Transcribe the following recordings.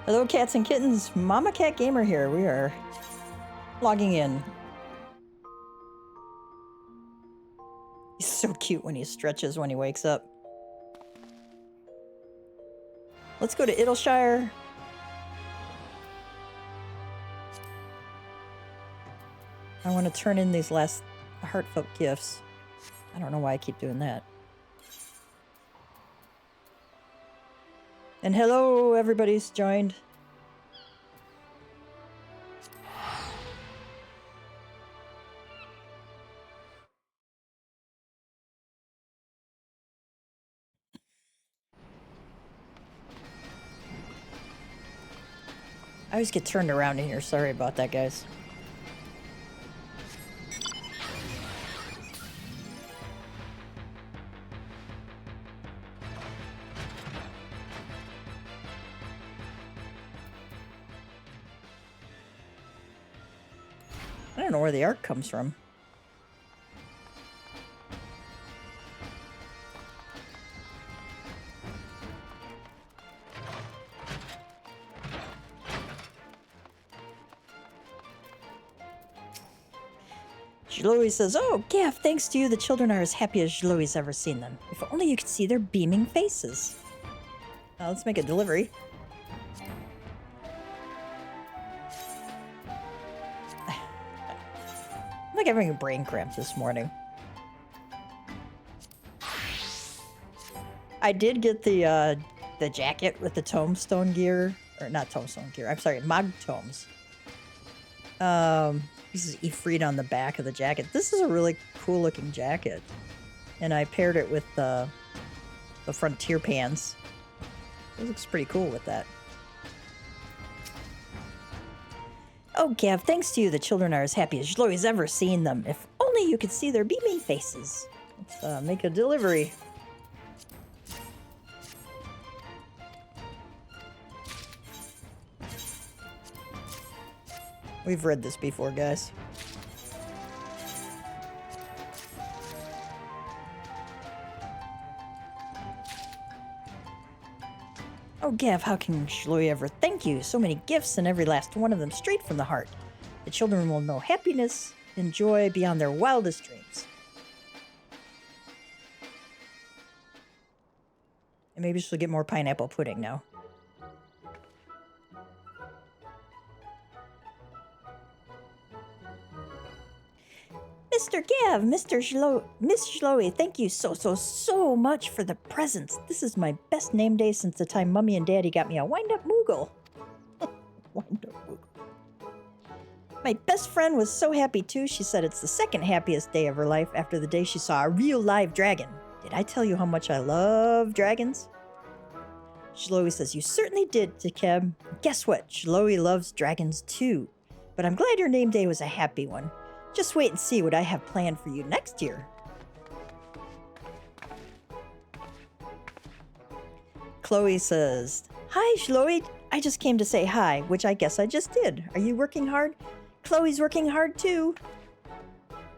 Hello, cats and kittens. Mama Cat Gamer here. We are logging in. He's so cute when he stretches when he wakes up. Let's go to Idleshire. I want to turn in these last heartfelt gifts. I don't know why I keep doing that. And hello, everybody's joined. I always get turned around in here. Sorry about that, guys. I don't know where the art comes from. Shloey says, "Oh, Gaff, thanks to you, the children are as happy as Shloey's ever seen them. If only you could see their beaming faces." Let's make a delivery. I'm like having a brain cramp this morning. I did get the jacket with the tombstone gear, or not tombstone gear. I'm sorry, Mog tomes. This is Ifrit on the back of the jacket. This is a really cool looking jacket, and I paired it with the frontier pants. It looks pretty cool with that. Oh, Gav, thanks to you, the children are as happy as Shloey's ever seen them. If only you could see their beaming faces. Let's make a delivery. We've read this before, guys. Oh, Gav, how can Shloey ever thank you? So many gifts, and every last one of them straight from the heart. The children will know happiness and joy beyond their wildest dreams. And maybe she'll get more pineapple pudding now. Mr. Gav, Miss Shloey, thank you so much for the presents. This is my best name day since the time Mummy and Daddy got me a wind-up Moogle. Wind-up Moogle. My best friend was so happy too. She said it's the second happiest day of her life after the day she saw a real live dragon. Did I tell you how much I love dragons? Shloey says, you certainly did, Tekeb. Guess what? Shloey loves dragons too. But I'm glad your name day was a happy one. Just wait and see what I have planned for you next year. Chloe says, hi, Shloey. I just came to say hi, which I guess I just did. Are you working hard? Chloe's working hard too.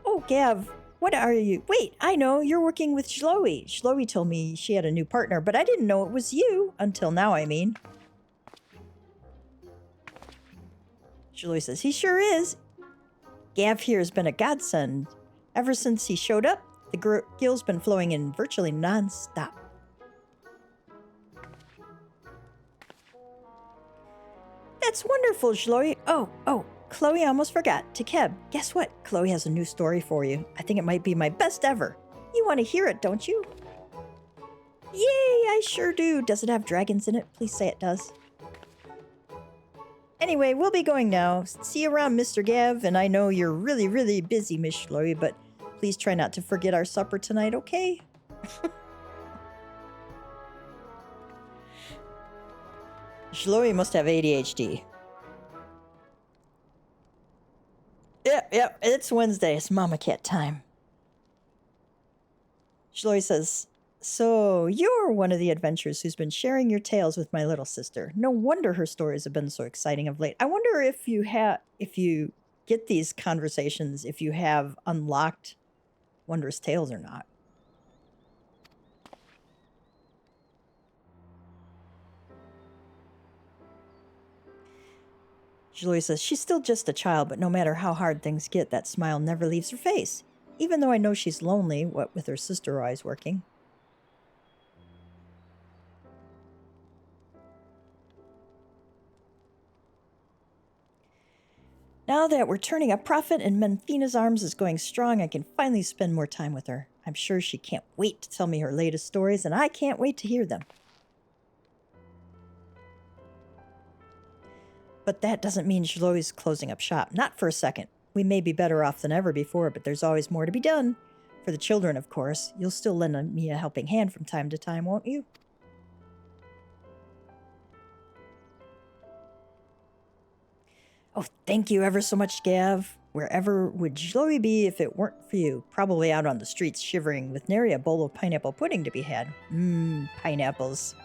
Oh, Gav, what are you? Wait, I know. You're working with Shloey. Shloey told me she had a new partner, but I didn't know it was you. Until now, I mean. Shloey says, he sure is. Gav here has been a godsend. Ever since he showed up, the gill's been flowing in virtually non-stop. That's wonderful, Shloey. Oh, Chloe, I almost forgot. Tekeb, guess what? Chloe has a new story for you. I think it might be my best ever. You want to hear it, don't you? Yay, I sure do. Does it have dragons in it? Please say it does. Anyway, we'll be going now. See you around, Mr. Gav, and I know you're really, really busy, Miss Shloey, but please try not to forget our supper tonight, okay? Shloey must have ADHD. Yep, it's Wednesday. It's Mama Cat time. Shloey says, so you're one of the adventurers who's been sharing your tales with my little sister. No wonder her stories have been so exciting of late. I wonder if you get these conversations, if you have unlocked Wondrous Tales or not. Julie says, she's still just a child, but no matter how hard things get, that smile never leaves her face. Even though I know she's lonely, what with her sister always working. Now that we're turning a profit and Menthina's Arms is going strong, I can finally spend more time with her. I'm sure she can't wait to tell me her latest stories, and I can't wait to hear them. But that doesn't mean Chloe's closing up shop. Not for a second. We may be better off than ever before, but there's always more to be done. For the children, of course. You'll still lend me a helping hand from time to time, won't you? Oh, thank you ever so much, Gav. Wherever would Chloe be if it weren't for you? Probably out on the streets shivering with nary a bowl of pineapple pudding to be had. Pineapples.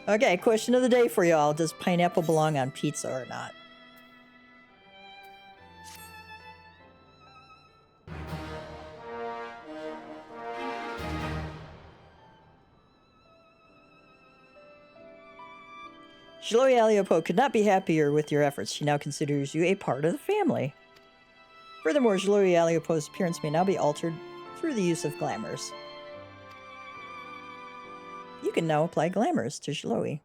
Okay, question of the day for y'all. Does pineapple belong on pizza or not? Chloe Aliopo could not be happier with your efforts. She now considers you a part of the family. Furthermore, Chloe Aliopo's appearance may now be altered through the use of glamours. You can now apply glamours to Chloe.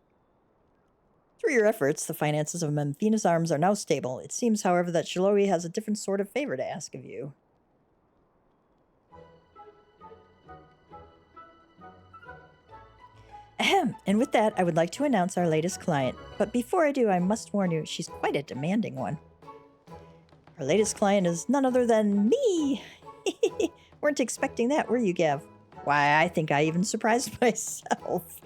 Through your efforts, the finances of Menthina's Arms are now stable. It seems, however, that Chloe has a different sort of favor to ask of you. Ahem. And with that, I would like to announce our latest client. But before I do, I must warn you, she's quite a demanding one. Our latest client is none other than me. Weren't expecting that, were you, Gav? Why, I think I even surprised myself.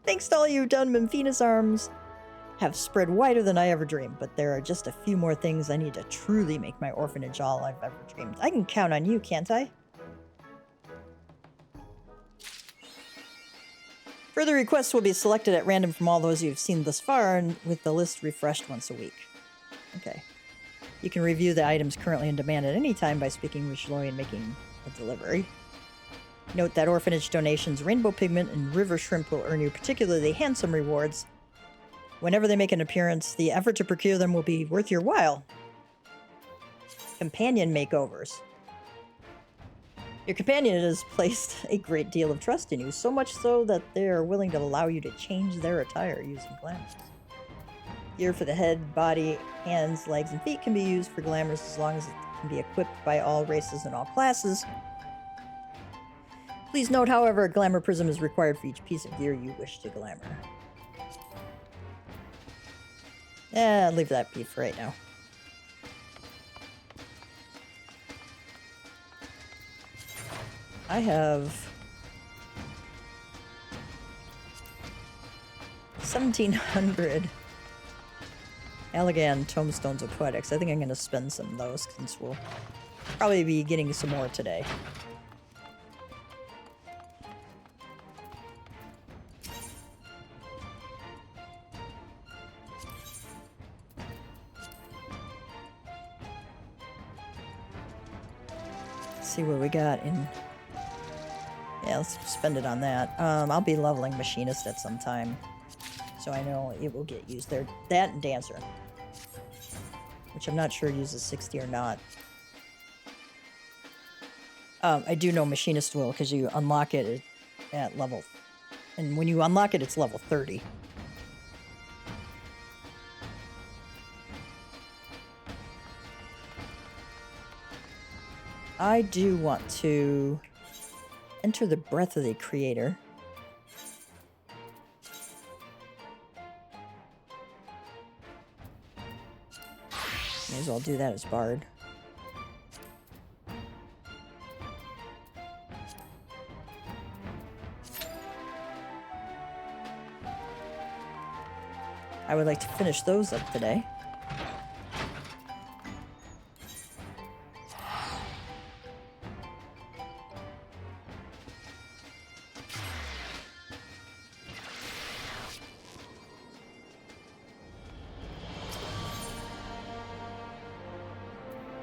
Thanks to all you've done, Menthina's Arms have spread wider than I ever dreamed, but there are just a few more things I need to truly make my orphanage all I've ever dreamed. I can count on you, can't I? Further requests will be selected at random from all those you've seen thus far, and with the list refreshed once a week. Okay. You can review the items currently in demand at any time by speaking with Chloe and making a delivery. Note that orphanage donations, rainbow pigment, and river shrimp will earn you particularly handsome rewards. Whenever they make an appearance, the effort to procure them will be worth your while. Companion makeovers. Your companion has placed a great deal of trust in you, so much so that they are willing to allow you to change their attire using glamours. Gear for the head, body, hands, legs, and feet can be used for glamours as long as it can be equipped by all races and all classes. Please note, however, a glamour prism is required for each piece of gear you wish to glamour. I'll leave that be for right now. I have 1,700 Allegan Tomestones of Poetics. I think I'm going to spend some of those since we'll probably be getting some more today. See what we got in. Yeah, let's spend it on that. I'll be leveling Machinist at some time, so I know it will get used there. That and Dancer, which I'm not sure uses 60 or not. I do know Machinist will, because you unlock it at level, and when you unlock it, it's level 30. I do want to enter the breath of the creator. May as well do that as Bard. I would like to finish those up today.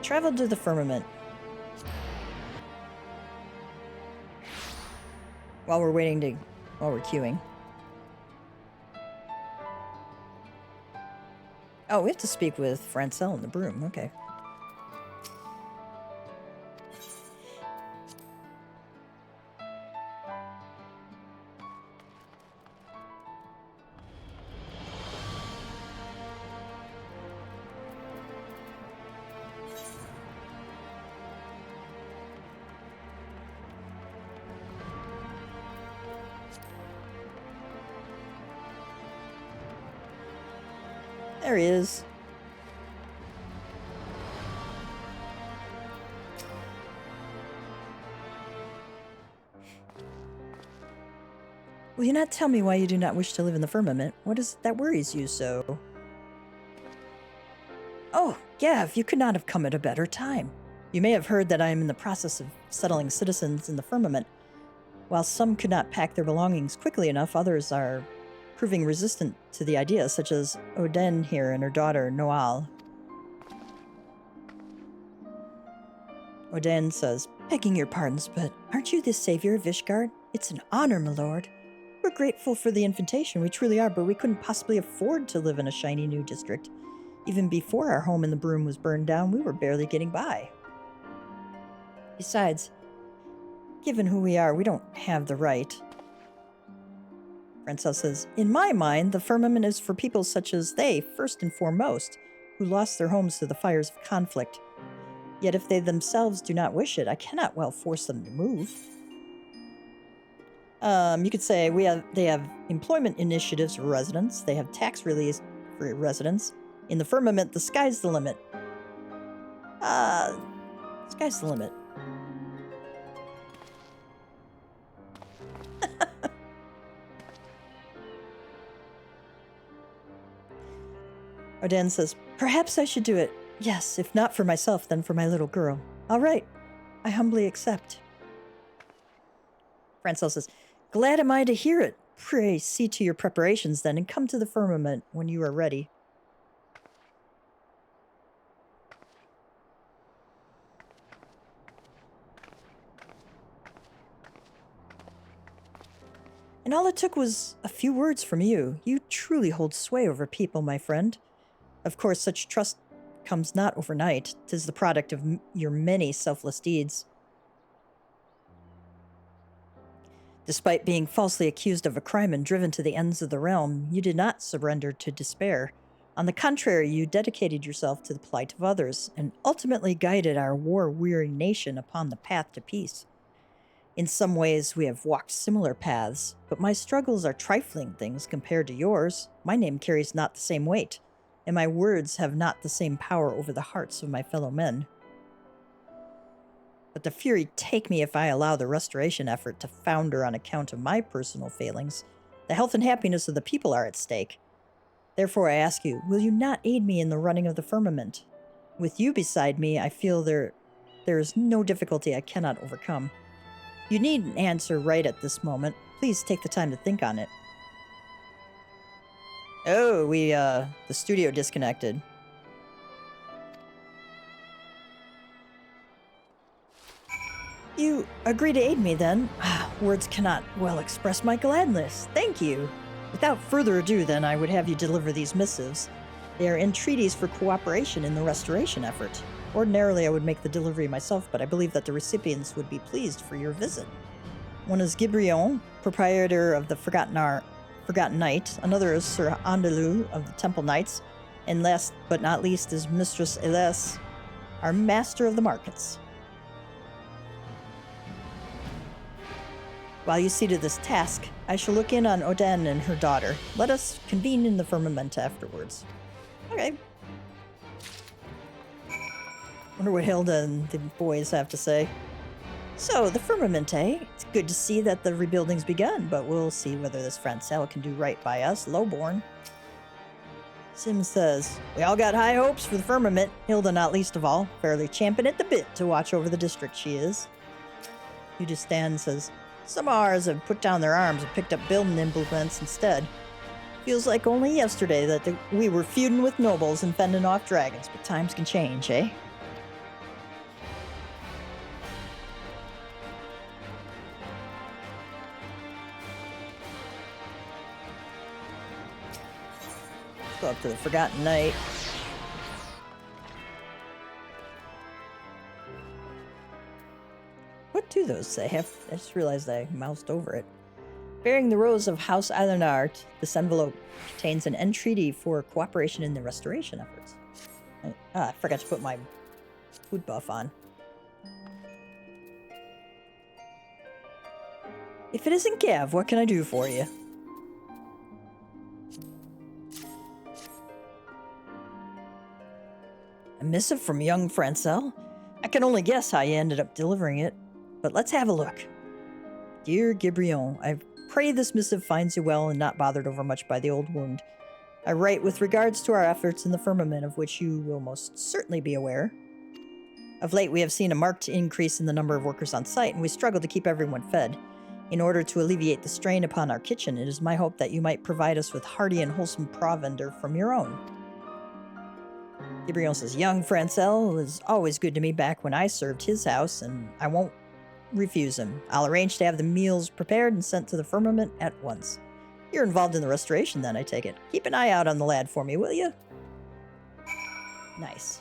Traveled to the Firmament. While we're queuing. Oh, we have to speak with Francel in the broom. Okay. There he is. Will you not tell me why you do not wish to live in the firmament? What is that worries you so? Oh, Gav, you could not have come at a better time. You may have heard that I am in the process of settling citizens in the firmament. While some could not pack their belongings quickly enough, others are proving resistant to the idea, such as Oden here and her daughter, Noal. Oden says, begging your pardons, but aren't you the savior of Ishgard? It's an honor, my lord. We're grateful for the invitation, we truly are, but we couldn't possibly afford to live in a shiny new district. Even before our home in the broom was burned down, we were barely getting by. Besides, given who we are, we don't have the right. Francel says, in my mind, the firmament is for people such as they, first and foremost, who lost their homes to the fires of conflict. Yet if they themselves do not wish it, I cannot well force them to move. You could say they have employment initiatives for residents. They have tax relief for residents. In the firmament, the sky's the limit. Sky's the limit. Oden says, perhaps I should do it. Yes, if not for myself, then for my little girl. All right, I humbly accept. Francel says, glad am I to hear it. Pray see to your preparations then, and come to the firmament when you are ready. And all it took was a few words from you. You truly hold sway over people, my friend. Of course, such trust comes not overnight. 'Tis the product of your many selfless deeds. Despite being falsely accused of a crime and driven to the ends of the realm, you did not surrender to despair. On the contrary, you dedicated yourself to the plight of others, and ultimately guided our war-weary nation upon the path to peace. In some ways, we have walked similar paths, but my struggles are trifling things compared to yours. My name carries not the same weight, and my words have not the same power over the hearts of my fellow men. But the fury take me if I allow the restoration effort to founder on account of my personal failings. The health and happiness of the people are at stake. Therefore, I ask you, will you not aid me in the running of the firmament? With you beside me, I feel there is no difficulty I cannot overcome. You needn't answer right at this moment. Please take the time to think on it. Oh, the studio disconnected. You agree to aid me, then? Words cannot well express my gladness. Thank you. Without further ado, then, I would have you deliver these missives. They are entreaties for cooperation in the restoration effort. Ordinarily, I would make the delivery myself, but I believe that the recipients would be pleased for your visit. One is Gibrion, proprietor of the Forgotten Knight. Another is Sir Andalou of the Temple Knights. And last but not least is Mistress Elise, our master of the markets. While you see to this task, I shall look in on Oden and her daughter. Let us convene in the firmament afterwards. Okay. Wonder what Hilda and the boys have to say. So, the firmament, eh? It's good to see that the rebuilding's begun, but we'll see whether this Francel can do right by us, lowborn. Sims says, we all got high hopes for the firmament, Hilda not least of all, fairly champing at the bit to watch over the district she is. Udistan says, some ours have put down their arms and picked up building implements instead. Feels like only yesterday that we were feuding with nobles and fending off dragons, but times can change, eh? Go up to the Forgotten Knight. What do those say? I just realized I moused over it. Bearing the rose of House Islandart, this envelope contains an entreaty for cooperation in the restoration efforts. I forgot to put my food buff on. If it isn't Gav, what can I do for you? A missive from young Francel? I can only guess how you ended up delivering it, but let's have a look. Dear Gibrion, I pray this missive finds you well and not bothered overmuch by the old wound. I write with regards to our efforts in the Firmament, of which you will most certainly be aware. Of late, we have seen a marked increase in the number of workers on site, and we struggle to keep everyone fed. In order to alleviate the strain upon our kitchen, it is my hope that you might provide us with hearty and wholesome provender from your own. Gibrion says, young Francel was always good to me back when I served his house, and I won't refuse him. I'll arrange to have the meals prepared and sent to the Firmament at once. You're involved in the restoration then, I take it. Keep an eye out on the lad for me, will you? Nice.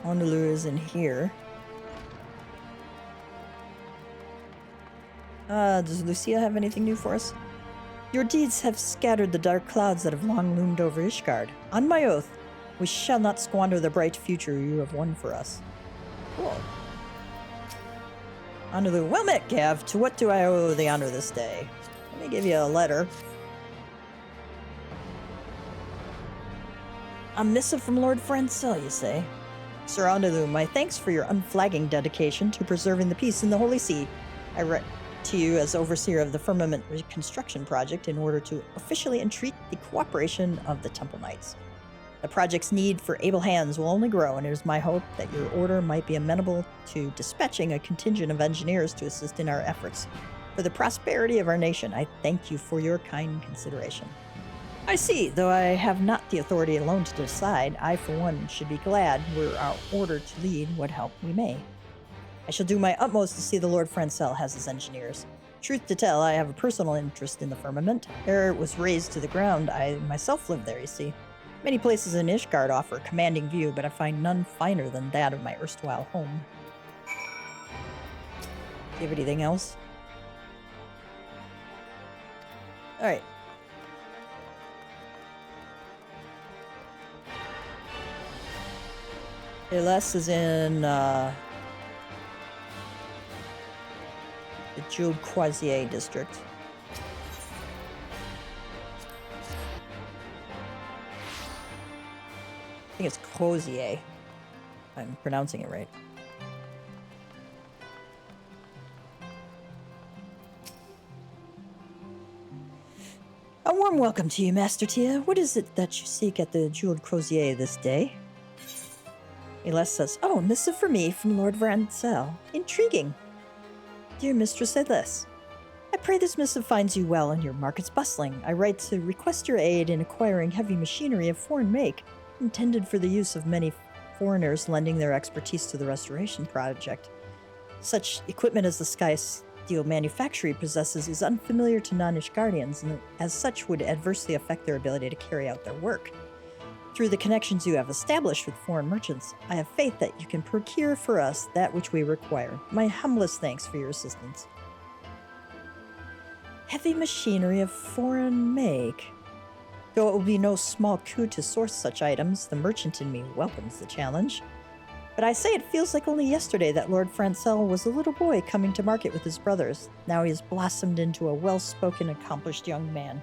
Honolulu is in here. Does Lucia have anything new for us? Your deeds have scattered the dark clouds that have long loomed over Ishgard. On my oath, we shall not squander the bright future you have won for us. Cool. Honolulu, well met, Gav. To what do I owe the honor this day? Let me give you a letter. A missive from Lord Francel, you say? Sir Honolulu, my thanks for your unflagging dedication to preserving the peace in the Holy See. I write to you as overseer of the Firmament Reconstruction Project in order to officially entreat the cooperation of the Temple Knights. The project's need for able hands will only grow, and it is my hope that your order might be amenable to dispatching a contingent of engineers to assist in our efforts. For the prosperity of our nation, I thank you for your kind consideration. I see, though I have not the authority alone to decide, I for one should be glad we're ordered to lead what help we may. I shall do my utmost to see the Lord Francel has his engineers. Truth to tell, I have a personal interest in the Firmament. Ere it was razed to the ground, I myself lived there, you see. Many places in Ishgard offer a commanding view, but I find none finer than that of my erstwhile home. Do you have anything else? Alright. Eles is in, the Jeweled Croisier district. I think it's Croisier. I'm pronouncing it right. A warm welcome to you, Master Tia. What is it that you seek at the Jeweled Croisier this day? Eles says, oh, missive for me from Lord Francel. Intriguing. Dear Mistress Eles, I pray this missive finds you well and your markets bustling. I write to request your aid in acquiring heavy machinery of foreign make, intended for the use of many foreigners lending their expertise to the restoration project. Such equipment as the Sky Steel manufactory possesses is unfamiliar to non-Ishgardians, and as such would adversely affect their ability to carry out their work. Through the connections you have established with foreign merchants, I have faith that you can procure for us that which we require. My humblest thanks for your assistance. Heavy machinery of foreign make. Though it will be no small coup to source such items, the merchant in me welcomes the challenge. But I say it feels like only yesterday that Lord Francel was a little boy coming to market with his brothers. Now he has blossomed into a well-spoken, accomplished young man.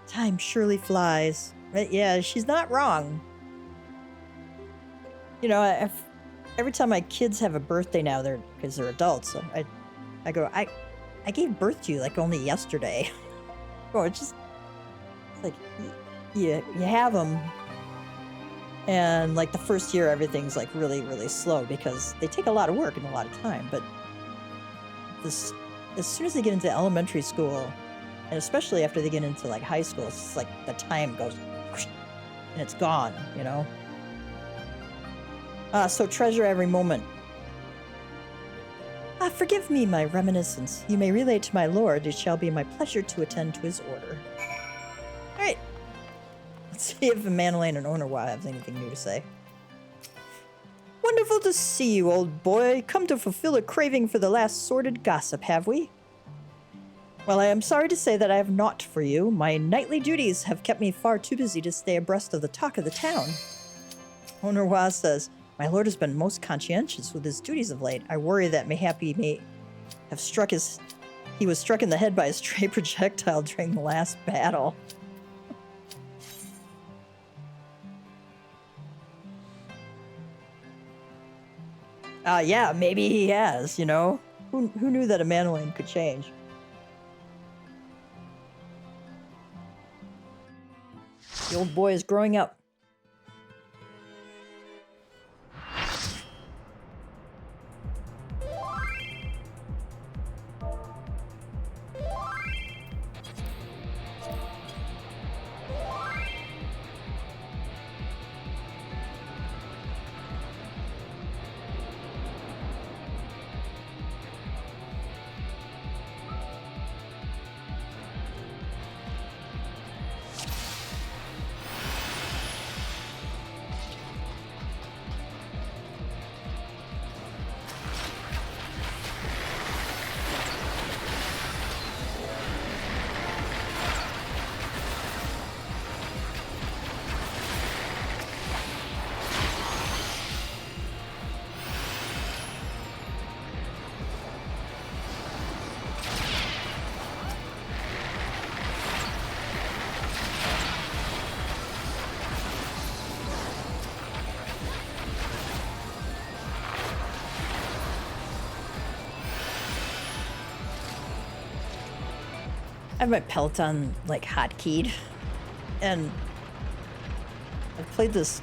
Time surely flies. But yeah, she's not wrong. You know, every time my kids have a birthday now, because they're adults, so I go, I gave birth to you like only yesterday. Oh, it's like you have them, and like the first year everything's like really, really slow because they take a lot of work and a lot of time. But as soon as they get into elementary school, and especially after they get into like high school, it's just like the time goes and it's gone, you know? So treasure every moment. Forgive me my reminiscence. You may relay to my lord. It shall be my pleasure to attend to his order. Alright. Let's see if Manolane and Onorwa have anything new to say. Wonderful to see you, old boy. Come to fulfill a craving for the last sordid gossip, have we? Well, I am sorry to say that I have not for you. My nightly duties have kept me far too busy to stay abreast of the talk of the town. Onorwa says, my lord has been most conscientious with his duties of late. I worry that mayhap he may have he was struck in the head by a stray projectile during the last battle. Yeah, maybe he has, you know? Who knew that a Manolane could change? The old boy is growing up. I have my Peloton like hotkeyed, and I've played this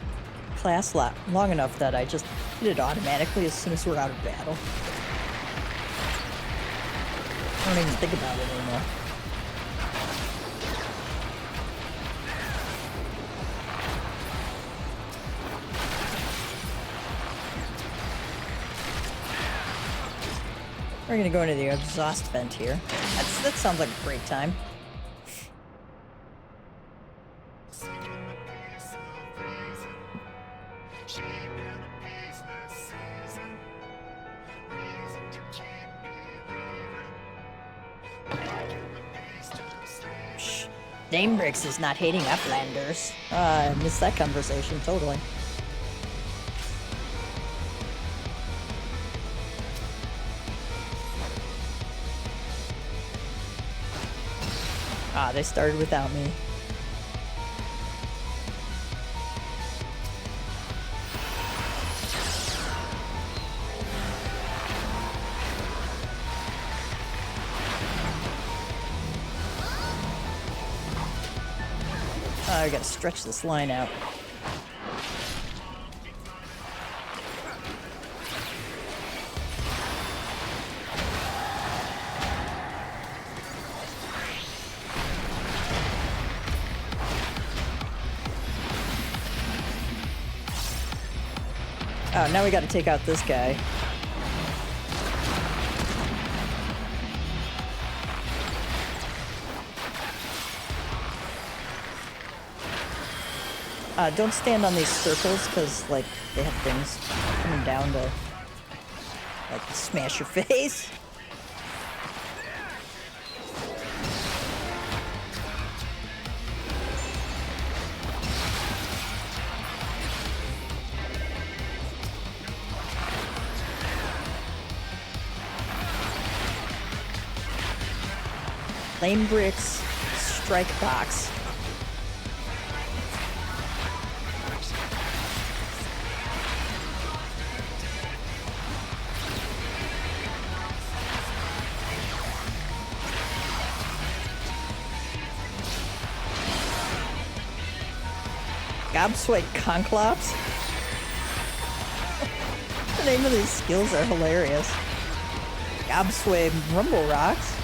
class long enough that I just hit it automatically as soon as we're out of battle. I don't even think about it anymore. We're gonna go into the exhaust vent here. That sounds like a great time. Shh. Damebrix is not hating Uplanders. I missed that conversation totally. They started without me. I gotta stretch this line out. Oh, now we gotta take out this guy. Don't stand on these circles, because, like, they have things coming down to, like, smash your face. Damebrix strike box. Gobsway Conclops? The name of these skills are hilarious. Gobsway Rumble Rocks.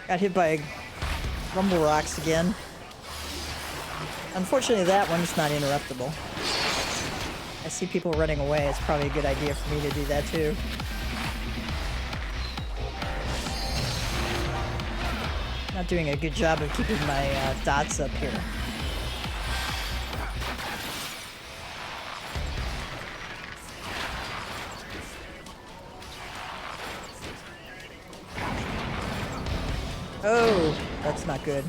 Got hit by Rumble Rocks again. Unfortunately, that one's not interruptible. I see people running away. It's probably a good idea for me to do that too. Not doing a good job of keeping my dots up here. Oh, that's not good.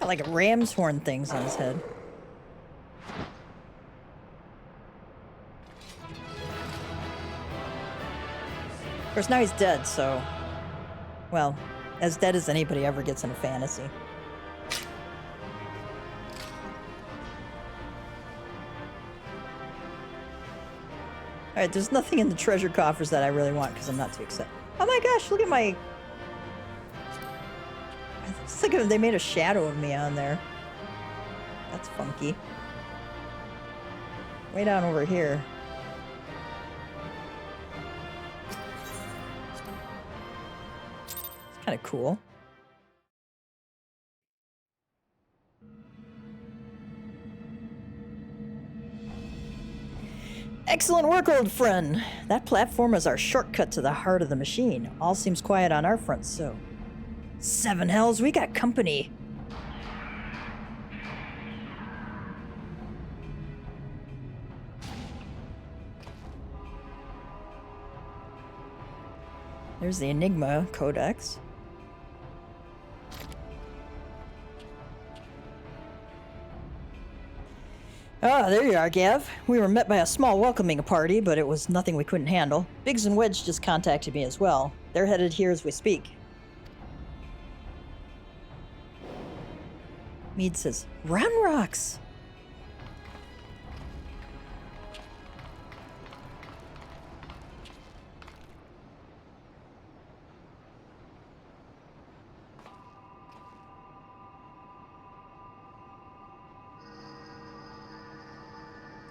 Like ram's horn things on his head. Of course, now he's dead, so... Well, as dead as anybody ever gets in a fantasy. Alright, there's nothing in the treasure coffers that I really want because I'm not too excited. Oh my gosh, look at my... It's like they made a shadow of me on there. That's funky. Way down over here. It's kind of cool. Excellent work, old friend. That platform is our shortcut to the heart of the machine. All seems quiet on our front, so... Seven hells, we got company. There's the Enigma Codex. Ah, there you are, Gav. We were met by a small welcoming party, but it was nothing we couldn't handle. Biggs and Wedge just contacted me as well. They're headed here as we speak. Mead says, Round Rocks!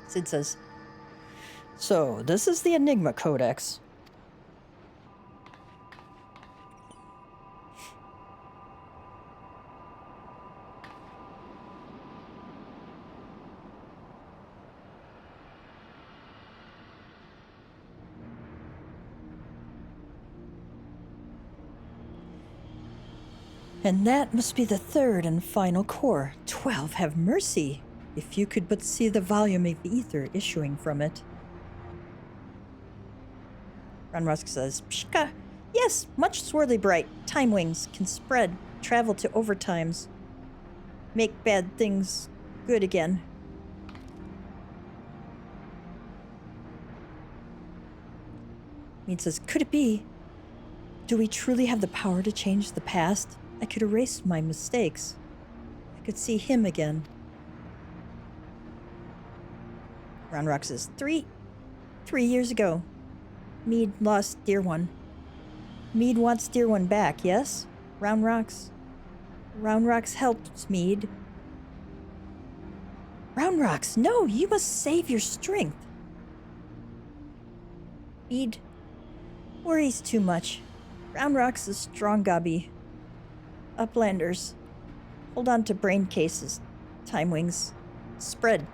Sid says, so, this is the Enigma Codex. And that must be the third and final core. 12, have mercy! If you could but see the volume of ether issuing from it. Ron Rusk says, Pshka! Yes, much swirly bright. Time wings can spread, travel to overtimes. Make bad things good again. Mead says, could it be? Do we truly have the power to change the past? I could erase my mistakes. I could see him again. Ron Rock says, 3 years ago. Mead lost Dear One. Mead wants Dear One back, yes? Round Rocks helped Mead. Round Rocks, no, you must save your strength. Mead worries too much. Round Rocks is strong gobby. Uplanders, hold on to brain cases. Time wings, spread.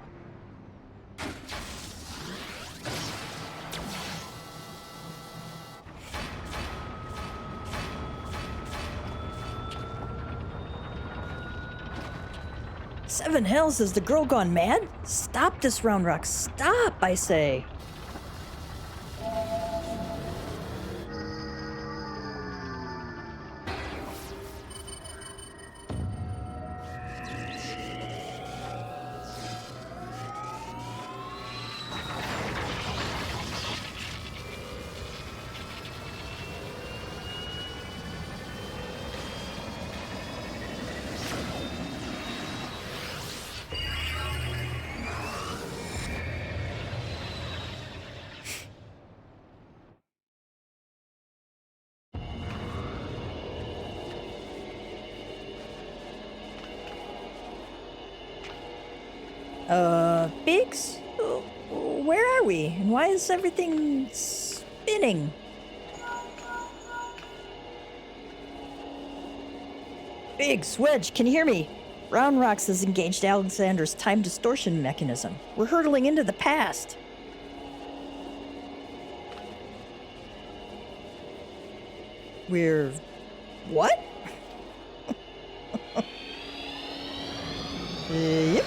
Seven hells, is the girl gone mad? Stop this, Round Rock. Stop, I say. Biggs? Where are we? And why is everything spinning? Biggs, Wedge, can you hear me? Round Rocks has engaged Alexander's time distortion mechanism. We're hurtling into the past. We're... what? Yep.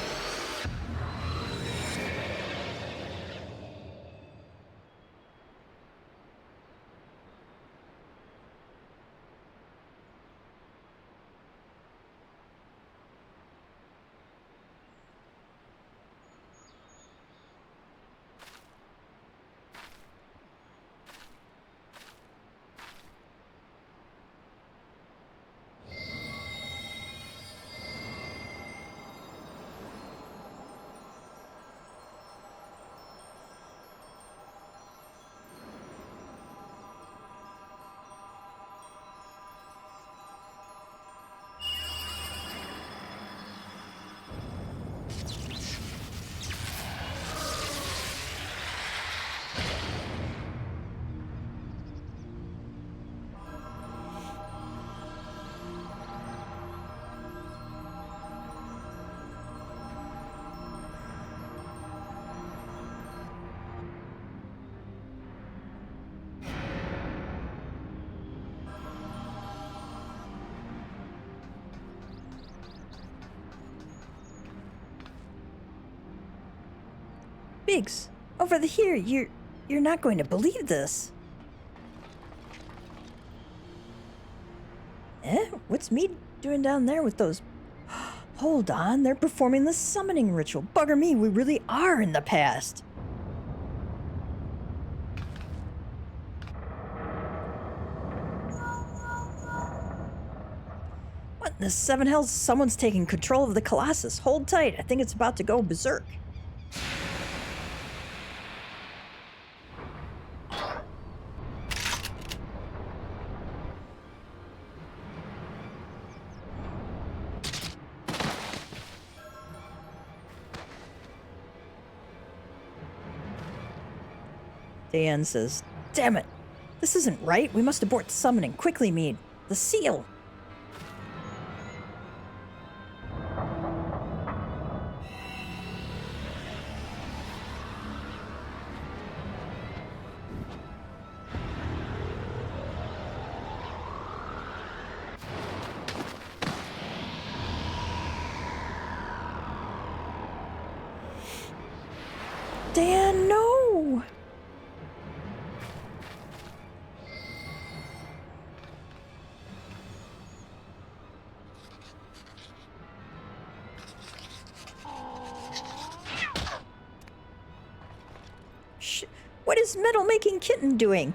Biggs, over here, you're not going to believe this. What's me doing down there with those... Hold on, they're performing the summoning ritual. Bugger me, we really are in the past. What in the seven hells? Someone's taking control of the Colossus. Hold tight, I think it's about to go berserk. Dan says, "Damn it! This isn't right. We must abort the summoning. Quickly, Mead. The seal!" Dan, no! What is Metal Making Kitten doing?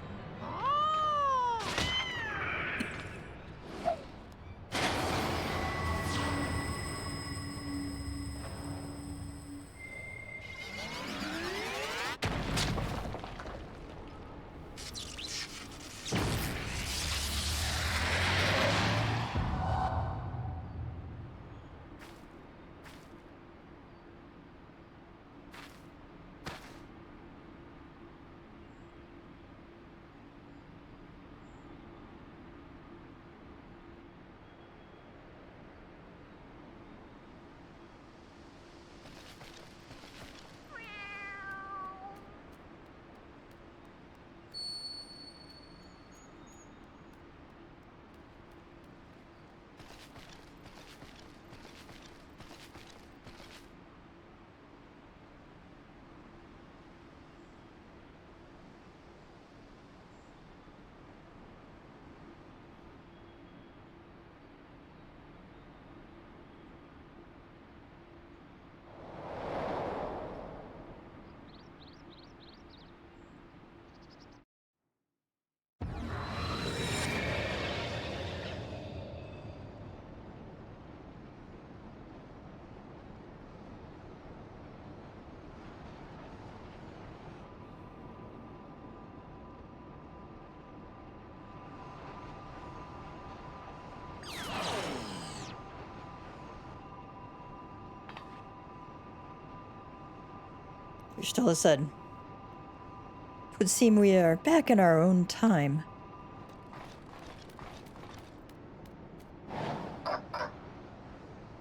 Ystola said, "It would seem we are back in our own time."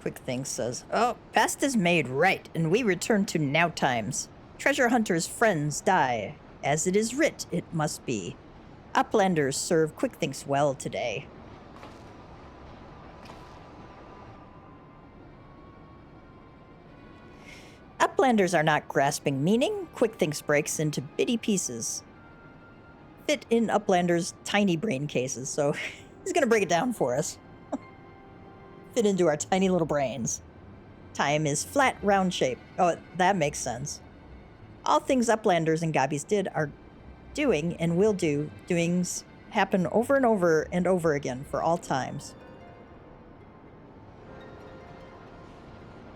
Quick Thing says, "Oh, past is made right, and we return to now times. Treasure hunters' friends die. As it is writ, it must be. Uplanders serve Quick Thinks well today." Uplanders are not grasping meaning. Quick Thinks breaks into bitty pieces. Fit in Uplanders' tiny brain cases, so he's going to break it down for us. Fit into our tiny little brains. Time is flat, round shape. Oh, that makes sense. All things Uplanders and Gobbies did are doing and will do. Doings happen over and over and over again for all times.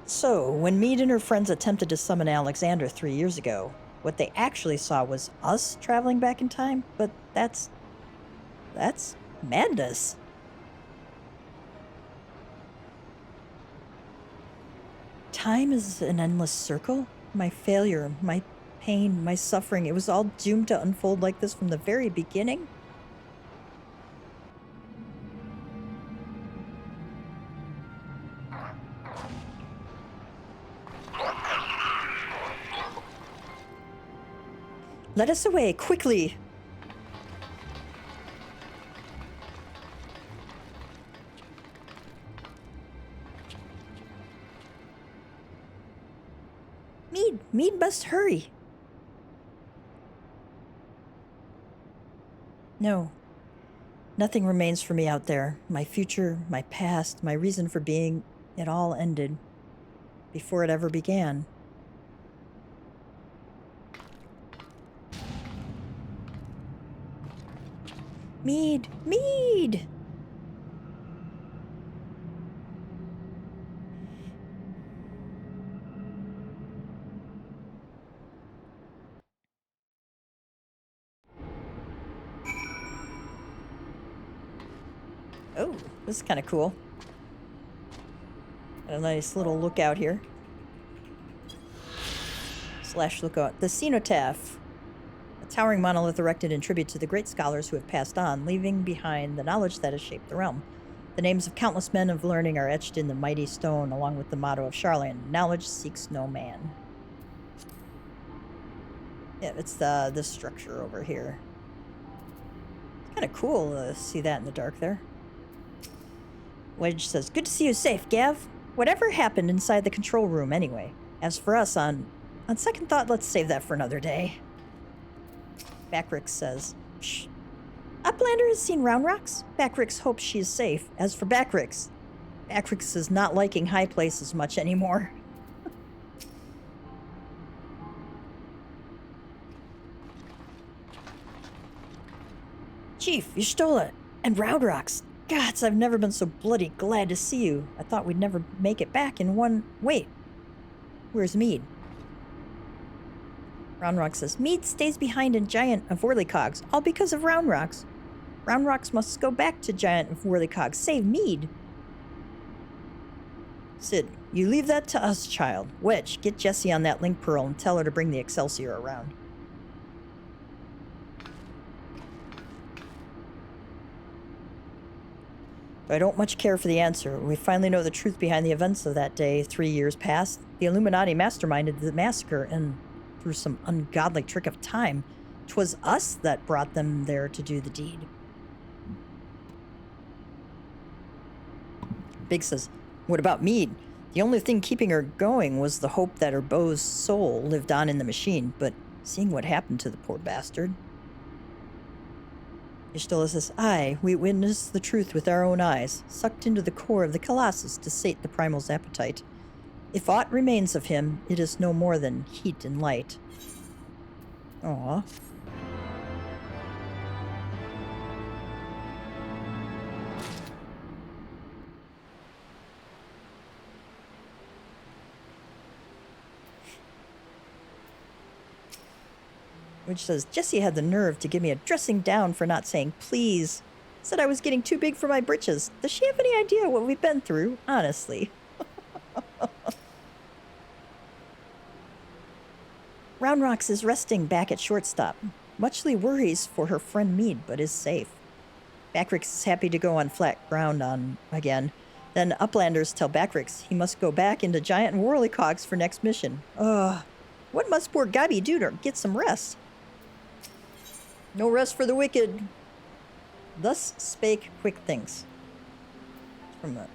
So, when Mead and her friends attempted to summon Alexander 3 years ago, what they actually saw was us traveling back in time, but that's madness. Time is an endless circle. My failure, my pain, my suffering, it was all doomed to unfold like this from the very beginning. Let us away, quickly! Mead must hurry. No. Nothing remains for me out there. My future, my past, my reason for being, it all ended before it ever began. Mead! Mead! Oh, this is kind of cool. A nice little lookout here. / lookout. The cenotaph. A towering monolith erected in tribute to the great scholars who have passed on, leaving behind the knowledge that has shaped the realm. The names of countless men of learning are etched in the mighty stone, along with the motto of Charlan: knowledge seeks no man. Yeah, it's this structure over here. It's kind of cool to see that in the dark there. Wedge says, "Good to see you safe, Gav. Whatever happened inside the control room anyway? As for us, on second thought, let's save that for another day." Backrix says, "Shh. Uplander has seen Round Rocks. Backrix hopes she is safe. As for Backrix is not liking high places much anymore." "Chief, Ystola, and Round Rocks. Gods, I've never been so bloody glad to see you. I thought we'd never make it back in one... Wait. Where's Mead?" Round Rock says, "Mead stays behind in Giant of Whirlycogs, all because of Round Rocks. Round Rocks must go back to Giant of Whirlycogs. Save Mead." Sid, "You leave that to us, child. Wedge, get Jessie on that link pearl and tell her to bring the Excelsior around." I don't much care for the answer. We finally know the truth behind the events of that day 3 years past. The Illuminati masterminded the massacre, and through some ungodly trick of time, 'twas us that brought them there to do the deed. Big says, "What about Mead? The only thing keeping her going was the hope that her beau's soul lived on in the machine, but seeing what happened to the poor bastard..." Ystola says, "Aye, we witnessed the truth with our own eyes, sucked into the core of the Colossus to sate the primal's appetite. If aught remains of him, it is no more than heat and light." Aww. Which says, "Jessie had the nerve to give me a dressing down for not saying please. Said I was getting too big for my britches. Does she have any idea what we've been through? Honestly." Roundrocks is resting back at shortstop. Muchly worries for her friend Mead, but is safe. Backrix is happy to go on flat ground again. Then Uplanders tell Backrix he must go back into Giant and Whirlycogs for next mission. Ugh. What must poor Gabi do to get some rest? No rest for the wicked. Thus spake Quick Thinks. From the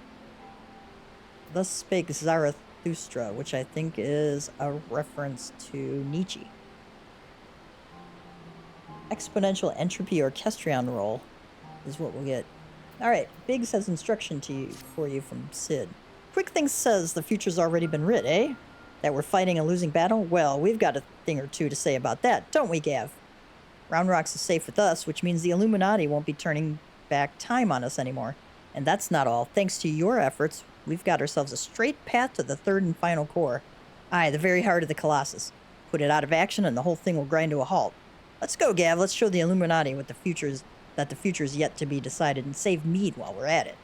Thus spake Zarathustra, which I think is a reference to Nietzsche. Exponential entropy orchestrion roll is what we'll get. Alright, Biggs has instruction for you from Sid. Quick Things says the future's already been writ, eh? That we're fighting a losing battle? Well, we've got a thing or two to say about that, don't we, Gav? Roundrocks is safe with us, which means the Illuminati won't be turning back time on us anymore. And that's not all. Thanks to your efforts, we've got ourselves a straight path to the third and final core. Aye, the very heart of the Colossus. Put it out of action and the whole thing will grind to a halt. Let's go, Gav. Let's show the Illuminati that the future's yet to be decided and save Mead while we're at it.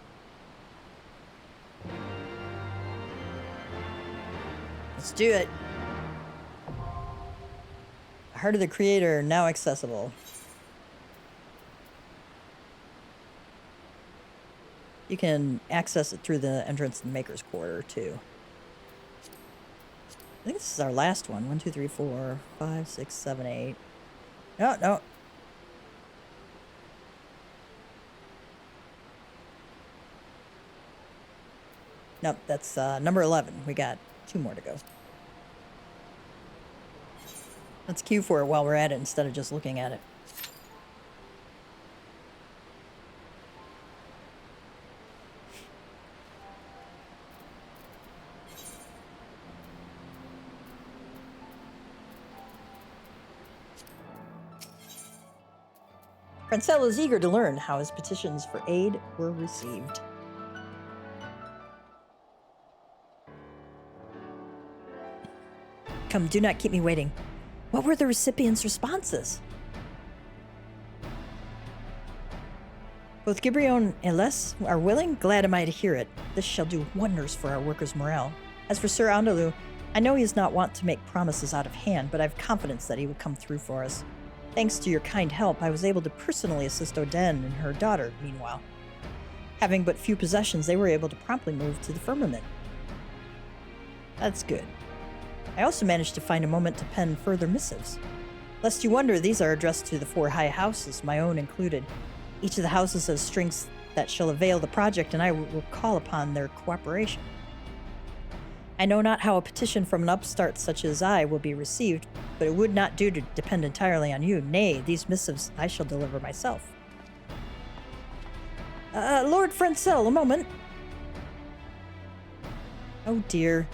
Let's do it. Heart of the Creator, now accessible. You can access it through the entrance to the Maker's Quarter, too. I think this is our last one. 1, 2, 3, 4, 5, 6, 7, 8. No. Nope, that's number 11. We got 2 more to go. Let's queue for it while we're at it instead of just looking at it. Francel is eager to learn how his petitions for aid were received. Come, do not keep me waiting. What were the recipients' responses? Both Gibrion and Les are willing? Glad am I to hear it. This shall do wonders for our workers' morale. As for Sir Andalou, I know he is not wont to make promises out of hand, but I have confidence that he will come through for us. Thanks to your kind help, I was able to personally assist Oden and her daughter, meanwhile. Having but few possessions, they were able to promptly move to the Firmament. That's good. I also managed to find a moment to pen further missives. Lest you wonder, these are addressed to the 4 high houses, my own included. Each of the houses has strengths that shall avail the project, and I will call upon their cooperation. I know not how a petition from an upstart such as I will be received, but it would not do to depend entirely on you. Nay, these missives I shall deliver myself. Lord Francel, a moment. Oh dear.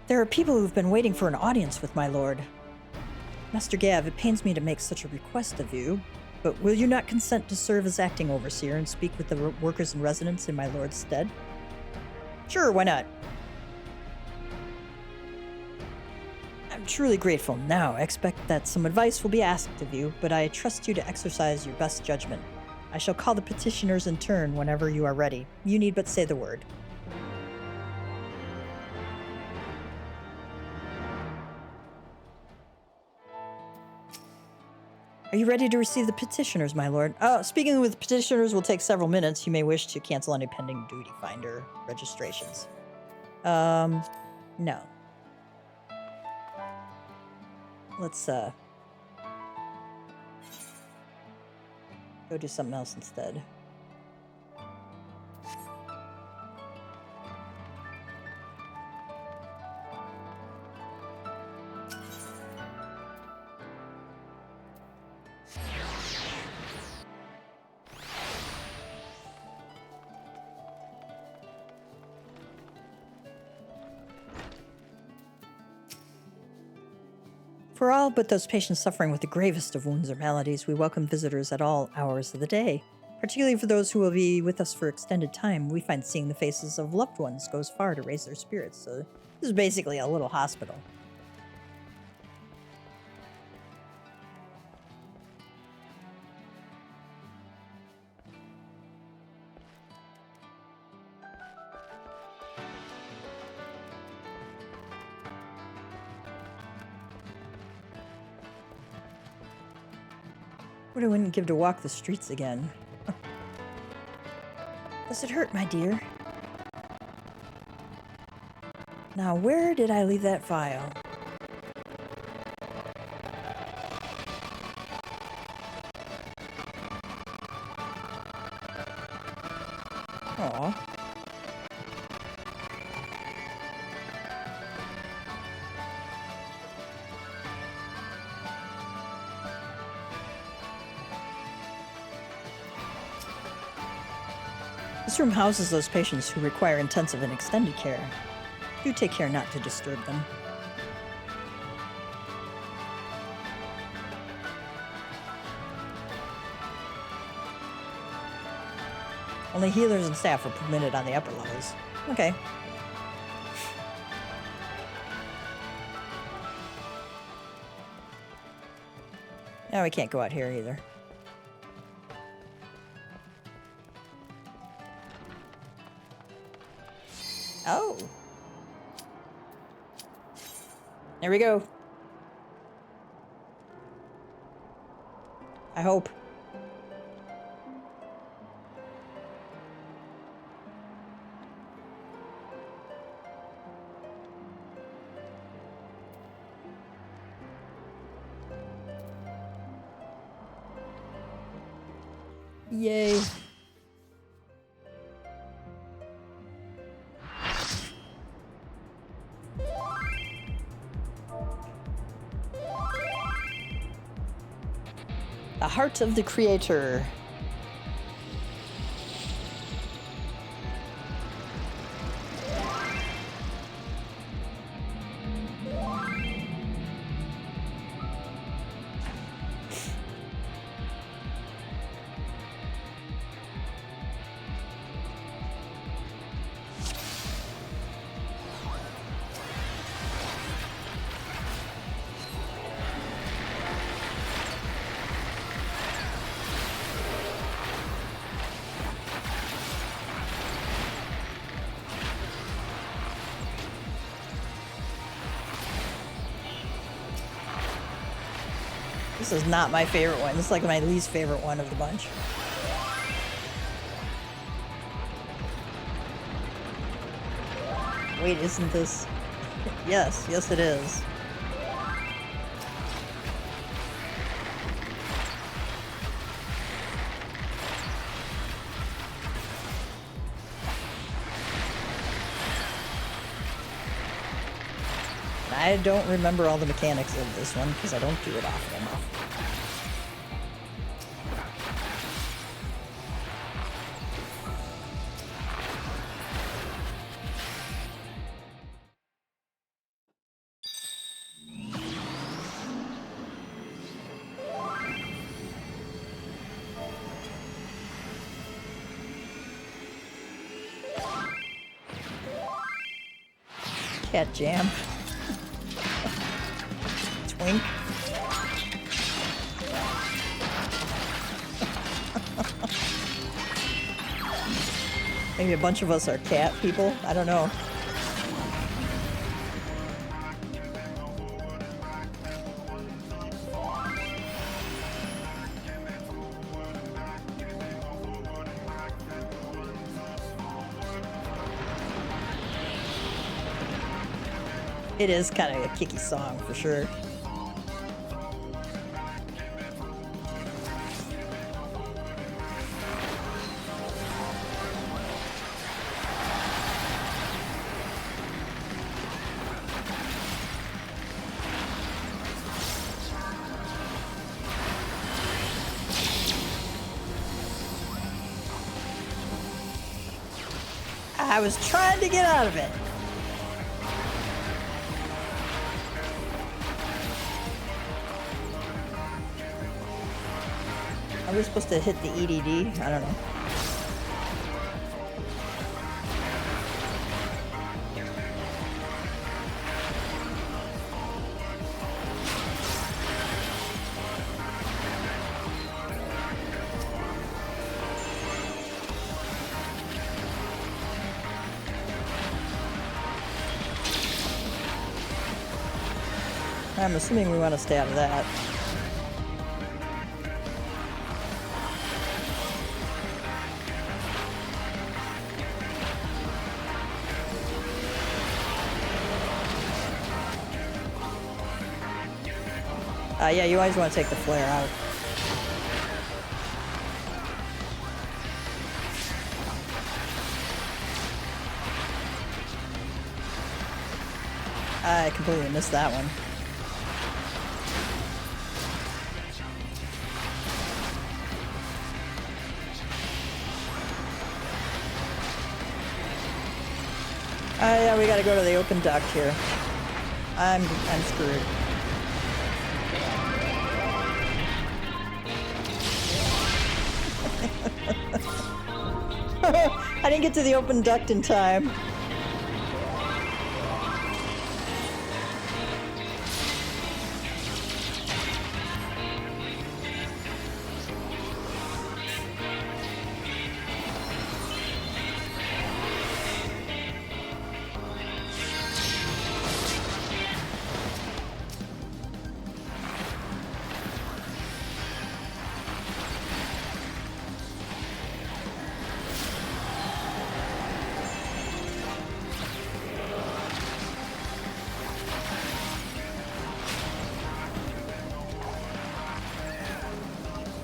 There are people who've been waiting for an audience with my lord. Master Gav, it pains me to make such a request of you, but will you not consent to serve as acting overseer and speak with the workers and residents in my lord's stead? Sure, why not? I'm truly grateful. Now, I expect that some advice will be asked of you, but I trust you to exercise your best judgment. I shall call the petitioners in turn whenever you are ready. You need but say the word. Are you ready to receive the petitioners, my lord? Speaking with petitioners will take several minutes. You may wish to cancel any pending duty finder registrations. No. Let's, go do something else instead. For all but those patients suffering with the gravest of wounds or maladies, we welcome visitors at all hours of the day. Particularly for those who will be with us for extended time, we find seeing the faces of loved ones goes far to raise their spirits, so this is basically a little hospital. What I wouldn't give to walk the streets again. Does it hurt, my dear? Now, where did I leave that file? Aw. This room houses those patients who require intensive and extended care. Do take care not to disturb them. Only healers and staff are permitted on the upper levels. Okay. Now we can't go out here either. Oh. There we go. I hope. Yay. The heart of the creator. This is not my favorite one. This is like my least favorite one of the bunch. Wait, isn't this? Yes, yes it is. I don't remember all the mechanics of this one because I don't do it often enough. Cat jam. Twink. Maybe a bunch of us are cat people? I don't know. It is kind of a kicky song for sure. I was trying to get out of it. Are we supposed to hit the EDD? I don't know. I'm assuming we want to stay out of that. Yeah, you always want to take the flare out. I completely missed that one. Yeah, we gotta go to the open duct here. I'm screwed. I didn't get to the open duct in time.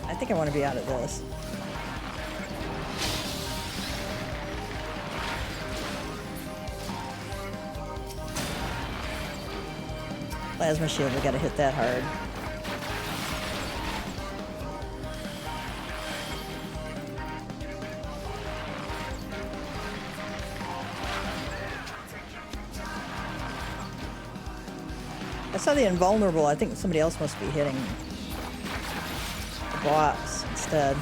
I think I want to be out of this. Plasma shield, we gotta hit that hard. I saw the invulnerable. I think somebody else must be hitting the boss instead.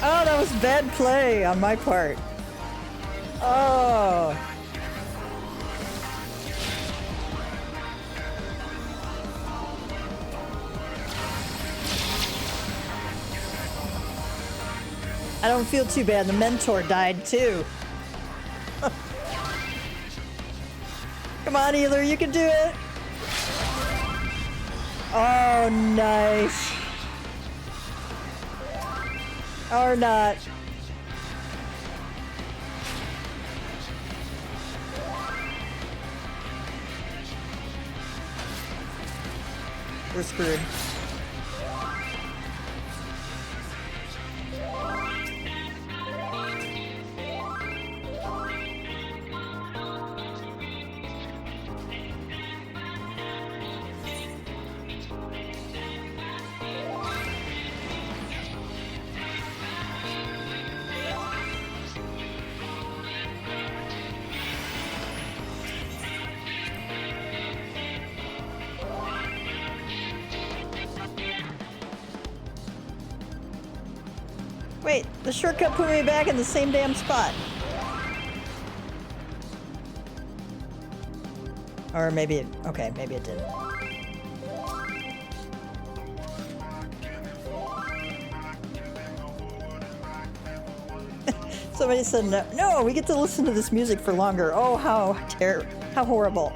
Oh, that was bad play on my part. Oh. I don't feel too bad. The mentor died too. Come on, healer, you can do it. Oh, nice. Or not. We're screwed. Wait, the shortcut put me back in the same damn spot. Or maybe it, okay, maybe it didn't. Somebody said no. No, we get to listen to this music for longer. Oh, how horrible.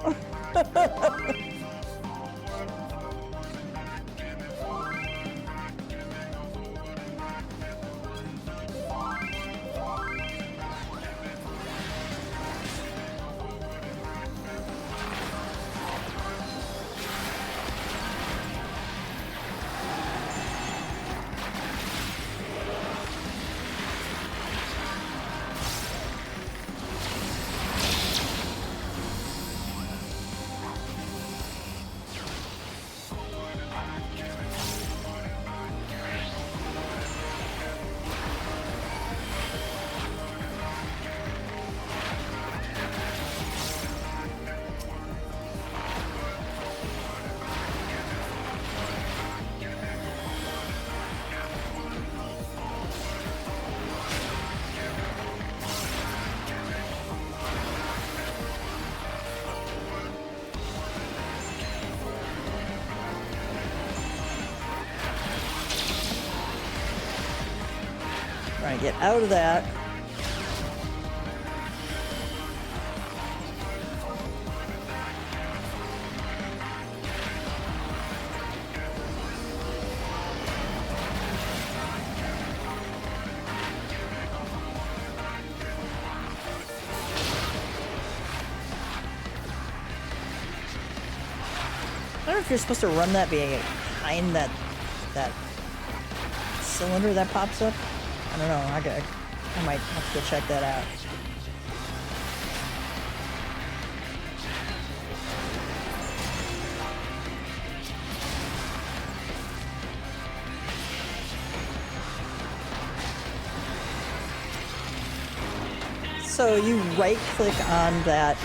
Trying to get out of that. I don't know if you're supposed to run that behind that cylinder that pops up. I don't know. I might have to go check that out. So you right-click on that.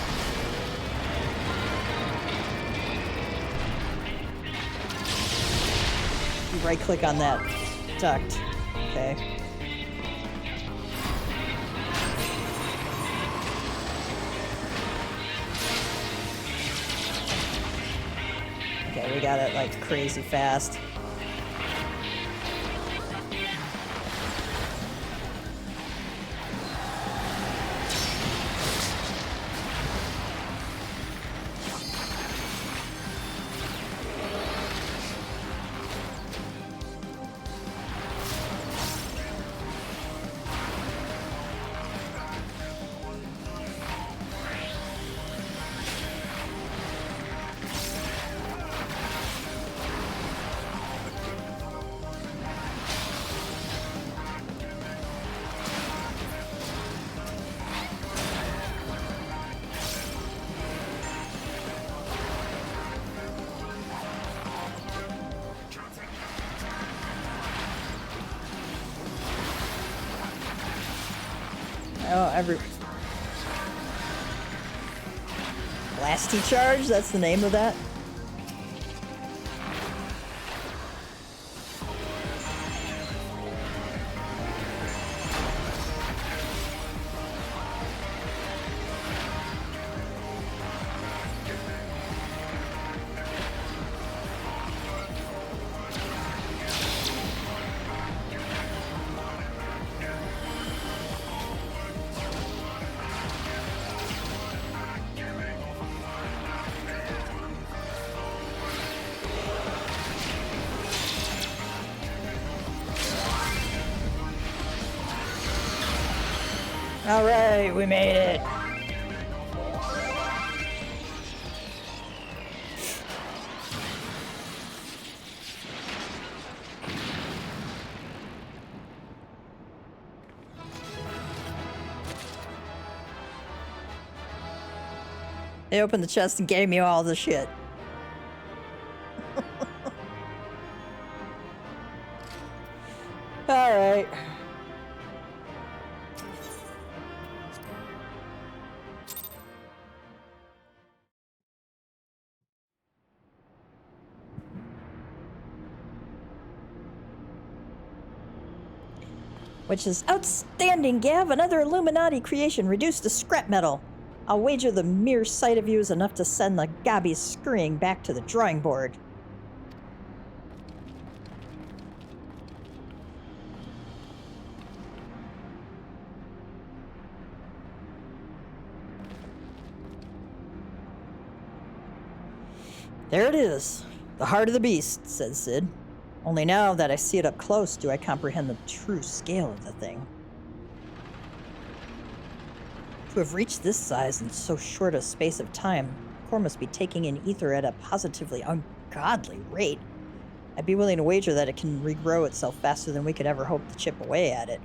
You right-click on that duct. Okay. Okay, we got it like crazy fast. Oh, Blasty Charge, that's the name of that? All right, we made it. They opened the chest and gave me all the shit. All right. Which is outstanding, Gav. Another Illuminati creation reduced to scrap metal. I'll wager the mere sight of you is enough to send the gobbies scurrying back to the drawing board. There it is. The heart of the beast, said Sid. Only now that I see it up close do I comprehend the true scale of the thing. To have reached this size in so short a space of time, the core must be taking in ether at a positively ungodly rate. I'd be willing to wager that it can regrow itself faster than we could ever hope to chip away at it.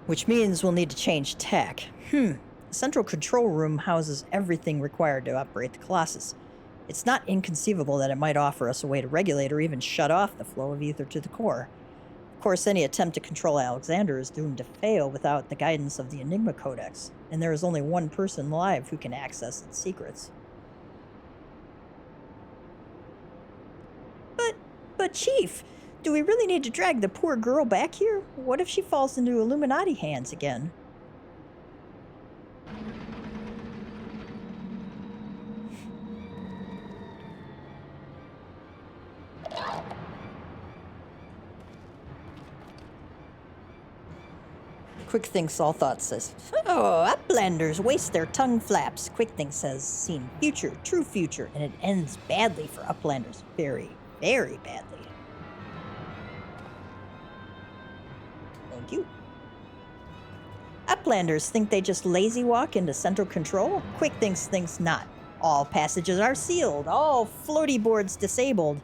Which means we'll need to change tack. The central control room houses everything required to operate the Colossus. It's not inconceivable that it might offer us a way to regulate or even shut off the flow of ether to the core. Of course, any attempt to control Alexander is doomed to fail without the guidance of the Enigma Codex, and there is only one person alive who can access its secrets. But Chief, do we really need to drag the poor girl back here? What if she falls into Illuminati hands again? Quick Thinks All Thoughts says, oh, Uplanders waste their tongue flaps. Quick Thinks has seen future, true future, and it ends badly for Uplanders. Very, very badly. Thank you. Uplanders think they just lazy walk into central control. Quick thinks not. All passages are sealed. All floaty boards disabled.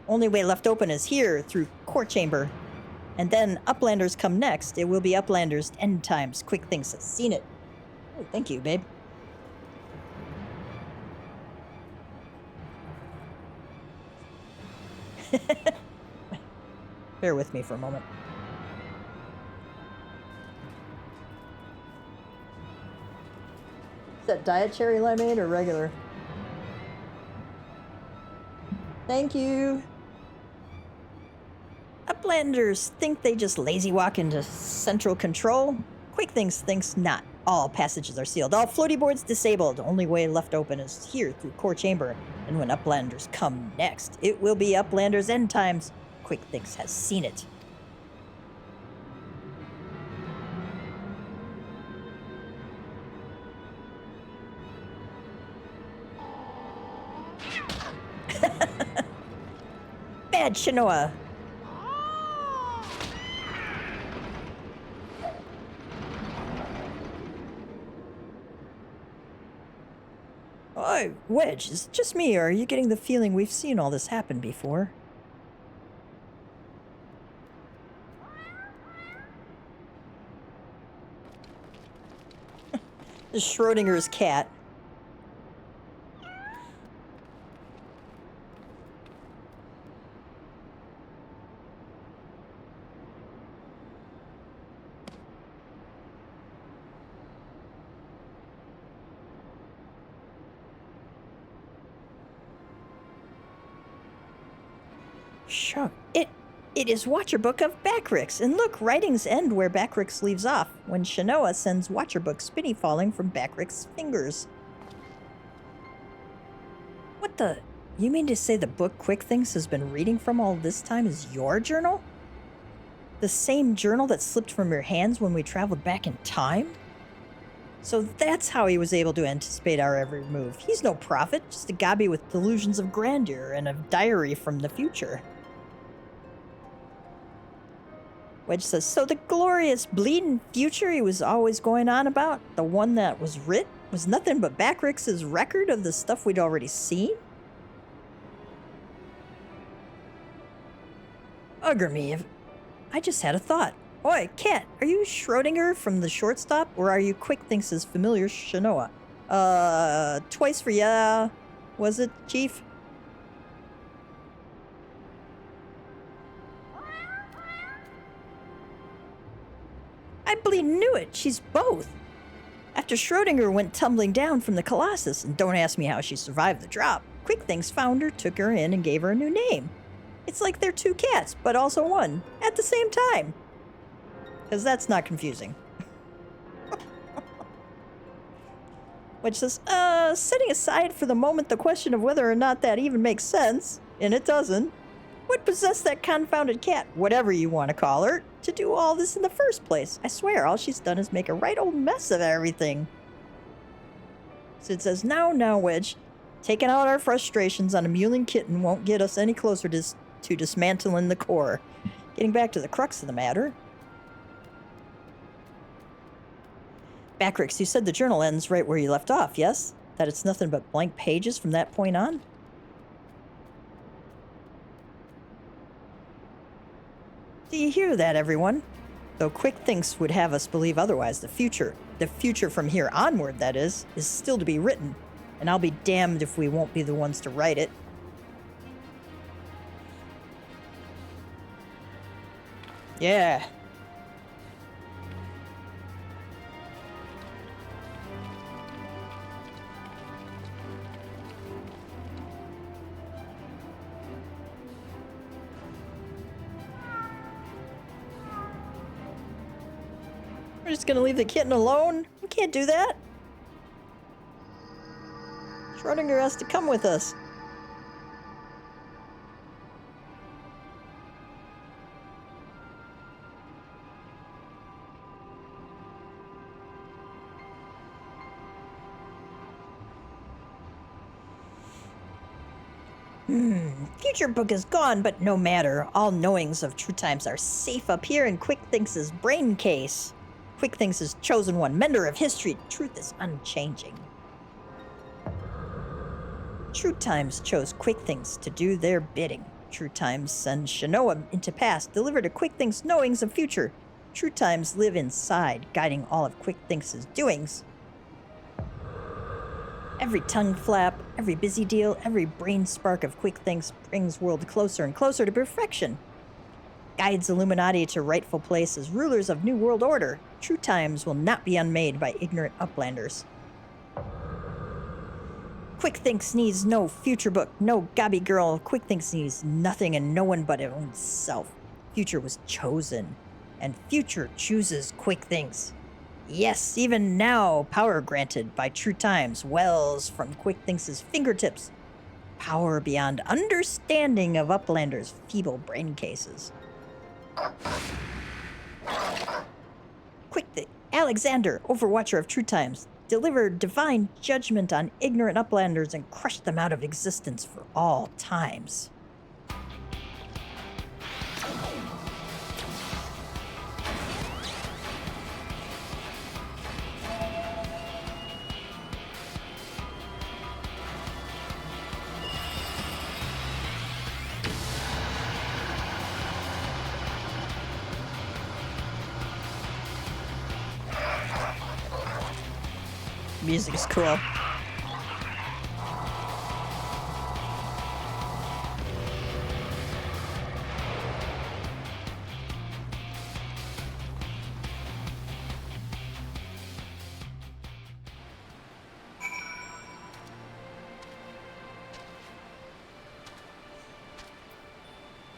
Only way left open is here through core chamber. And then Uplanders come next. It will be Uplanders end times. Quick Thinks has seen it. Oh, thank you, babe. Bear with me for a moment. Is that diet cherry limeade or regular? Thank you. Uplanders think they just lazy walk into central control. Quick thinks not. All passages are sealed. All floaty boards disabled. Only way left open is here through core chamber. And when Uplanders come next, it will be Uplanders end times. Quick Thinks has seen it. Bad Shinoa. Oh, Wedge, is it just me, or are you getting the feeling we've seen all this happen before? Schrodinger's cat. Sure. It is Watcher Book of Backrix, and look, writings end where Backrix leaves off, when Shinoa sends Watcher Book spinny falling from Backrix's fingers. What the? You mean to say the book Quick Thinks has been reading from all this time is your journal? The same journal that slipped from your hands when we traveled back in time? So that's how he was able to anticipate our every move. He's no prophet, just a gobby with delusions of grandeur and a diary from the future. Wedge says, so the glorious bleeding future he was always going on about, the one that was writ, was nothing but Backrix's record of the stuff we'd already seen? Bugger me, I just had a thought. Oi, cat, are you Schrodinger from the shortstop, or are you Quick Thinks' familiar Shinoa? Twice for ya, was it, Chief? I bleeding knew it. She's both. After Schrodinger went tumbling down from the Colossus, and don't ask me how she survived the drop, Quick Thinks found her, took her in, and gave her a new name. It's like they're two cats, but also one, at the same time. Because that's not confusing. Which says, setting aside for the moment the question of whether or not that even makes sense, and it doesn't, what possessed that confounded cat, whatever you want to call her, to do all this in the first place? I swear, all she's done is make a right old mess of everything. Sid says, now, Wedge. Taking out our frustrations on a mewling kitten won't get us any closer to dismantling the core. Getting back to the crux of the matter. Backrix, you said the journal ends right where you left off, yes? That it's nothing but blank pages from that point on? Do you hear that, everyone? Though Quick Thinks would have us believe otherwise, the future from here onward, that is still to be written. And I'll be damned if we won't be the ones to write it. Yeah. We're just gonna leave the kitten alone? We can't do that. Schrodinger has to come with us. Future book is gone, but no matter. All knowings of true times are safe up here in Quickthinks' brain case. Quickthinks' chosen one, mender of history. Truth is unchanging. True Times chose Quickthinks to do their bidding. True Times send Shinoa into past, deliver to Quickthinks knowings of future. True Times live inside, guiding all of Quickthinks' doings. Every tongue flap, every busy deal, every brain spark of Quickthinks brings world closer and closer to perfection. Guides Illuminati to rightful place as rulers of New World Order. True Times will not be unmade by ignorant uplanders. Quickthinks needs no future book, no gobby girl. Quickthinks needs nothing and no one but its own self. Future was chosen, and future chooses Quickthinks. Yes, even now, power granted by True Times wells from Quickthinks' fingertips. Power beyond understanding of uplanders' feeble brain cases. Alexander, Overwatcher of True Times, deliver divine judgment on ignorant uplanders and crush them out of existence for all times. Music is cool.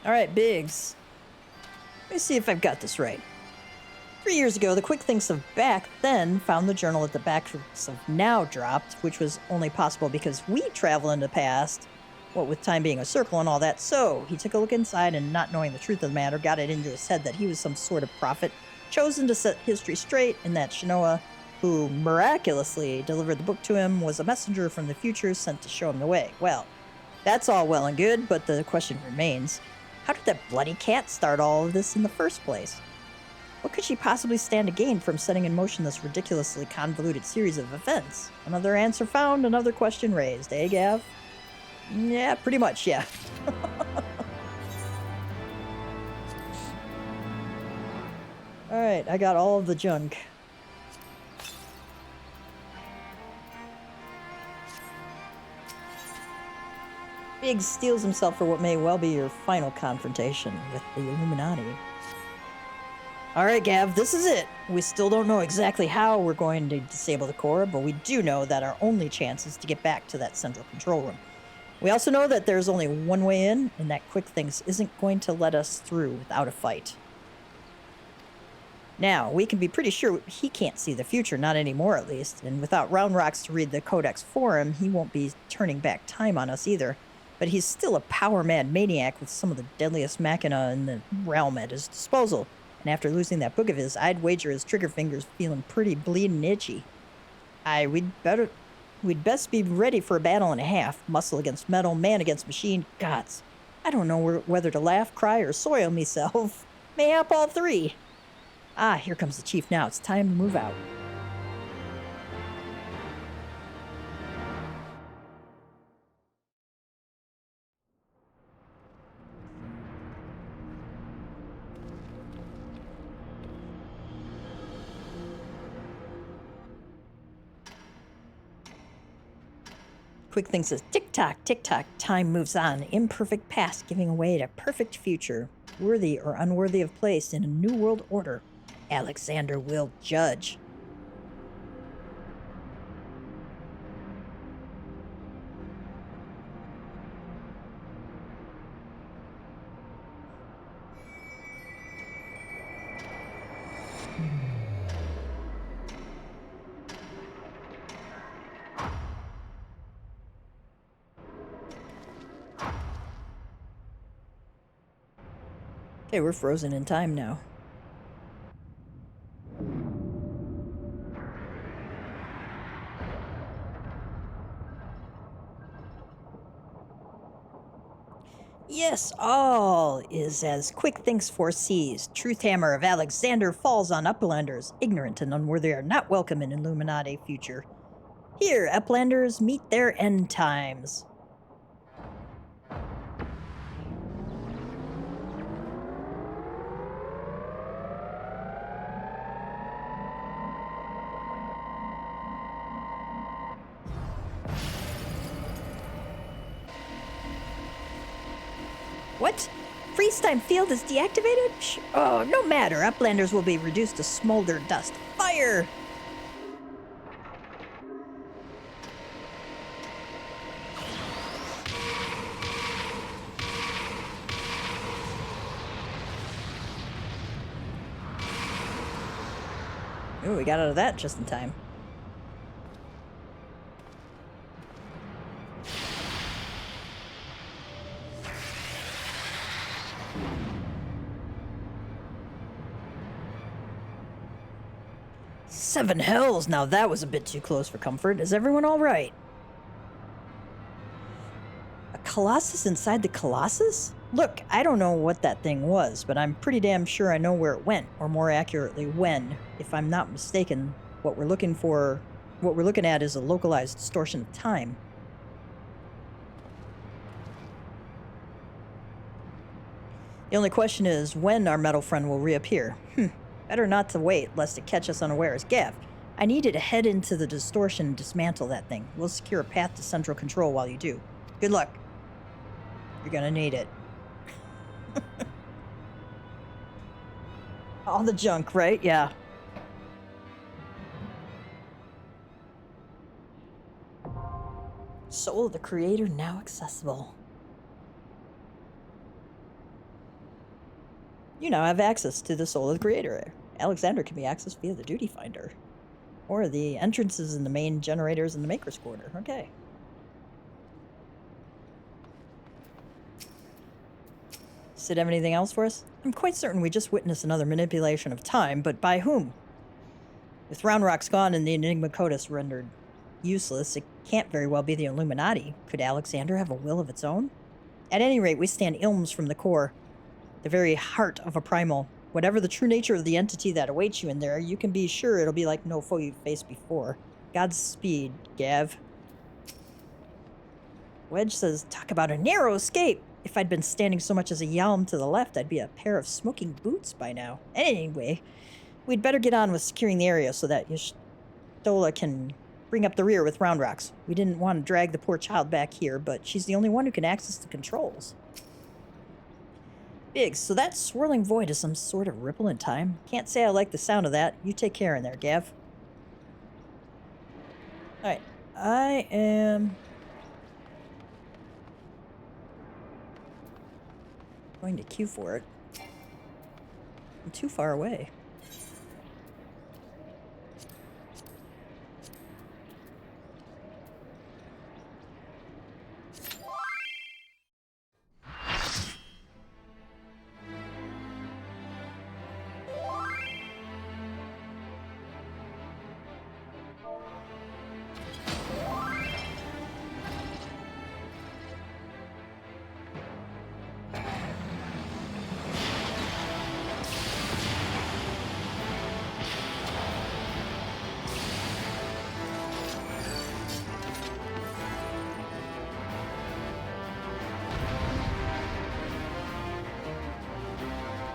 All right, Biggs. Let me see if I've got this right. 3 years ago, the Quickthinks of back then found the journal that the Backthinks of now dropped, which was only possible because we travel in the past, what with time being a circle and all that. So he took a look inside and, not knowing the truth of the matter, got it into his head that he was some sort of prophet, chosen to set history straight, and that Shinoa, who miraculously delivered the book to him, was a messenger from the future sent to show him the way. Well, that's all well and good, but the question remains, how did that bloody cat start all of this in the first place? What could she possibly stand to gain from setting in motion this ridiculously convoluted series of events? Another answer found, another question raised, eh, Gav? Yeah, pretty much, yeah. Alright, I got all of the junk. Biggs steels himself for what may well be your final confrontation with the Illuminati. Alright, Gav, this is it. We still don't know exactly how we're going to disable the core, but we do know that our only chance is to get back to that central control room. We also know that there's only one way in, and that Quickthinks isn't going to let us through without a fight. Now, we can be pretty sure he can't see the future, not anymore at least, and without Round Rocks to read the Codex for him, he won't be turning back time on us either. But he's still a power-mad maniac with some of the deadliest machina in the realm at his disposal. And after losing that book of his, I'd wager his trigger fingers feeling pretty bleeding itchy. We'd best be ready for a battle and a half. Muscle against metal, man against machine. Gods, I don't know whether to laugh, cry, or soil myself. Mayhap all three. Ah, here comes the chief now. It's time to move out. Quickthinks says, tick-tock, tick-tock, time moves on. Imperfect past giving away to perfect future. Worthy or unworthy of place in a new world order. Alexander will judge. Okay, we're frozen in time now. Yes, all is as quick thinks foresees. Truth hammer of Alexander falls on uplanders. Ignorant and unworthy are not welcome in Illuminati future. Here, uplanders meet their end times. What? Freeze time field is deactivated? Oh, no matter. Uplanders will be reduced to smolder dust. Fire! Ooh, we got out of that just in time. Seven hells! Now that was a bit too close for comfort. Is everyone all right? A colossus inside the colossus? Look, I don't know what that thing was, but I'm pretty damn sure I know where it went, or more accurately, when. If I'm not mistaken, what we're looking at is a localized distortion of time. The only question is when our metal friend will reappear. Better not to wait, lest it catch us unawares. Gav, I need you to head into the distortion and dismantle that thing. We'll secure a path to central control while you do. Good luck. You're gonna need it. All the junk, right? Yeah. Soul of the Creator now accessible. You now have access to the Soul of the Creator. Alexander can be accessed via the Duty Finder. Or the entrances in the main generators in the Maker's Quarter. Okay. Sid, have anything else for us? I'm quite certain we just witnessed another manipulation of time, but by whom? With Round Rock's gone and the Enigma Codis rendered useless, it can't very well be the Illuminati. Could Alexander have a will of its own? At any rate, we stand ilms from the core, the very heart of a primal. Whatever the true nature of the entity that awaits you in there, you can be sure it'll be like no foe you've faced before. Godspeed, Gav. Wedge says, talk about a narrow escape. If I'd been standing so much as a yalm to the left, I'd be a pair of smoking boots by now. Anyway, we'd better get on with securing the area so that Y'shtola can bring up the rear with Round Rocks. We didn't want to drag the poor child back here, but she's the only one who can access the controls. Biggs, so that swirling void is some sort of ripple in time? Can't say I like the sound of that. You take care in there, Gav. Alright, I am going to queue for it. I'm too far away.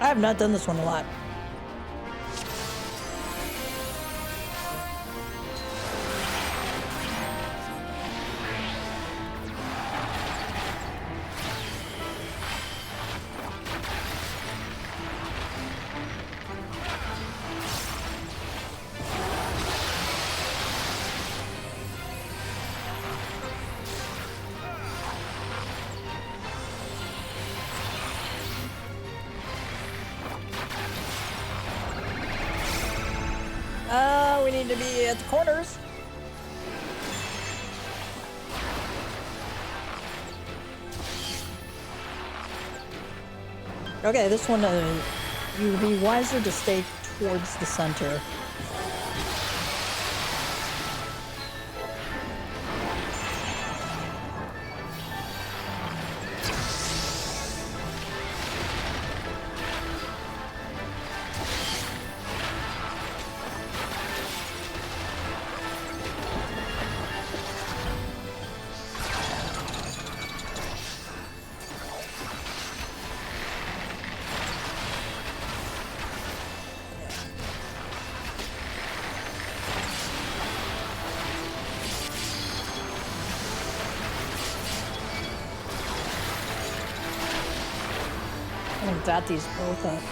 I have not done this one a lot. We need to be at the corners. Okay, this one, you would be wiser to stay towards the center. dot these both up.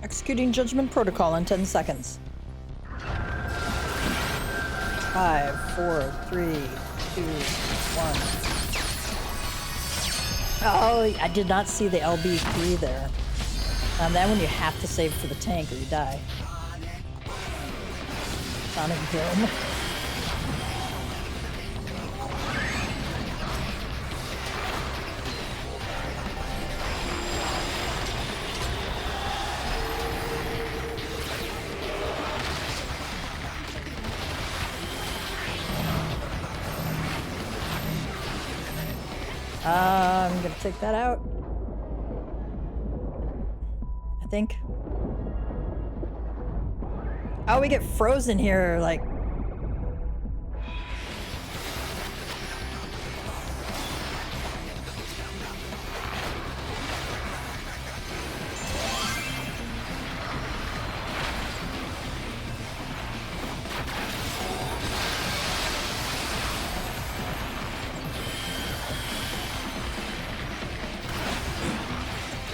Executing Judgment Protocol in 10 seconds. 5, 4, 3, 2, 1. Oh, I did not see the LB3 there. That one you have to save for the tank or you die. Sonic Boom. I'm gonna take that out. I think. Oh, we get frozen here, like.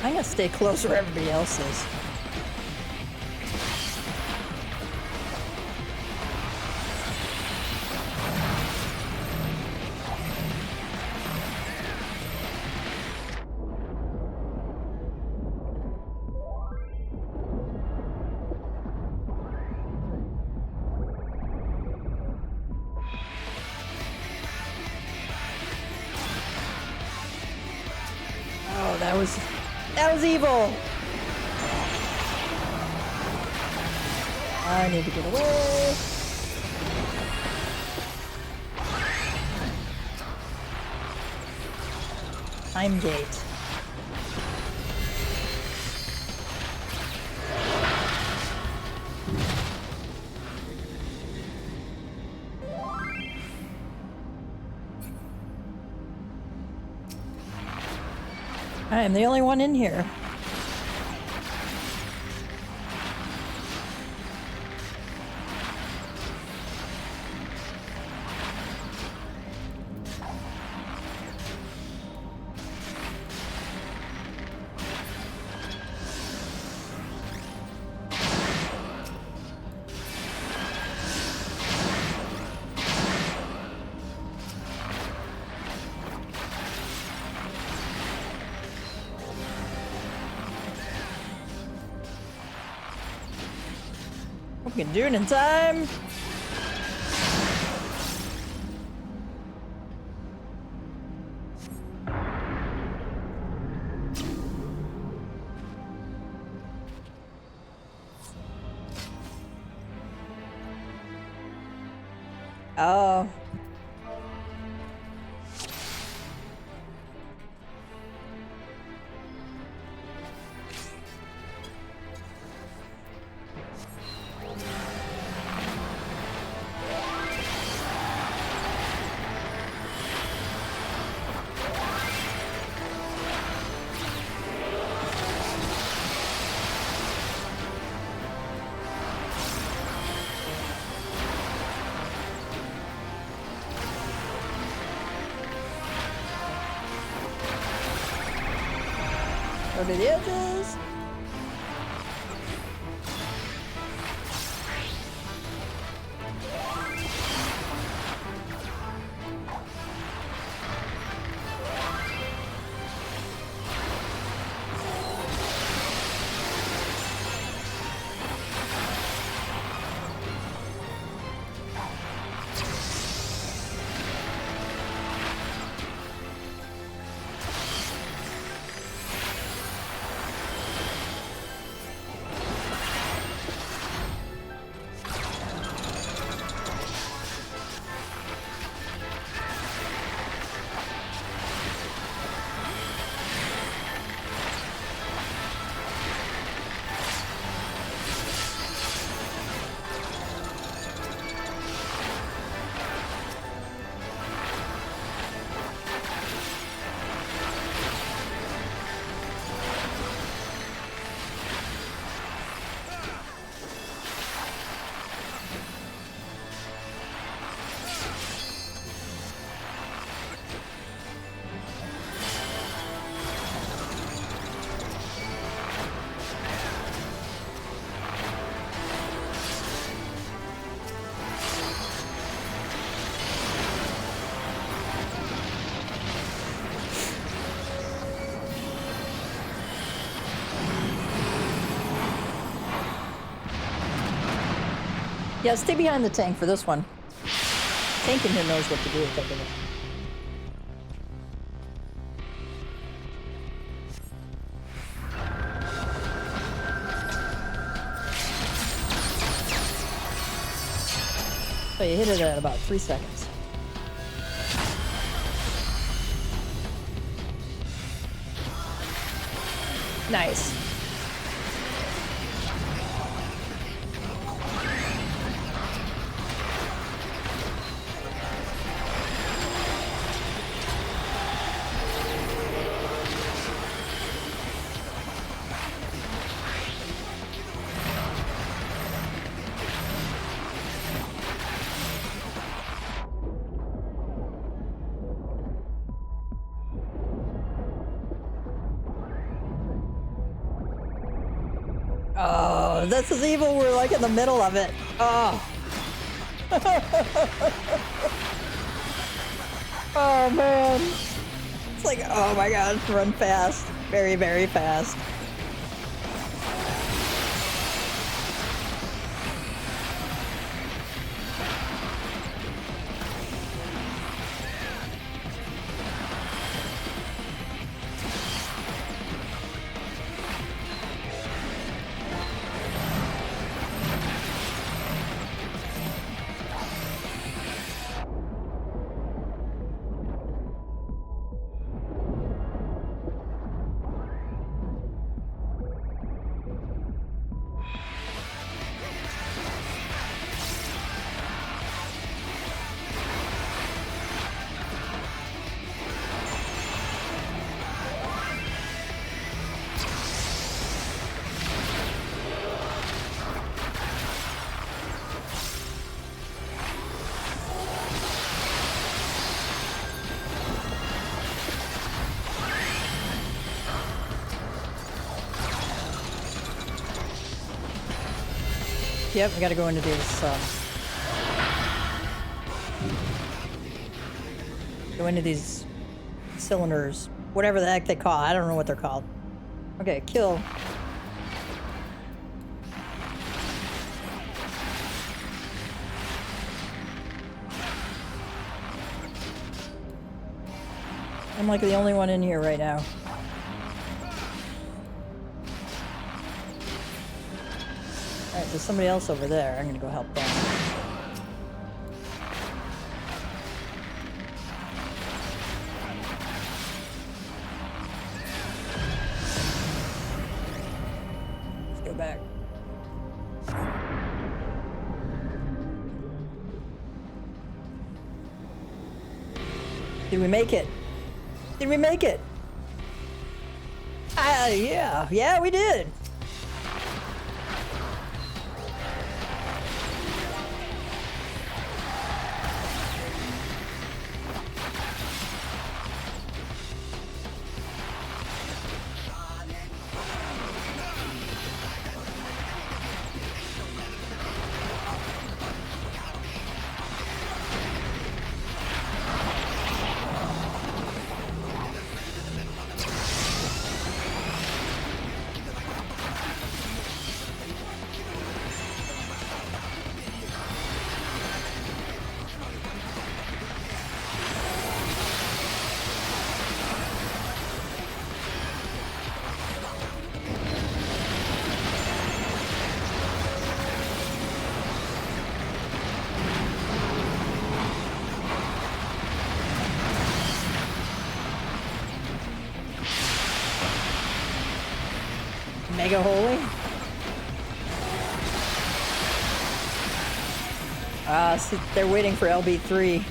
I'm gonna stay close where everybody else is. Oh, that was evil. I need to get away. Time gate. I am the only one in here. Hope we can do it in time. Oh. Go to the edges. Yeah, stay behind the tank for this one. Tank in here knows what to do with it. So you hit it at about 3 seconds. Nice. Oh, this is evil. We're like in the middle of it. Oh. Oh, man. It's like, oh my god, run fast. Very, very fast. Yep, we gotta go into these, go into these cylinders. Whatever the heck they call it. I don't know what they're called. Okay, kill. I'm like the only one in here right now. Alright, there's somebody else over there. I'm gonna go help them. Let's go back. Did we make it? Did we make it? Yeah. Yeah, we did. Mega holy. So they're waiting for LB3.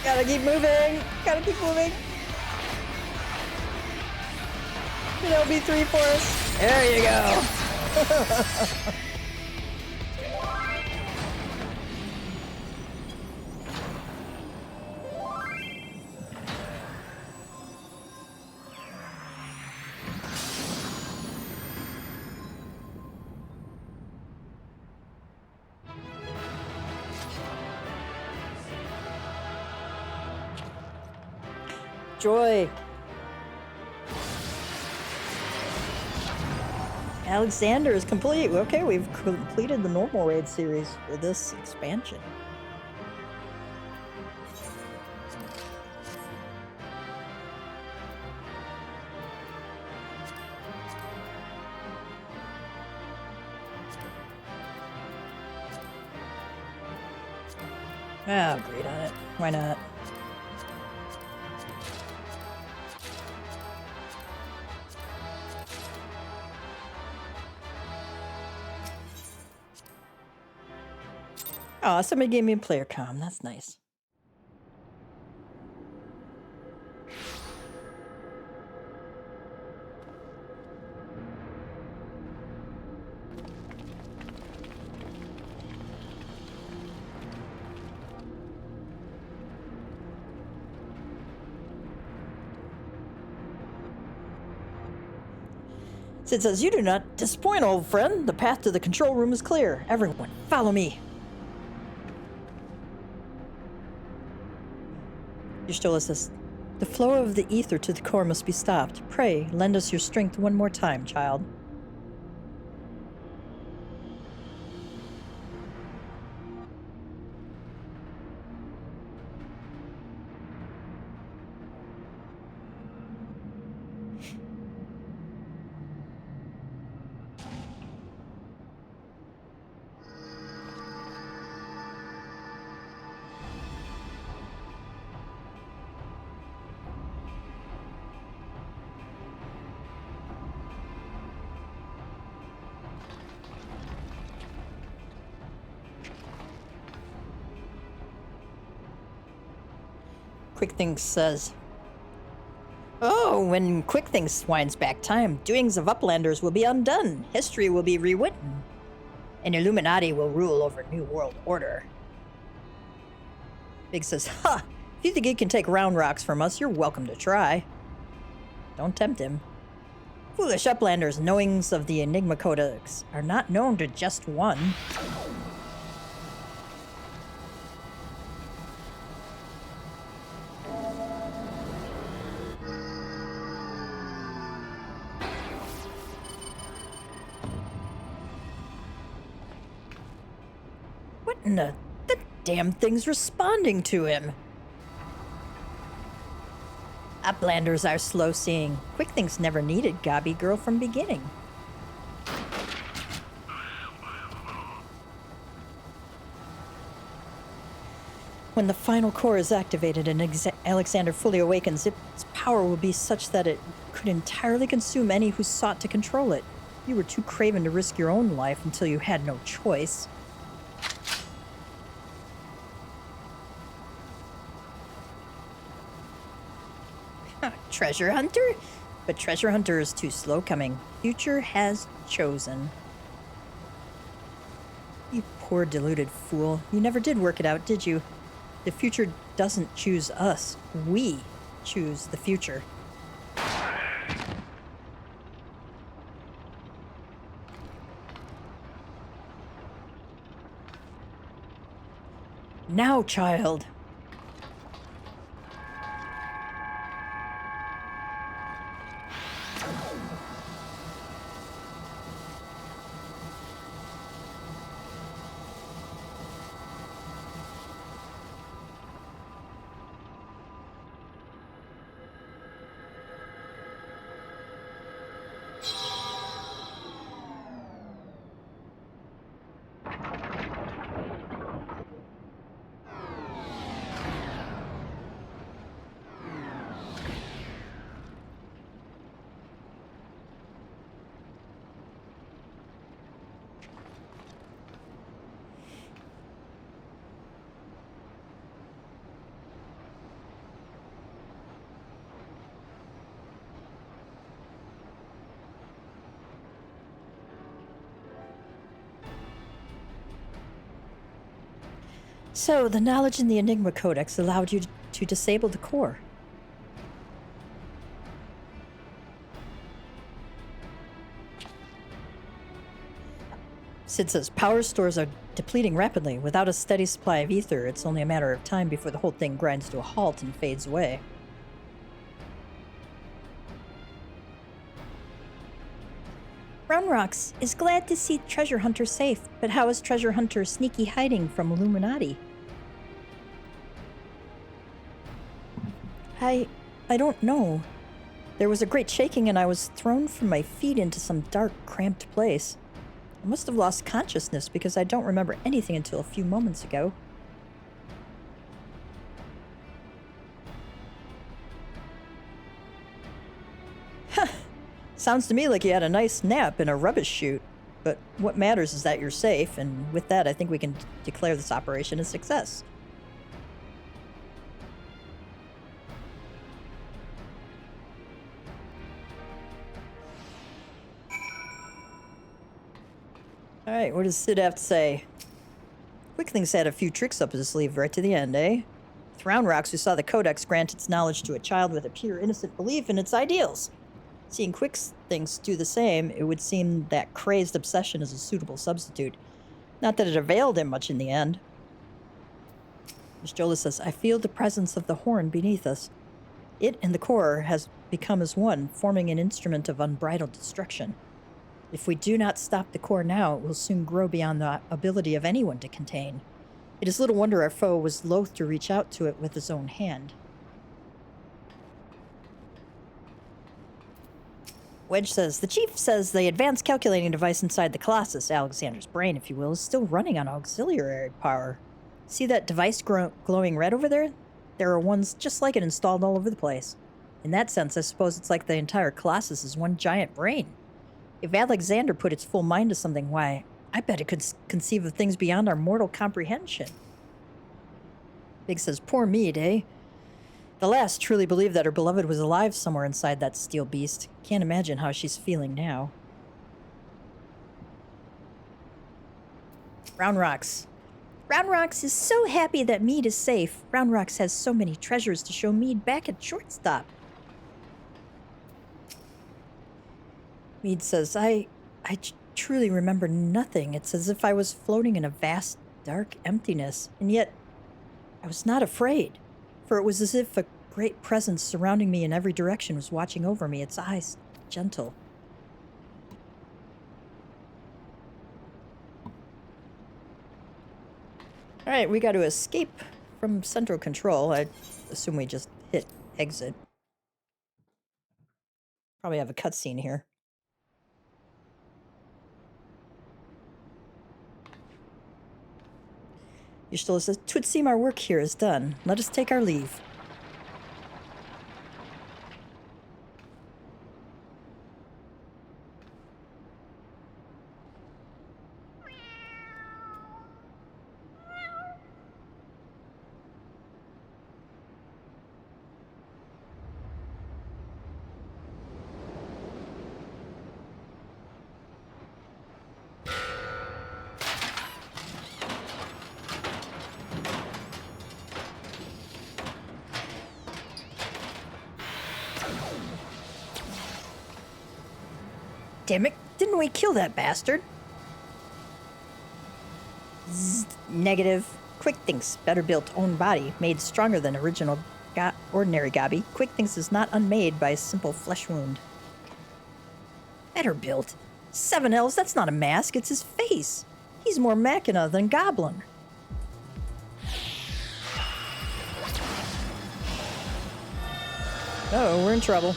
Gotta keep moving. Gotta keep moving. You know, B3 for us. There you go. joy. Alexander is complete. Okay, we've completed the normal raid series for this expansion. Ah, great on it. Why not? Oh, somebody gave me a player comm. That's nice. Sid says, "You do not disappoint, old friend. The path to the control room is clear. Everyone, follow me." Y'shtola says, "The flow of the ether to the core must be stopped. Pray, lend us your strength one more time, child." Quick Things says, "Oh, when Quick Things winds back time, doings of Uplanders will be undone. History will be rewritten. An Illuminati will rule over New World Order." Big says, "Ha! If you think he can take round rocks from us, you're welcome to try. Don't tempt him. Foolish Uplanders' knowings of the Enigma Codex are not known to just one." What in the damn thing's responding to him? Uplanders are slow-seeing. Quick Things never needed Gobby Girl from beginning. When the final core is activated and Alexander fully awakens, its power will be such that it could entirely consume any who sought to control it. You were too craven to risk your own life until you had no choice. Treasure Hunter? But Treasure Hunter is too slow coming. Future has chosen. You poor deluded fool. You never did work it out, did you? The future doesn't choose us. We choose the future. Now, child. So, the knowledge in the Enigma Codex allowed you to disable the core. Sid says, power stores are depleting rapidly. Without a steady supply of ether, it's only a matter of time before the whole thing grinds to a halt and fades away. Brown Rocks is glad to see Treasure Hunter safe, but how is Treasure Hunter sneaky hiding from Illuminati? I don't know. There was a great shaking and I was thrown from my feet into some dark, cramped place. I must have lost consciousness because I don't remember anything until a few moments ago. Huh. Sounds to me like you had a nice nap in a rubbish chute. But what matters is that you're safe, and with that I think we can declare this operation a success. Alright, what does Sid have to say? Quickling's had a few tricks up his sleeve right to the end, eh? With Round Rocks, who saw the Codex grant its knowledge to a child with a pure, innocent belief in its ideals. Seeing Quicklings do the same, it would seem that crazed obsession is a suitable substitute. Not that it availed him much in the end. Miss Jola says, I feel the presence of the horn beneath us. It and the core has become as one, forming an instrument of unbridled destruction. If we do not stop the core now, it will soon grow beyond the ability of anyone to contain. It is little wonder our foe was loath to reach out to it with his own hand. Wedge says, the chief says the advanced calculating device inside the Colossus, Alexander's brain, if you will, is still running on auxiliary power. See that device glowing red over there? There are ones just like it installed all over the place. In that sense, I suppose it's like the entire Colossus is one giant brain. If Alexander put its full mind to something, why, I bet it could conceive of things beyond our mortal comprehension. Big says, poor Mead, eh? The last truly believed that her beloved was alive somewhere inside that steel beast. Can't imagine how she's feeling now. Round Rocks. Round Rocks is so happy that Mead is safe. Round Rocks has so many treasures to show Mead back at shortstop. Mead says, I truly remember nothing. It's as if I was floating in a vast, dark emptiness. And yet, I was not afraid. For it was as if a great presence surrounding me in every direction was watching over me, its eyes gentle. Alright, we got to escape from central control. I assume we just hit exit. Probably have a cutscene here. Yshtola says, "'Twould seem our work here is done. Let us take our leave." Damn it, didn't we kill that bastard? Zzz, negative. Quick thinks better built own body, made stronger than original ordinary Gabi. Quick thinks is not unmade by a simple flesh wound. Better built? 7 L's, that's not a mask, it's his face. He's more machina than goblin. Oh, we're in trouble.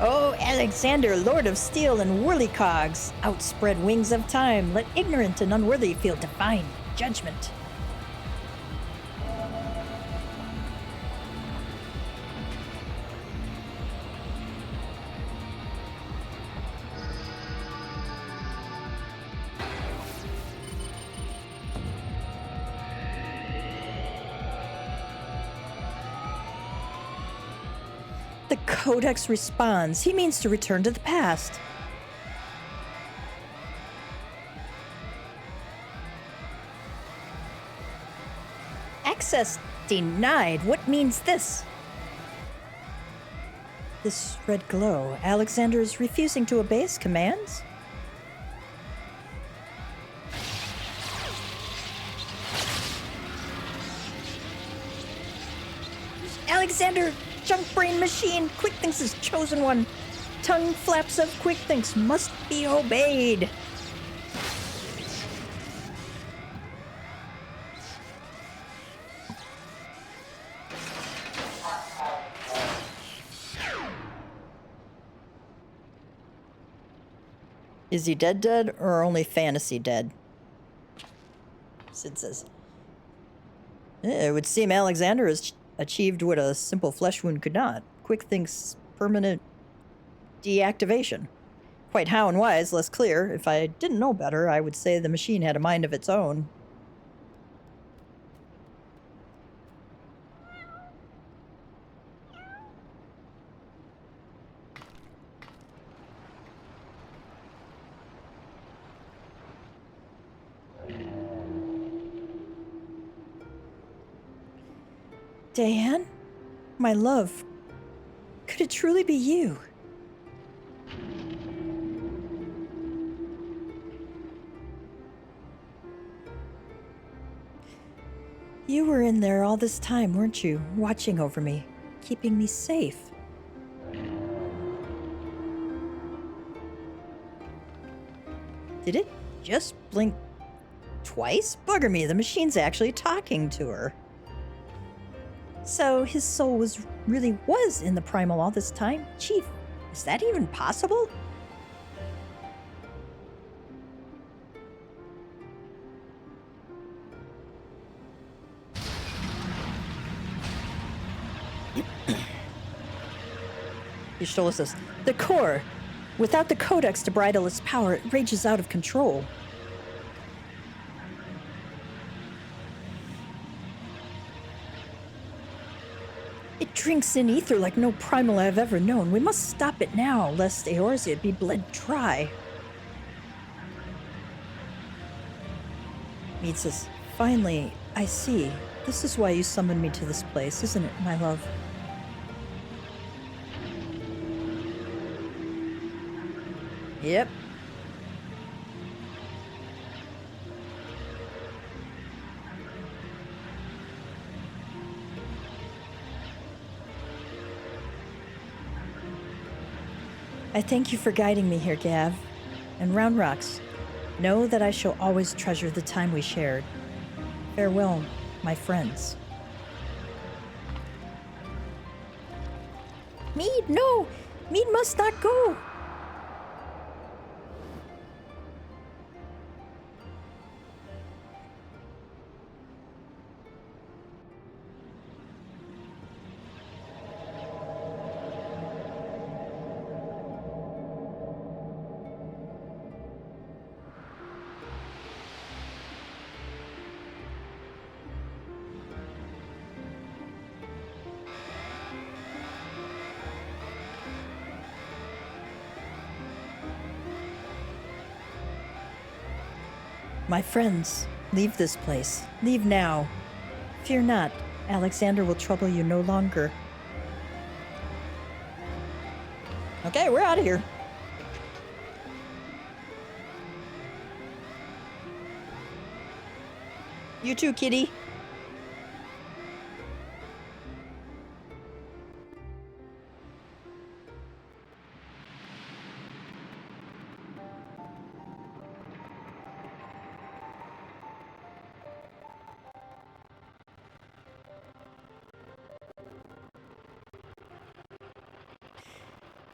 Oh, Alexander, Lord of Steel and Whirlycogs, outspread wings of time, let ignorant and unworthy feel divine judgment. The Codex responds. He means to return to the past. Access denied. What means this? This red glow. Alexander is refusing to obey his commands? Alexander, junk brain machine, Quick-Think's chosen one. Tongue flaps of Quick-Thinks must be obeyed. Is he dead or only fantasy dead? Sid says. It would seem Alexander has achieved what a simple flesh wound could not. Quick-Think's permanent deactivation. Quite how and why is less clear. If I didn't know better, I would say the machine had a mind of its own. Diane? My love, could it truly be you? You were in there all this time, weren't you? Watching over me, keeping me safe. Did it just blink twice? Bugger me, the machine's actually talking to her. So his soul really was in the primal all this time? Chief, is that even possible? Y'shtola says, the core. Without the codex to bridle its power, it rages out of control. It drinks in ether like no primal I've ever known. We must stop it now, lest Eorzea be bled dry. Mead says, finally, I see. This is why you summoned me to this place, isn't it, my love? Yep. I thank you for guiding me here, Gav. And Round Rocks, know that I shall always treasure the time we shared. Farewell, my friends. Mead, no! Mead must not go! My friends, leave this place. Leave now. Fear not, Alexander will trouble you no longer. Okay, we're out of here. You too, kitty.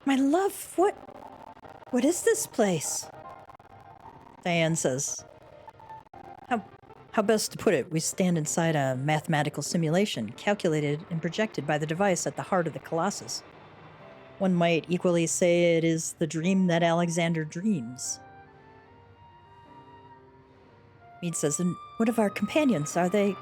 My love, what is this place? Diane says, how best to put it? We stand inside a mathematical simulation, calculated and projected by the device at the heart of the Colossus. One might equally say it is the dream that Alexander dreams. Mead says, and what of our companions? Are they...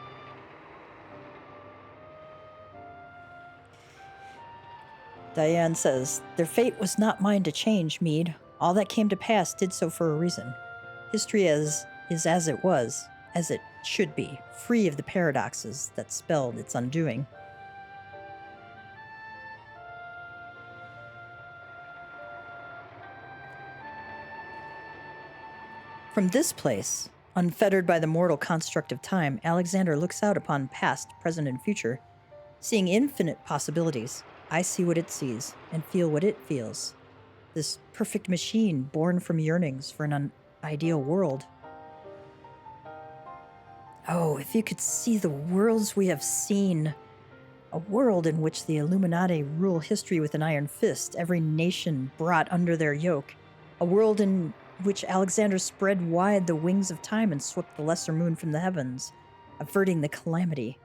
Diane says, their fate was not mine to change, Mead. All that came to pass did so for a reason. History is as it was, as it should be, free of the paradoxes that spelled its undoing. From this place, unfettered by the mortal construct of time, Alexander looks out upon past, present, and future, seeing infinite possibilities. I see what it sees and feel what it feels. This perfect machine born from yearnings for an ideal world. Oh, if you could see the worlds we have seen. A world in which the Illuminati rule history with an iron fist, every nation brought under their yoke. A world in which Alexander spread wide the wings of time and swept the lesser moon from the heavens, averting the calamity.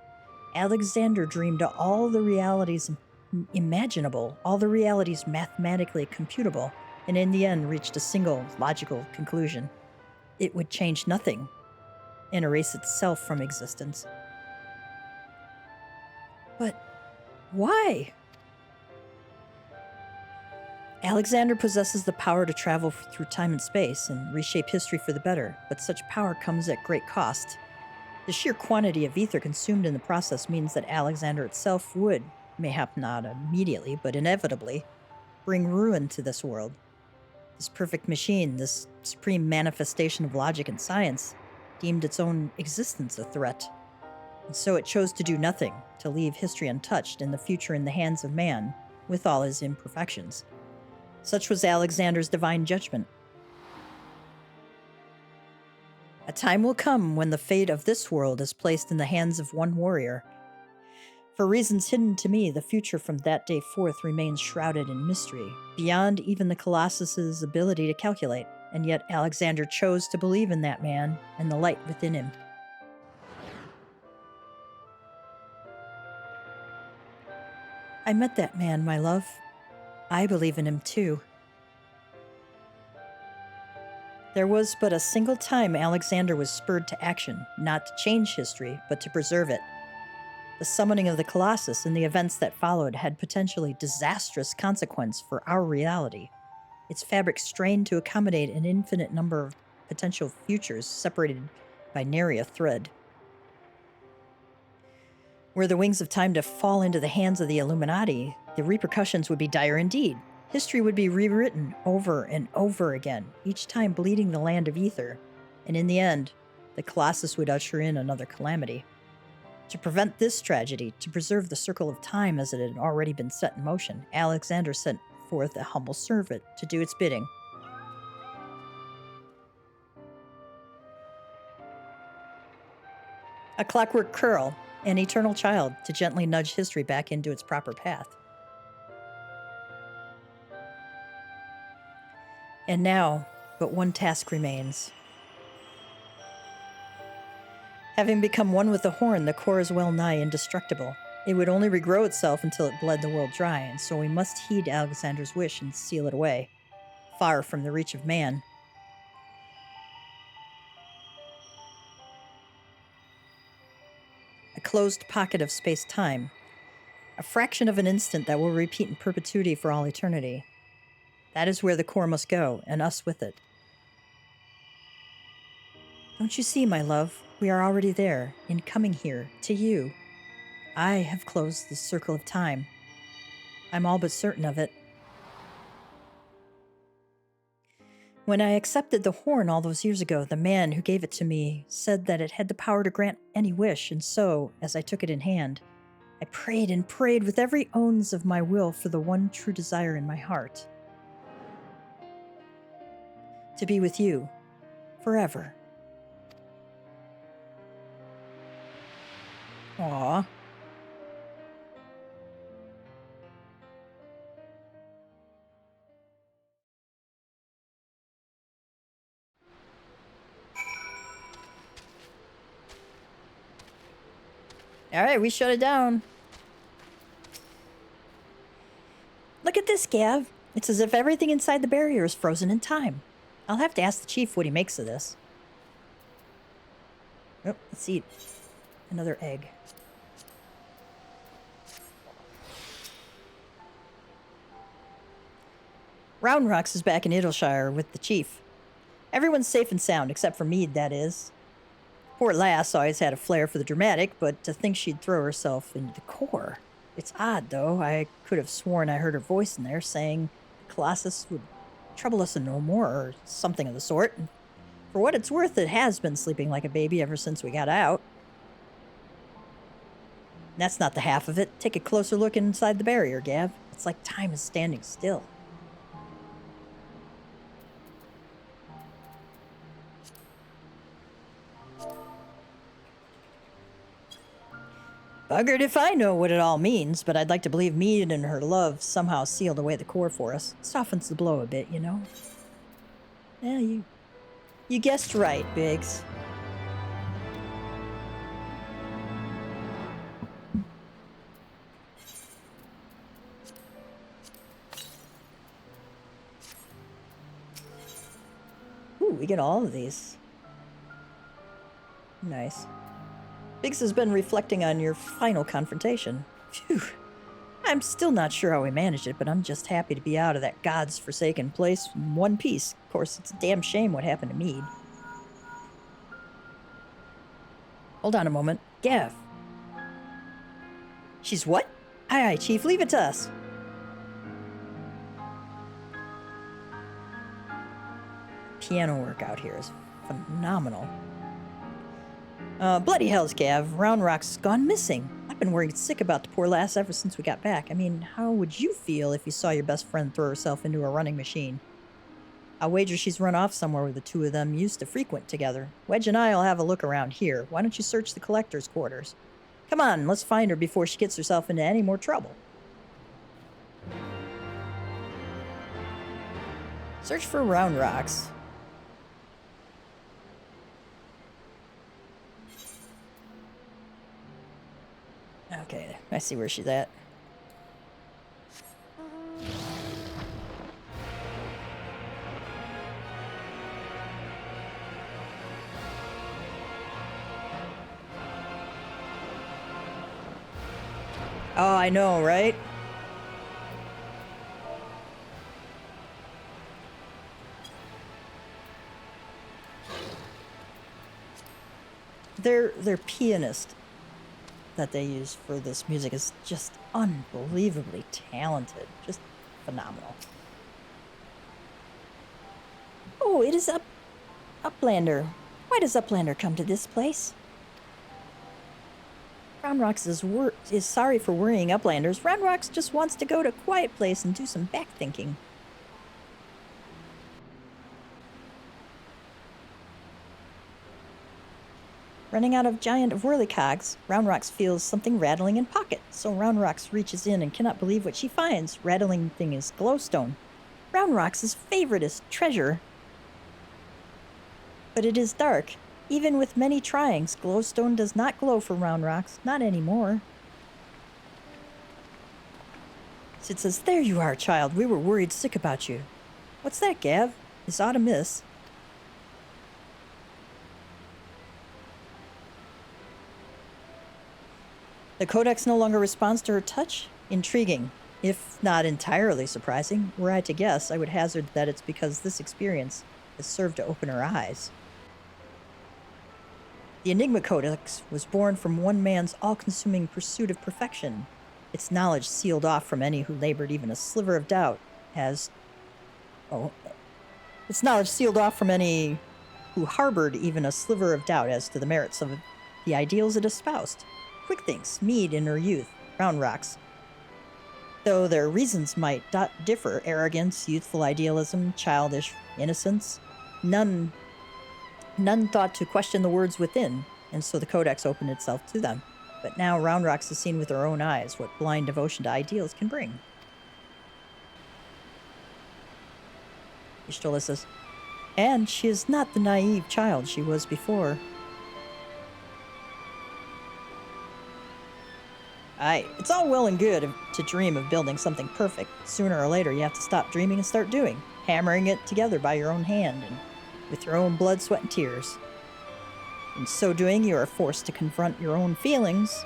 Alexander dreamed all the realities imaginable, all the realities mathematically computable, and in the end reached a single logical conclusion. It would change nothing and erase itself from existence. But why? Alexander possesses the power to travel through time and space and reshape history for the better, but such power comes at great cost. The sheer quantity of ether consumed in the process means that Alexander itself would, mayhap not immediately, but inevitably, bring ruin to this world. This perfect machine, this supreme manifestation of logic and science, deemed its own existence a threat. And so it chose to do nothing, to leave history untouched and the future in the hands of man, with all his imperfections. Such was Alexander's divine judgment. A time will come when the fate of this world is placed in the hands of one warrior. For reasons hidden to me, the future from that day forth remains shrouded in mystery, beyond even the Colossus's ability to calculate, and yet Alexander chose to believe in that man and the light within him. I met that man, my love. I believe in him too. There was but a single time Alexander was spurred to action, not to change history, but to preserve it. The summoning of the Colossus and the events that followed had potentially disastrous consequence for our reality. Its fabric strained to accommodate an infinite number of potential futures separated by nary a thread. Were the wings of time to fall into the hands of the Illuminati, the repercussions would be dire indeed. History would be rewritten over and over again, each time bleeding the land of ether, and in the end, the Colossus would usher in another calamity. To prevent this tragedy, to preserve the circle of time as it had already been set in motion, Alexander sent forth a humble servant to do its bidding. A clockwork curl, an eternal child, to gently nudge history back into its proper path. And now, but one task remains. Having become one with the horn, the core is well nigh indestructible. It would only regrow itself until it bled the world dry, and so we must heed Alexander's wish and seal it away, far from the reach of man. A closed pocket of space-time, a fraction of an instant that will repeat in perpetuity for all eternity. That is where the core must go, and us with it. Don't you see, my love? We are already there, in coming here, to you. I have closed the circle of time. I'm all but certain of it. When I accepted the horn all those years ago, the man who gave it to me said that it had the power to grant any wish, and so, as I took it in hand, I prayed and prayed with every ounce of my will for the one true desire in my heart. To be with you, forever. Aww. Alright, we shut it down. Look at this, Gav. It's as if everything inside the barrier is frozen in time. I'll have to ask the chief what he makes of this. Oh, let's eat another egg. Round Rocks is back in Idleshire with the chief. Everyone's safe and sound, except for Mead, that is. Poor lass always had a flair for the dramatic, but to think she'd throw herself into the core. It's odd, though. I could have sworn I heard her voice in there saying Colossus would trouble us no more, or something of the sort. For what it's worth, it has been sleeping like a baby ever since we got out. That's not the half of it. Take a closer look inside the barrier, Gav. It's like time is standing still. Buggered if I know what it all means, but I'd like to believe Mead and her love somehow sealed away the core for us. Softens the blow a bit, you know? Yeah, you guessed right, Biggs. Ooh, we get all of these. Nice. Biggs has been reflecting on your final confrontation. Phew. I'm still not sure how we managed it, but I'm just happy to be out of that God's forsaken place in one piece. Of course, it's a damn shame what happened to Mead. Hold on a moment. Gav. She's what? Aye, Chief, leave it to us. Piano work out here is phenomenal. Bloody hell's Gav. Round Rock's gone missing. I've been worried sick about the poor lass ever since we got back. I mean, how would you feel if you saw your best friend throw herself into a running machine? I'll wager she's run off somewhere where the two of them used to frequent together. Wedge and I'll have a look around here. Why don't you search the collector's quarters? Come on, let's find her before she gets herself into any more trouble. Search for Round Rocks. Okay, I see where she's at. Oh, I know, right? Their pianist that they use for this music is just unbelievably talented. Just phenomenal. Oh, it is Uplander. Why does Uplander come to this place? Round Rocks is sorry for worrying Uplanders. Round Rocks just wants to go to a quiet place and do some back thinking. Running out of giant whirlycogs, Round Rocks feels something rattling in pocket, so Round Rocks reaches in and cannot believe what she finds. Rattling thing is glowstone. Round Rocks' favoriteest treasure. But it is dark. Even with many tryings, glowstone does not glow for Round Rocks. Not anymore. Sid says, "There you are, child. We were worried sick about you." What's that, Gav? This ought to miss. The Codex no longer responds to her touch? Intriguing, if not entirely surprising. Were I to guess, I would hazard that it's because this experience has served to open her eyes. The Enigma Codex was born from one man's all-consuming pursuit of perfection. Its knowledge sealed off from any who labored even a sliver of doubt as... Its knowledge sealed off from any who harbored even a sliver of doubt as to the merits of the ideals it espoused. Quick thinks, Mead in her youth, Round Rocks. Though their reasons might differ, arrogance, youthful idealism, childish innocence, none thought to question the words within, and so the Codex opened itself to them. But now Round Rocks has seen with her own eyes what blind devotion to ideals can bring. Ishtola says, and she is not the naive child she was before. Aye, it's all well and good to dream of building something perfect. Sooner or later, you have to stop dreaming and start doing, hammering it together by your own hand and with your own blood, sweat, and tears. In so doing, you are forced to confront your own feelings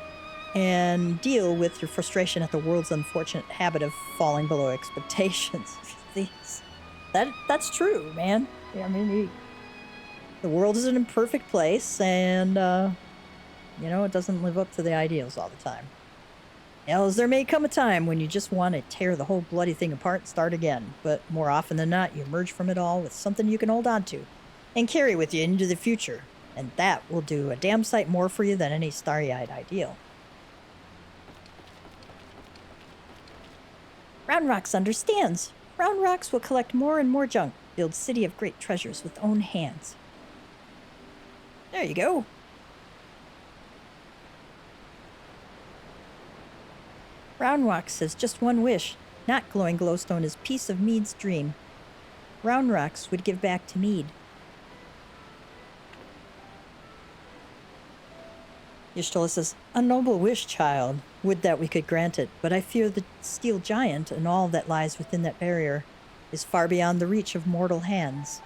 and deal with your frustration at the world's unfortunate habit of falling below expectations. That's true, man. I mean, the world is an imperfect place, and, it doesn't live up to the ideals all the time. As there may come a time when you just want to tear the whole bloody thing apart and start again, but more often than not, you emerge from it all with something you can hold on to. and carry with you into the future. And that will do a damn sight more for you than any starry-eyed ideal. Round Rocks understands. Round Rocks will collect more and more junk, build city of great treasures with own hands. There you go. Round Rocks says just one wish, not glowing glowstone, is piece of Mead's dream. Round Rocks would give back to Mead. Y'shtola says, a noble wish, child. Would that we could grant it, but I fear the steel giant and all that lies within that barrier is far beyond the reach of mortal hands.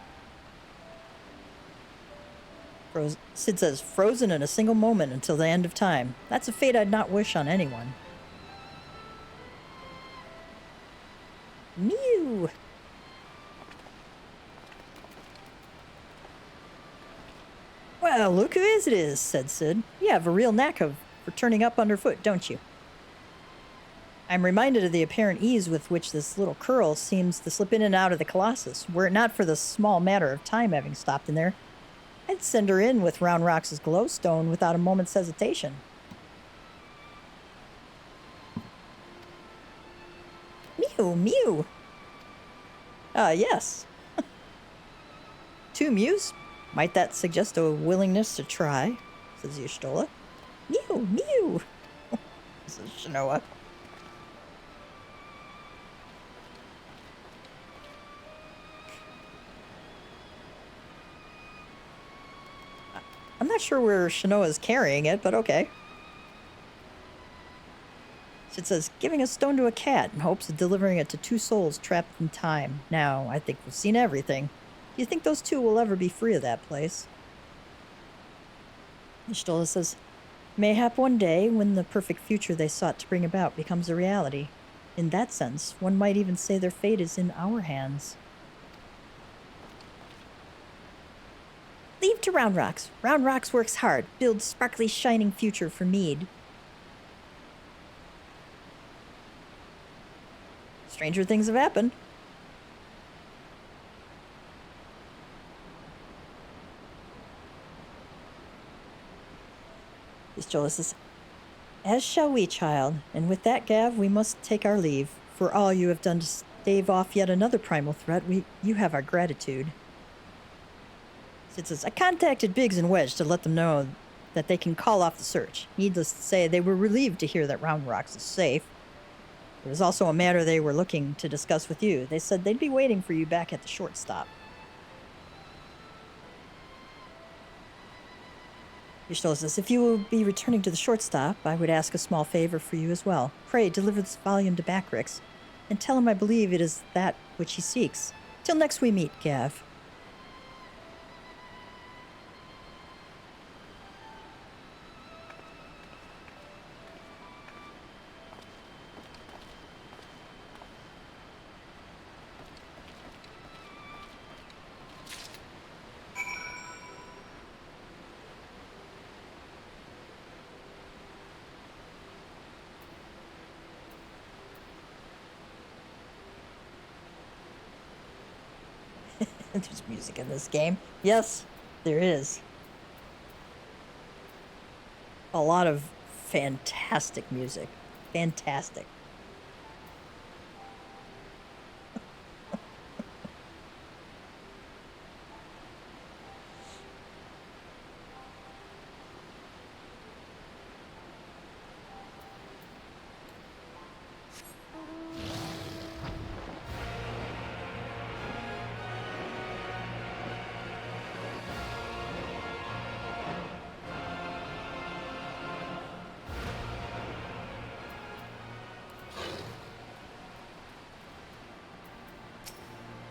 Sid says, frozen in a single moment until the end of time. That's a fate I'd not wish on anyone. Mew! Well, look who it is, said Sid. You have a real knack for turning up underfoot, don't you? I'm reminded of the apparent ease with which this little curl seems to slip in and out of the Colossus. Were it not for the small matter of time having stopped in there, I'd send her in with Round Rocks' glowstone without a moment's hesitation. Mew, mew. Yes. 2 mews? Might that suggest a willingness to try? Says Y'shtola. Mew, mew. Says Shanoa. I'm not sure where Shanoa's carrying it, but okay. It says, giving a stone to a cat in hopes of delivering it to 2 souls trapped in time. Now, I think we've seen everything. Do you think those 2 will ever be free of that place? Y'shtola says, mayhap one day, when the perfect future they sought to bring about becomes a reality. In that sense, one might even say their fate is in our hands. Leave to Round Rocks. Round Rocks works hard, builds sparkly shining future for Mead. Stranger things have happened. Y'shtola says, as shall we, child, and with that, Gav, we must take our leave. For all you have done to stave off yet another primal threat, you have our gratitude. Sid says, I contacted Biggs and Wedge to let them know that they can call off the search. Needless to say, they were relieved to hear that Round Rocks is safe. There was also a matter they were looking to discuss with you. They said they'd be waiting for you back at the short stop. Y'shtola says, if you will be returning to the short stop, I would ask a small favor for you as well. Pray, deliver this volume to Backrix, and tell him I believe it is that which he seeks. Till next we meet, Gav. There's music in this game. Yes, there is. A lot of fantastic music. Fantastic.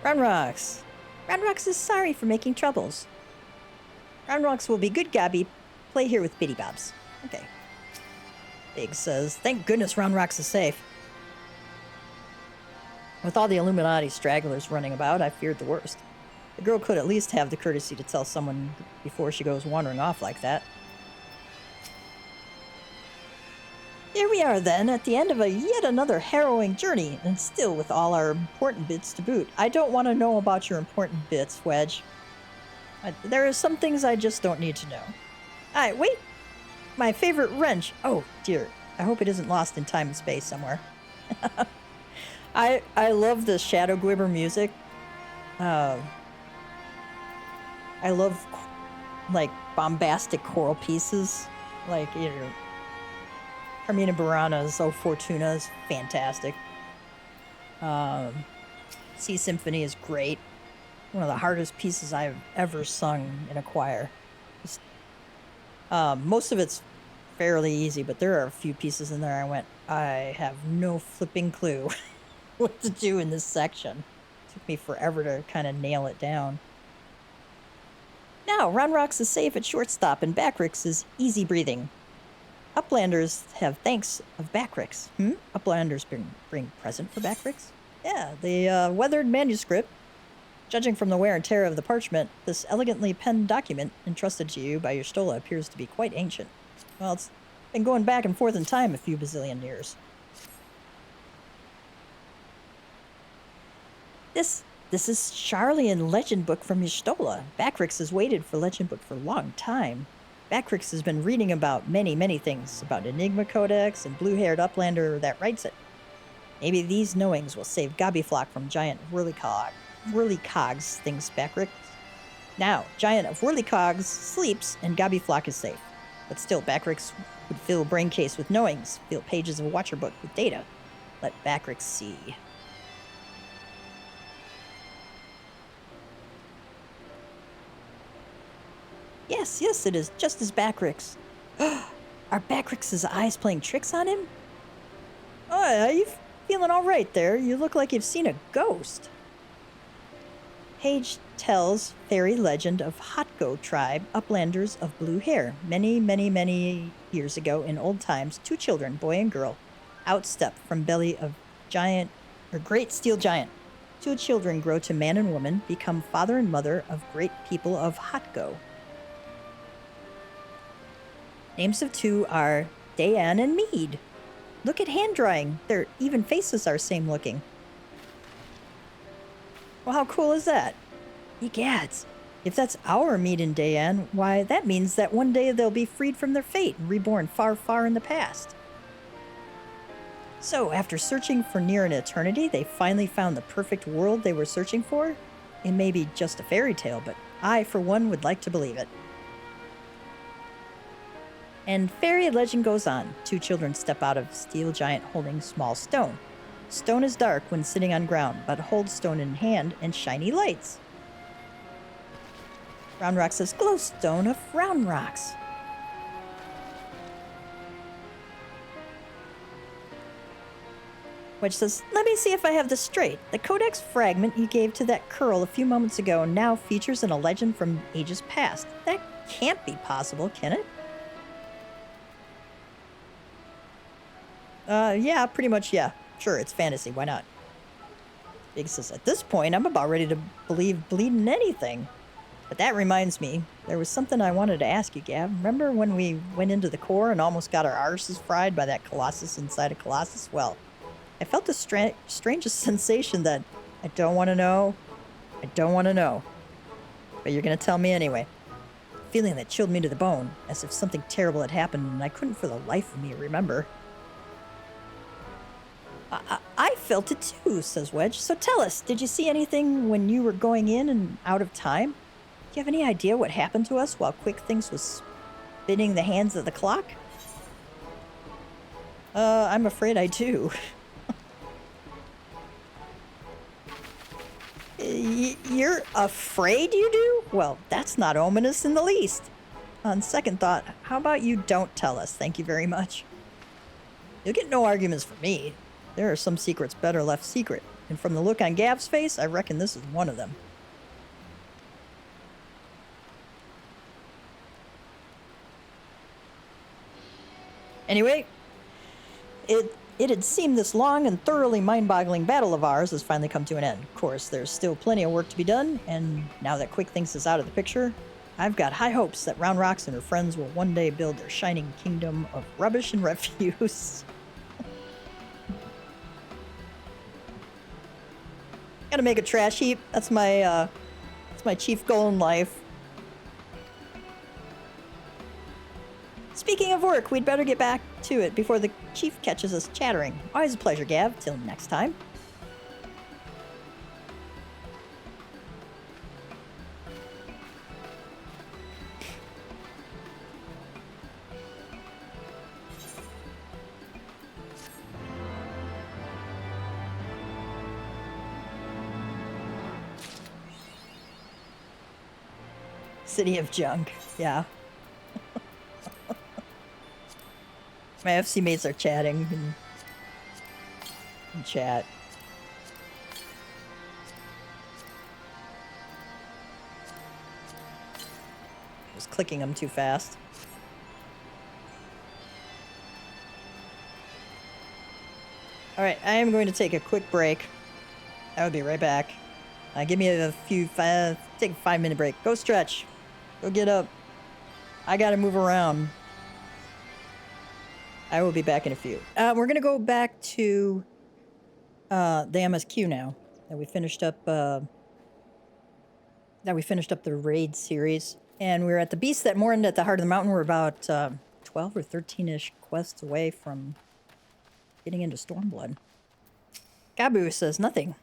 Round Rocks. Round Rocks is sorry for making troubles. Round Rocks will be good, Gabby. Play here with Bitty Bobs. Okay. Big says, thank goodness Round Rocks is safe. With all the Illuminati stragglers running about, I feared the worst. The girl could at least have the courtesy to tell someone before she goes wandering off like that. Here we are then, at the end of yet another harrowing journey, and still with all our important bits to boot. I don't want to know about your important bits, Wedge. There are some things I just don't need to know. Alright, wait! My favorite wrench! Oh, dear. I hope it isn't lost in time and space somewhere. I love the Shadow Gwibber music. I love, like, bombastic choral pieces. Like, you know, Carmina Burana's O Fortuna is fantastic. Sea Symphony is great. One of the hardest pieces I've ever sung in a choir. Most of it's fairly easy, but there are a few pieces in there I have no flipping clue what to do in this section. It took me forever to kind of nail it down. Now, Ronrox is safe at shortstop and Backrix is easy breathing. Uplanders have thanks of Backrix. Uplanders bring present for Backrix? Yeah, the weathered manuscript. Judging from the wear and tear of the parchment, this elegantly penned document entrusted to you by Y'shtola appears to be quite ancient. Well, it's been going back and forth in time a few bazillion years. This is Charlian legend book from Y'shtola. Backrix has waited for legend book for a long time. Backrix has been reading about many, many things, about Enigma Codex and blue-haired Uplander that writes it. Maybe these knowings will save Gobbyflock from giant Whirlycogs, thinks Backrix. Now, giant of Whirlycogs sleeps and Gobbyflock is safe. But still, Backrix would fill a brain case with knowings, fill pages of a watcher book with data. Let Backrix see. Yes, it is just as Backrix. Are Backrix's eyes playing tricks on him? Oh, are you feeling all right there? You look like you've seen a ghost. Page tells fairy legend of Hotgo tribe, uplanders of blue hair. Many, many, many years ago in old times, 2 children, boy and girl, outstepped from belly of great steel giant. 2 children grow to man and woman, become father and mother of great people of Hotgo. Names of 2 are Dayan and Mead. Look at hand drawing. Their even faces are same looking. Well, how cool is that? Egads. If that's our Mead and Dayan, why, that means that one day they'll be freed from their fate and reborn far, far in the past. So, after searching for near an eternity, they finally found the perfect world they were searching for? It may be just a fairy tale, but I, for one, would like to believe it. And fairy legend goes on. 2 children step out of steel giant holding small stone. Stone is dark when sitting on ground, but holds stone in hand and shiny lights. Roundrox says, glowstone of Roundrox. Which says, let me see if I have this straight. The codex fragment you gave to that curl a few moments ago now features in a legend from ages past. That can't be possible, can it? Yeah, pretty much, yeah. Sure, it's fantasy, why not? Big says, at this point, I'm about ready to believe bleeding anything. But that reminds me, there was something I wanted to ask you, Gav. Remember when we went into the core and almost got our arses fried by that Colossus inside a Colossus? Well, I felt the strangest sensation that I don't want to know. But you're going to tell me anyway. A feeling that chilled me to the bone, as if something terrible had happened and I couldn't for the life of me remember. I felt it too, says Wedge. So tell us, did you see anything when you were going in and out of time? Do you have any idea what happened to us while Quick Things was spinning the hands of the clock? I'm afraid I do. You're afraid you do? Well, that's not ominous in the least. On second thought, how about you don't tell us? Thank you very much. You'll get no arguments from me. There are some secrets better left secret, and from the look on Gav's face, I reckon this is one of them. Anyway, it had seemed this long and thoroughly mind-boggling battle of ours has finally come to an end. Of course, there's still plenty of work to be done, and now that Quick Things is out of the picture, I've got high hopes that Roundrox and her friends will one day build their shining kingdom of rubbish and refuse. Gotta make a trash heap. That's my chief goal in life. of work. We'd better get back to it before the chief catches us chattering. Always a pleasure, Gav. Till next time. City of Junk. Yeah. My FC mates are chatting in chat. I was clicking them too fast. Alright, I am going to take a quick break. I will be right back. Give me take a 5-minute break. Go stretch. Go get up. I gotta move around. I will be back in a few. We're gonna go back to the MSQ now that we finished up. The raid series, and we're at the Beast That Mourned at the heart of the mountain. We're about 12 or 13-ish quests away from getting into Stormblood. Gabu says nothing.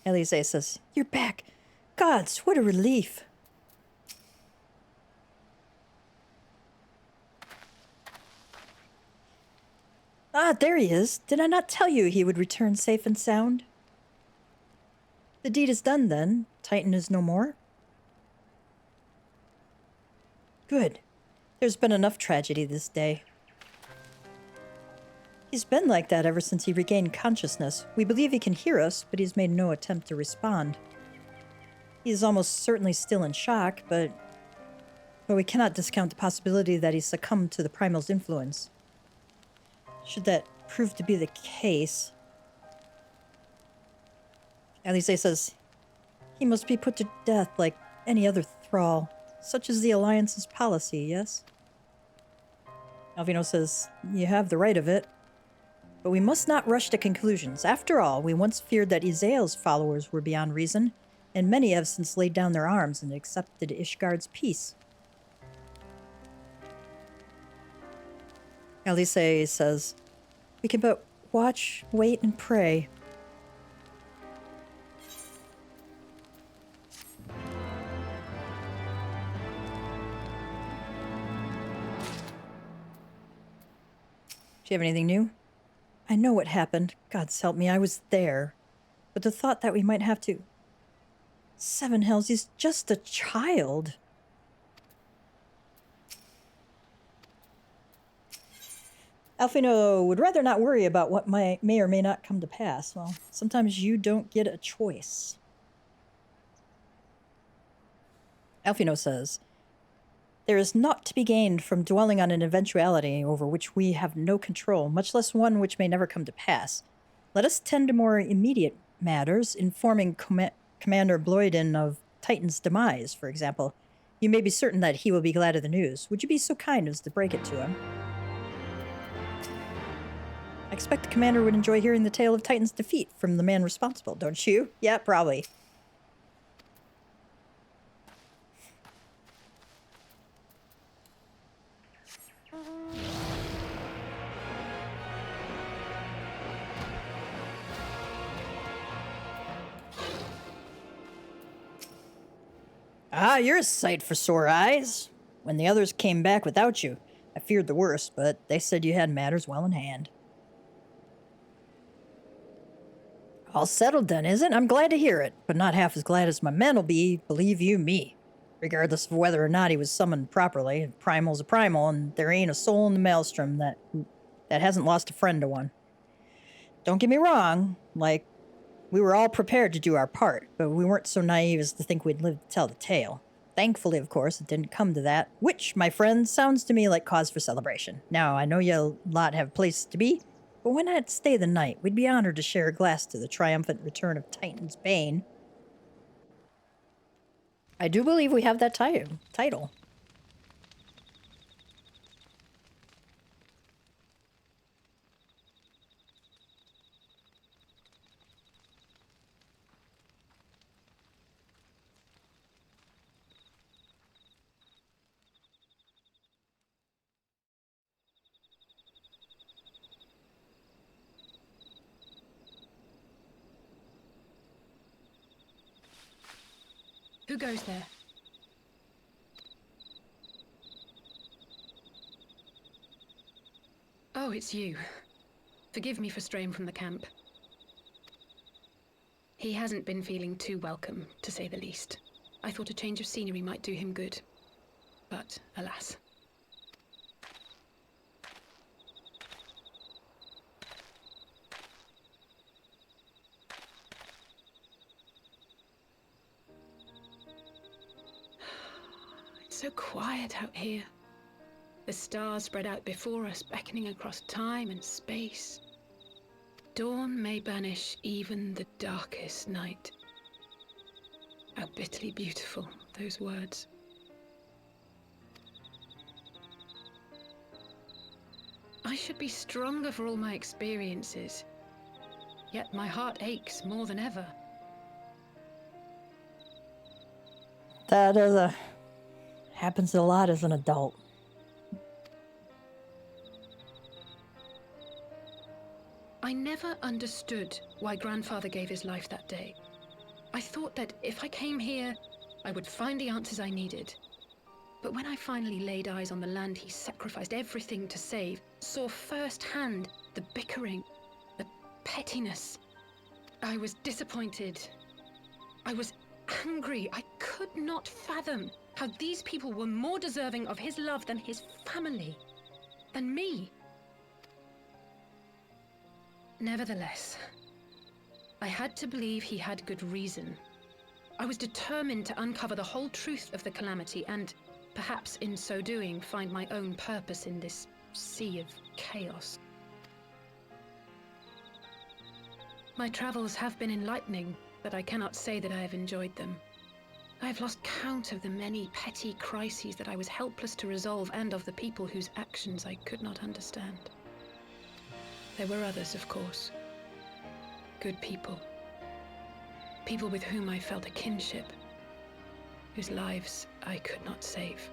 Elise says, "You're back. Gods, what a relief." Ah, there he is. Did I not tell you he would return safe and sound? The deed is done, then. Titan is no more? Good. There's been enough tragedy this day. He's been like that ever since he regained consciousness. We believe he can hear us, but he's made no attempt to respond. He is almost certainly still in shock, but we cannot discount the possibility that he succumbed to the Primal's influence. Should that prove to be the case, Elise says, he must be put to death like any other thrall. Such is the Alliance's policy, yes? Alvino says, you have the right of it. But we must not rush to conclusions. After all, we once feared that Izael's followers were beyond reason, and many have since laid down their arms and accepted Ishgard's peace. Elise says, we can but watch, wait, and pray. Do you have anything new? I know what happened. God's help me, I was there. But the thought that we might have to... Seven hells, he's just a child. Alfino would rather not worry about what may or may not come to pass. Well, sometimes you don't get a choice. Alfino says, there is naught to be gained from dwelling on an eventuality over which we have no control, much less one which may never come to pass. Let us tend to more immediate matters, informing Commander Bloyden of Titan's demise, for example. You may be certain that he will be glad of the news. Would you be so kind as to break it to him? I expect the commander would enjoy hearing the tale of Titan's defeat from the man responsible, don't you? Yeah, probably. Ah, you're a sight for sore eyes. When the others came back without you, I feared the worst, but they said you had matters well in hand. All settled then, is it? I'm glad to hear it, but not half as glad as my men'll be, believe you me. Regardless of whether or not he was summoned properly, a primal's a primal, and there ain't a soul in the maelstrom that hasn't lost a friend to one. Don't get me wrong, like, we were all prepared to do our part, but we weren't so naive as to think we'd live to tell the tale. Thankfully, of course, it didn't come to that, which, my friend, sounds to me like cause for celebration. Now, I know you lot have places to be, but why not stay the night? We'd be honored to share a glass to the triumphant return of Titan's Bane. I do believe we have that title. Who goes there? Oh, it's you. Forgive me for straying from the camp. He hasn't been feeling too welcome, to say the least. I thought a change of scenery might do him good. But, alas. It's so quiet out here. The stars spread out before us, beckoning across time and space. Dawn may banish even the darkest night. How bitterly beautiful, those words. I should be stronger for all my experiences. Yet my heart aches more than ever. That happens a lot as an adult. I never understood why Grandfather gave his life that day. I thought that if I came here, I would find the answers I needed. But when I finally laid eyes on the land he sacrificed everything to save, saw firsthand the bickering, the pettiness, I was disappointed. I was angry. I could not fathom how these people were more deserving of his love than his family, than me. Nevertheless, I had to believe he had good reason. I was determined to uncover the whole truth of the calamity and, perhaps in so doing, find my own purpose in this sea of chaos. My travels have been enlightening, but I cannot say that I have enjoyed them. I have lost count of the many petty crises that I was helpless to resolve and of the people whose actions I could not understand. There were others, of course. Good people. People with whom I felt a kinship, whose lives I could not save.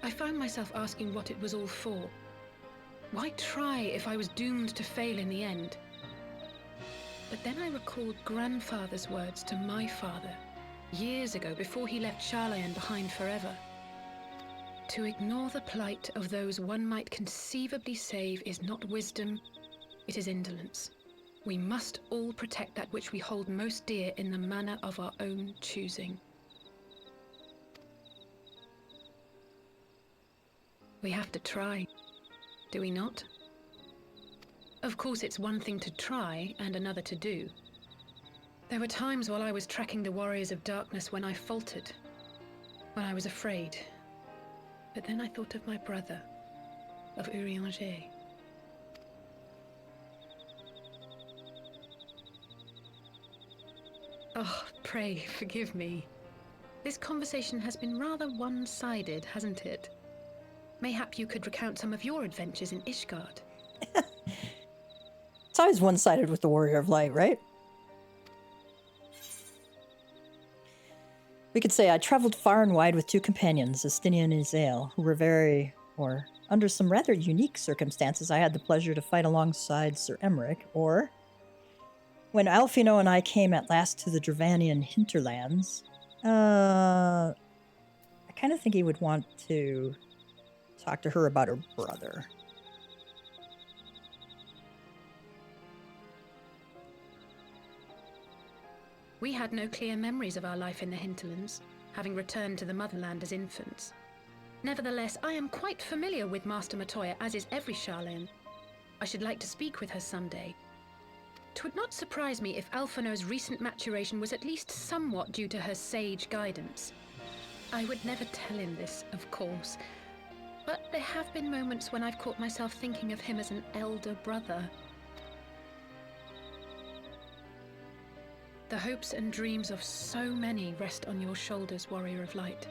I found myself asking what it was all for. Why try if I was doomed to fail in the end? But then I recalled Grandfather's words to my father, years ago, before he left Charlayan behind forever. To ignore the plight of those one might conceivably save is not wisdom, it is indolence. We must all protect that which we hold most dear in the manner of our own choosing. We have to try, do we not? Of course, it's one thing to try and another to do. There were times while I was tracking the warriors of darkness when I faltered, when I was afraid. But then I thought of my brother, of Urianger. Oh, pray forgive me. This conversation has been rather one-sided, hasn't it? Mayhap you could recount some of your adventures in Ishgard. It's always one-sided with the Warrior of Light, right? We could say I traveled far and wide with two companions, Astinia and Izael, who were under some rather unique circumstances, I had the pleasure to fight alongside Sir Emmerich, or when Alfino and I came at last to the Dravanian hinterlands, I kind of think he would want to talk to her about her brother. We had no clear memories of our life in the hinterlands, having returned to the motherland as infants. Nevertheless, I am quite familiar with Master Matoya, as is every Charlayan. I should like to speak with her someday. 'Twould not surprise me if Alphino's recent maturation was at least somewhat due to her sage guidance. I would never tell him this, of course, but there have been moments when I've caught myself thinking of him as an elder brother. The hopes and dreams of so many rest on your shoulders, Warrior of Light.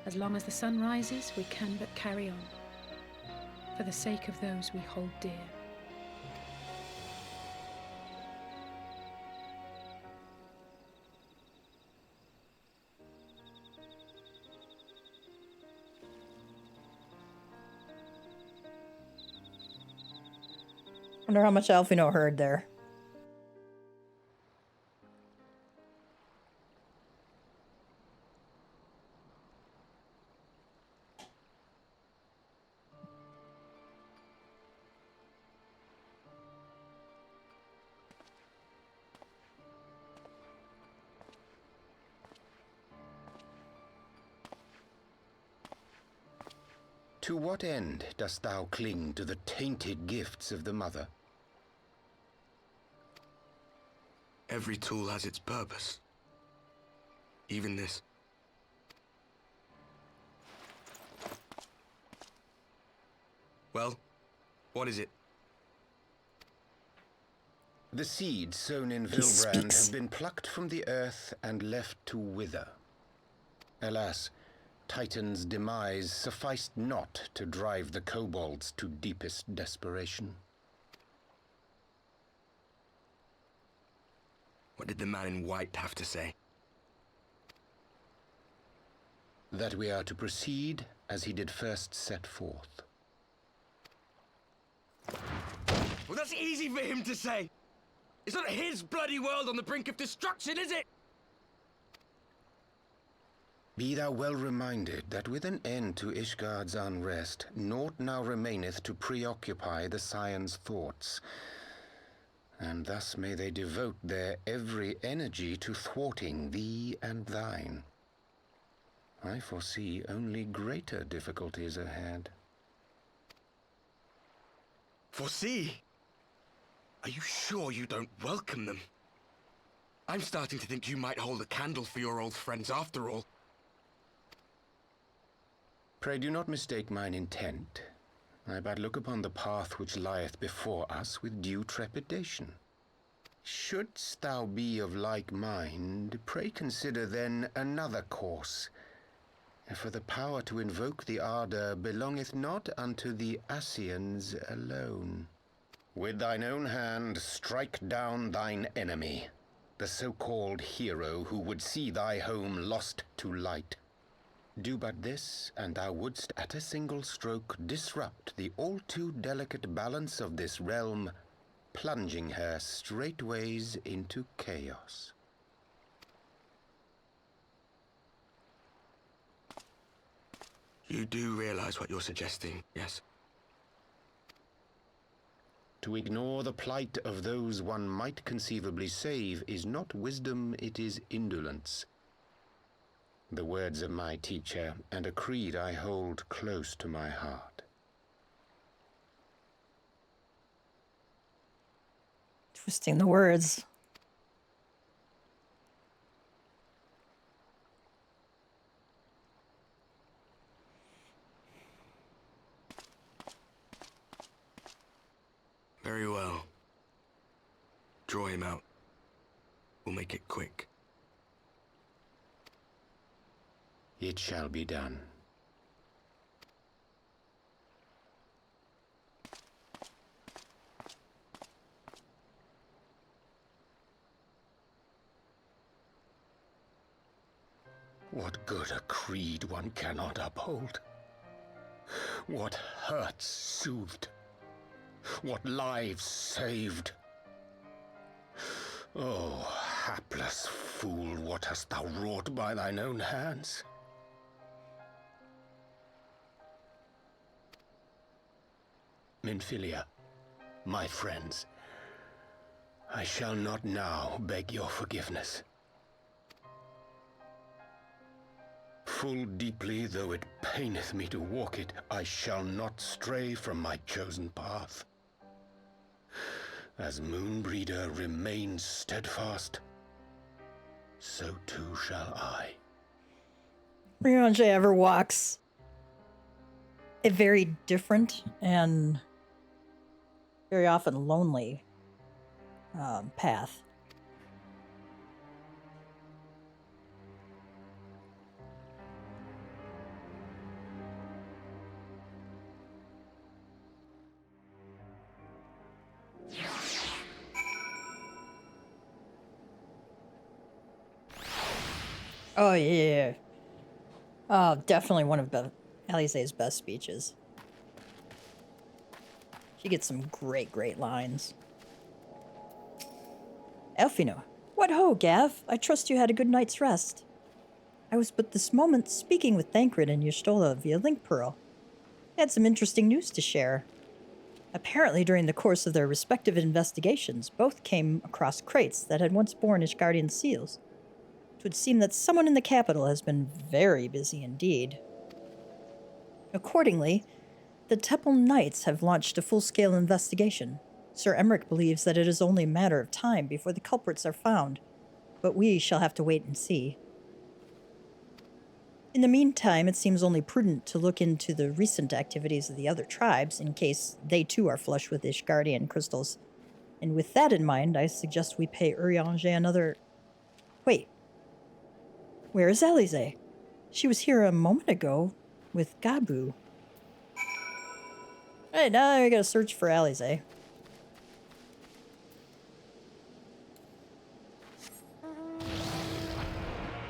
As long as the sun rises, we can but carry on, for the sake of those we hold dear. Wonder how much Alfino heard there. To what end dost thou cling to the tainted gifts of the Mother? Every tool has its purpose. Even this. Well, what is it? The seeds sown in He Vilbrand speaks. have been plucked from the earth and left to wither. Alas, Titan's demise sufficed not to drive the kobolds to deepest desperation. What did the man in white have to say? That we are to proceed as he did first set forth. Well, that's easy for him to say. It's not his bloody world on the brink of destruction, is it? Be thou well reminded that with an end to Ishgard's unrest, naught now remaineth to preoccupy the Scion's thoughts. And thus may they devote their every energy to thwarting thee and thine. I foresee only greater difficulties ahead. Foresee? Are you sure you don't welcome them? I'm starting to think you might hold a candle for your old friends after all. Pray do not mistake mine intent. I but look upon the path which lieth before us with due trepidation. Shouldst thou be of like mind, pray consider then another course. For the power to invoke the ardor belongeth not unto the Ascians alone. With thine own hand strike down thine enemy, the so-called hero who would see thy home lost to light. Do but this, and thou wouldst at a single stroke disrupt the all-too delicate balance of this realm, plunging her straightways into chaos. You do realize what you're suggesting, yes? To ignore the plight of those one might conceivably save is not wisdom, it is indolence. The words of my teacher, and a creed I hold close to my heart. Twisting the words. Very well. Draw him out. We'll make it quick. It shall be done. What good a creed one cannot uphold? What hurts soothed? What lives saved? Oh, hapless fool, what hast thou wrought by thine own hands? Minfilia, my friends, I shall not now beg your forgiveness. Full deeply though it paineth me to walk it, I shall not stray from my chosen path. As Moonbreeder remains steadfast, so too shall I. Riange ever walks a very different and very often lonely path. Oh, yeah. Oh, definitely one of Alisaie's best speeches. She gets some great, great lines. Elfino, what ho, Gav? I trust you had a good night's rest. I was but this moment speaking with Thancred and Y'shtola via Link Pearl. I had some interesting news to share. Apparently, during the course of their respective investigations, both came across crates that had once borne Ishgardian seals. It would seem that someone in the capital has been very busy indeed. Accordingly, The Temple Knights have launched a full-scale investigation. Sir Emmerich believes that it is only a matter of time before the culprits are found, but we shall have to wait and see. In the meantime, it seems only prudent to look into the recent activities of the other tribes in case they too are flush with Ishgardian crystals. And with that in mind, I suggest we pay Urianger another... Wait. Where is Alize? She was here a moment ago with Gabu. Alright, now we gotta search for Alize.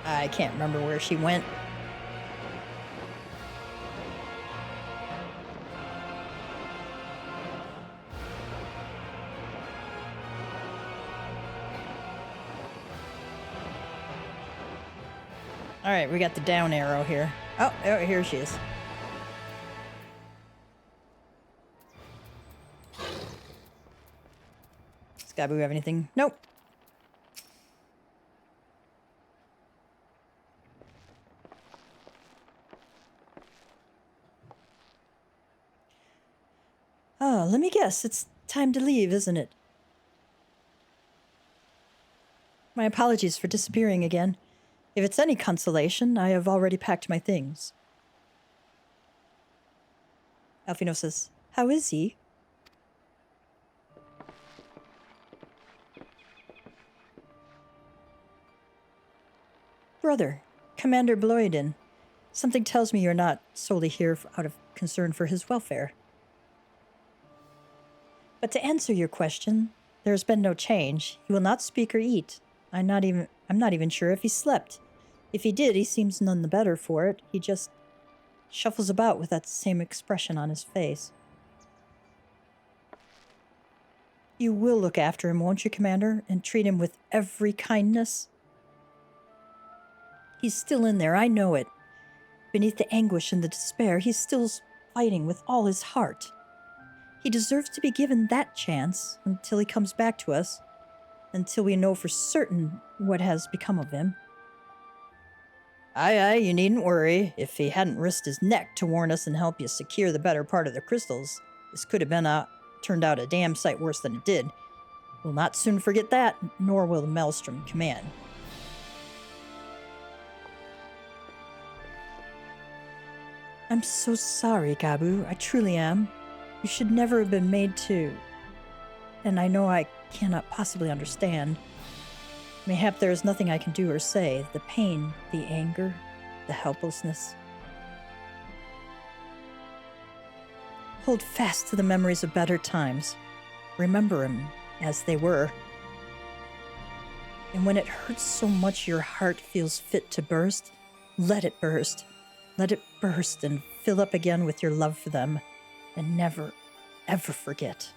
I can't remember where she went. Alright, we got the down arrow here. Oh, here she is. Does Gabu have anything? Nope. Oh, let me guess. It's time to leave, isn't it? My apologies for disappearing again. If it's any consolation, I have already packed my things. Alfino says, how is he? Brother, Commander Bloyden, something tells me you're not solely here out of concern for his welfare. But to answer your question, there has been no change. He will not speak or eat. I'm not even sure if he slept. If he did, he seems none the better for it. He just shuffles about with that same expression on his face. You will look after him, won't you, Commander, and treat him with every kindness? He's still in there, I know it. Beneath the anguish and the despair, he's still fighting with all his heart. He deserves to be given that chance until he comes back to us, until we know for certain what has become of him. Aye, you needn't worry. If he hadn't risked his neck to warn us and help you secure the better part of the crystals, this could have been turned out a damn sight worse than it did. We'll not soon forget that, nor will the Maelstrom command. I'm so sorry, Gabu. I truly am. You should never have been made to... And I know I cannot possibly understand. Mayhap there is nothing I can do or say. The pain, the anger, the helplessness. Hold fast to the memories of better times. Remember them as they were. And when it hurts so much your heart feels fit to burst, let it burst. Let it burst and fill up again with your love for them. And never, ever forget.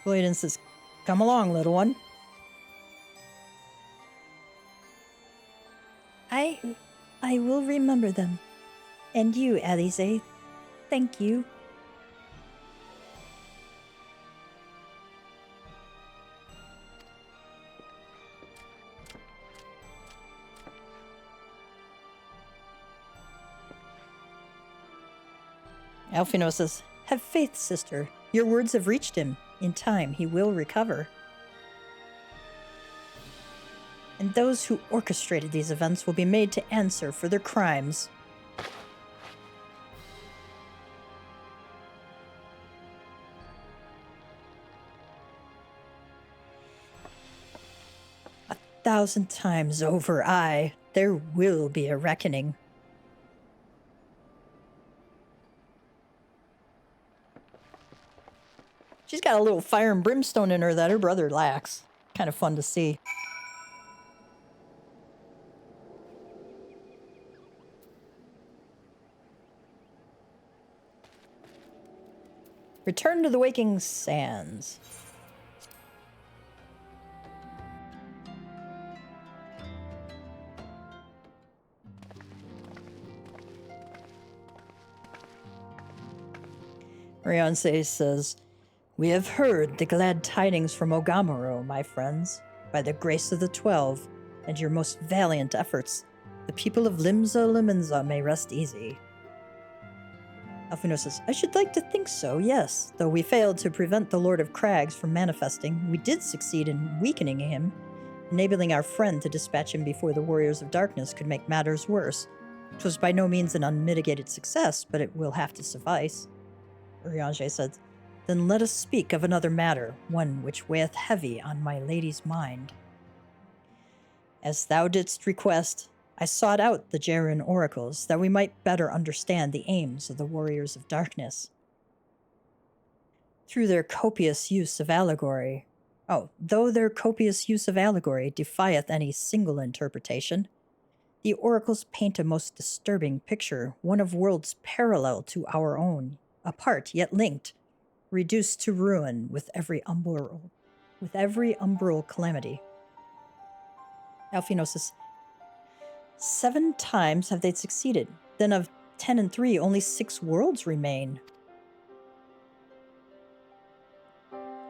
Bladen says, come along, little one. I will remember them. And you, Alize. Thank you. Alfino says, have faith, sister. Your words have reached him. In time, he will recover. And those who orchestrated these events will be made to answer for their crimes. A 1,000 times over, there will be a reckoning. She's got a little fire and brimstone in her that her brother lacks. Kind of fun to see. Return to the Waking Sands. Rianse says, we have heard the glad tidings from Ogamuro, my friends. By the grace of the 12 and your most valiant efforts, The people of Limsa Limenza may rest easy. Alphino says, I should like to think so, yes. Though we failed to prevent the Lord of Crags from manifesting, we did succeed in weakening him, enabling our friend to dispatch him before the Warriors of Darkness could make matters worse. It was by no means an unmitigated success, but it will have to suffice. Urianger said, Then let us speak of another matter, one which weigheth heavy on my lady's mind. As thou didst request, I sought out the Jerin oracles, that we might better understand the aims of the Warriors of Darkness. Though their copious use of allegory defieth any single interpretation, the oracles paint a most disturbing picture, one of worlds parallel to our own, apart yet linked, reduced to ruin with every umbral calamity. Alphino says, 7 times have they succeeded. Then of 10 and 3, only 6 worlds remain.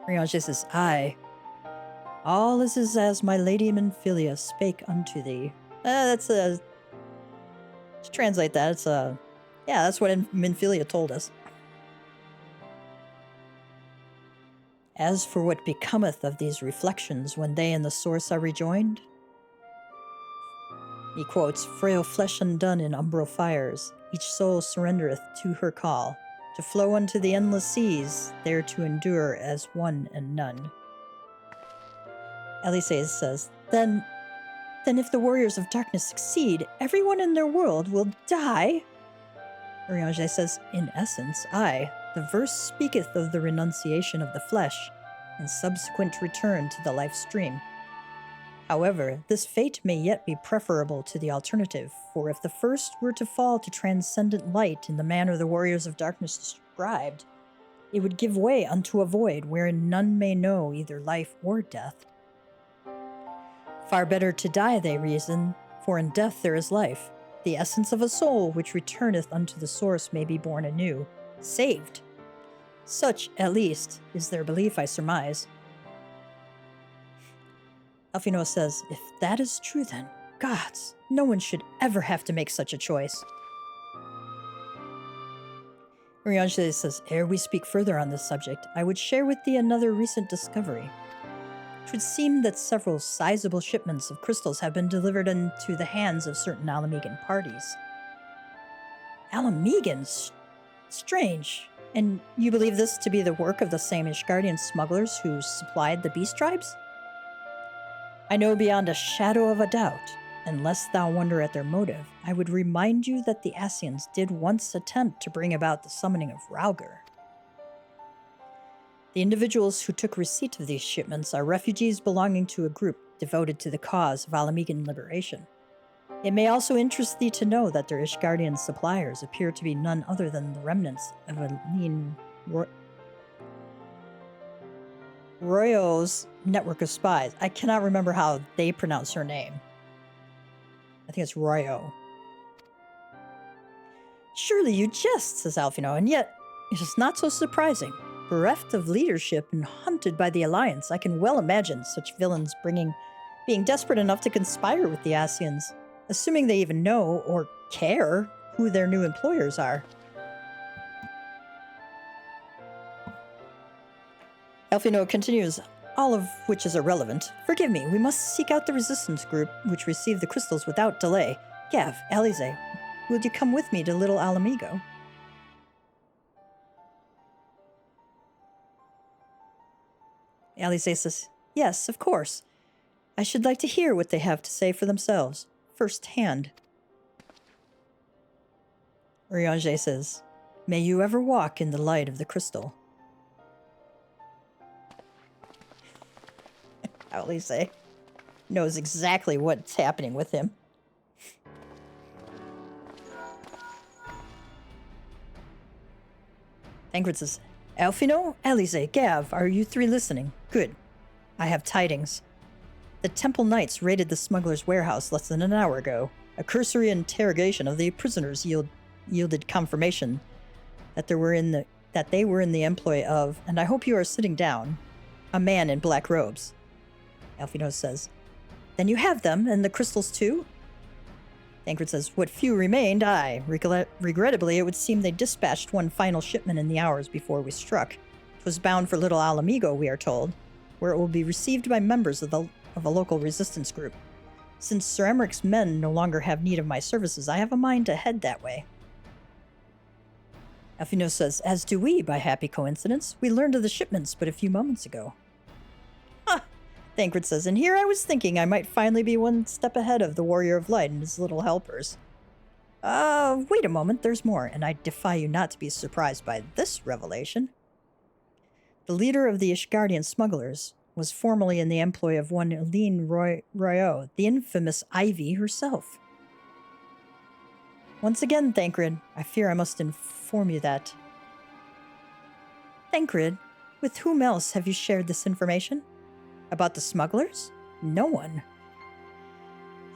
Urianger says, Aye. All is as my lady Minfilia spake unto thee. To translate that, that's what Minfilia told us. As for what becometh of these reflections when they in the source are rejoined, he quotes, Frail flesh undone in umbral fires, each soul surrendereth to her call, to flow unto the endless seas, there to endure as one and none. Elisee says, Then if the Warriors of Darkness succeed, everyone in their world will die? Urianger says, In essence, aye. The verse speaketh of the renunciation of the flesh, and subsequent return to the life stream. However, this fate may yet be preferable to the alternative, for if the first were to fall to transcendent light in the manner the Warriors of Darkness described, it would give way unto a void wherein none may know either life or death. Far better to die, they reason, for in death there is life. The essence of a soul which returneth unto the source may be born anew, saved. Such, at least, is their belief, I surmise. Alphino says, If that is true then, gods, no one should ever have to make such a choice. Urianger says, Ere we speak further on this subject, I would share with thee another recent discovery. It would seem that several sizable shipments of crystals have been delivered into the hands of certain Alamegan parties. Alamegans? Strange. And you believe this to be the work of the same Ishgardian smugglers who supplied the beast tribes? I know beyond a shadow of a doubt, and lest thou wonder at their motive, I would remind you that the Ascians did once attempt to bring about the summoning of Rauger. The individuals who took receipt of these shipments are refugees belonging to a group devoted to the cause of Alamegan liberation. It may also interest thee to know that their Ishgardian suppliers appear to be none other than the remnants of Aline Royo's network of spies. I cannot remember how they pronounce her name. I think it's Royo. Surely you jest, says Alphino, and yet it is not so surprising. Bereft of leadership and hunted by the Alliance, I can well imagine such villains being desperate enough to conspire with the Ascians, assuming they even know or care who their new employers are. Alphino continues, all of which is irrelevant. Forgive me, we must seek out the resistance group which received the crystals without delay. Gav, Elisee, will you come with me to Little Alamigo? Elisee says, Yes, of course. I should like to hear what they have to say for themselves, first hand. Urianger says, May you ever walk in the light of the crystal. Elisee knows exactly what's happening with him. Tancred says, Alphino, Elisee, Gav, are you 3 listening? Good. I have tidings. The Temple Knights raided the smuggler's warehouse less than an hour ago. A cursory interrogation of the prisoners yielded confirmation that they were in the employ of, and I hope you are sitting down, a man in black robes. Alphino says, Then you have them, and the crystals too? Thancred says, what few remained, aye. Regrettably, it would seem they dispatched one final shipment in the hours before we struck. 'Twas bound for Little Alamigo, we are told, where it will be received by members of a local resistance group. Since Sir Emmerich's men no longer have need of my services, I have a mind to head that way. Elfino says, as do we, by happy coincidence. We learned of the shipments but a few moments ago. Thancred says, and here I was thinking I might finally be one step ahead of the Warrior of Light and his little helpers. Wait a moment, there's more, and I defy you not to be surprised by this revelation. The leader of the Ishgardian smugglers was formerly in the employ of one Eileen Royaux, the infamous Ivy herself. Once again, Thancred, I fear I must inform you that... Thancred, with whom else have you shared this information? About the smugglers? No one.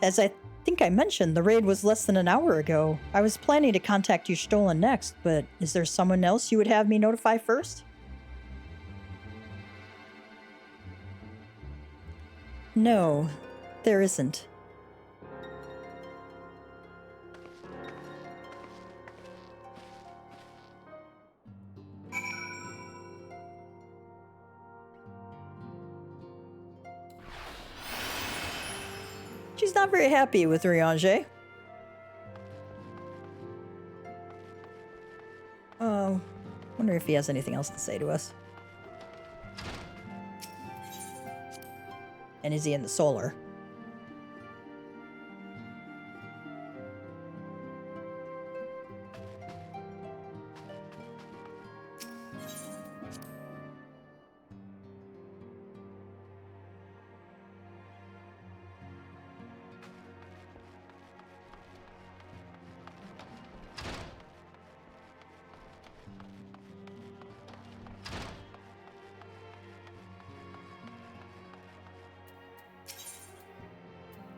As I think I mentioned, the raid was less than an hour ago. I was planning to contact you Stolen next, but is there someone else you would have me notify first? No, there isn't. She's not very happy with Riange. Oh, wonder if he has anything else to say to us. And is he in the solar?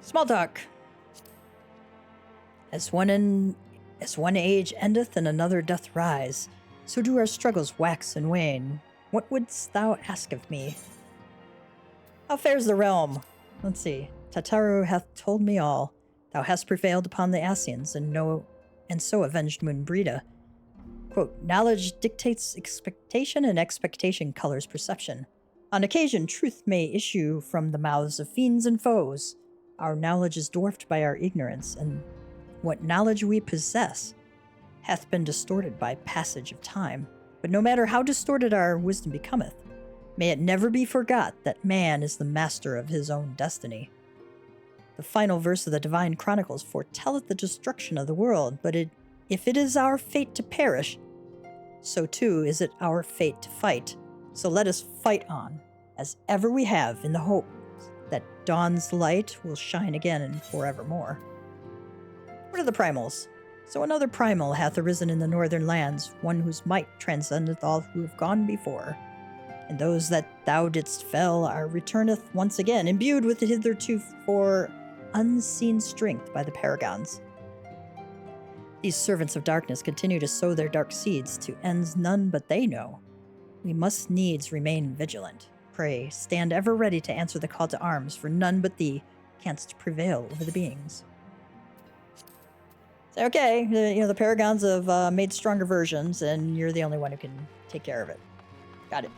Small talk. As one age endeth and another doth rise, so do our struggles wax and wane. What wouldst thou ask of me? How fares the realm? Let's see. Tataru hath told me all. Thou hast prevailed upon the Asians, and so avenged Moonbreda. Quote, knowledge dictates expectation, and expectation colors perception. On occasion, truth may issue from the mouths of fiends and foes. Our knowledge is dwarfed by our ignorance, and what knowledge we possess hath been distorted by passage of time. But no matter how distorted our wisdom becometh, may it never be forgot that man is the master of his own destiny. The final verse of the Divine Chronicles foretelleth the destruction of the world, but if it is our fate to perish, so too is it our fate to fight. So let us fight on, as ever we have, in the hope that dawn's light will shine again and forevermore. What are the primals? So another primal hath arisen in the northern lands, one whose might transcendeth all who have gone before. And those that thou didst fell are returneth once again, imbued with the hitherto for unseen strength by the paragons. These servants of darkness continue to sow their dark seeds to ends none but they know. We must needs remain vigilant. Pray, stand ever ready to answer the call to arms, for none but thee canst prevail over the beings. So, okay, the paragons have made stronger versions, and you're the only one who can take care of it. Got it.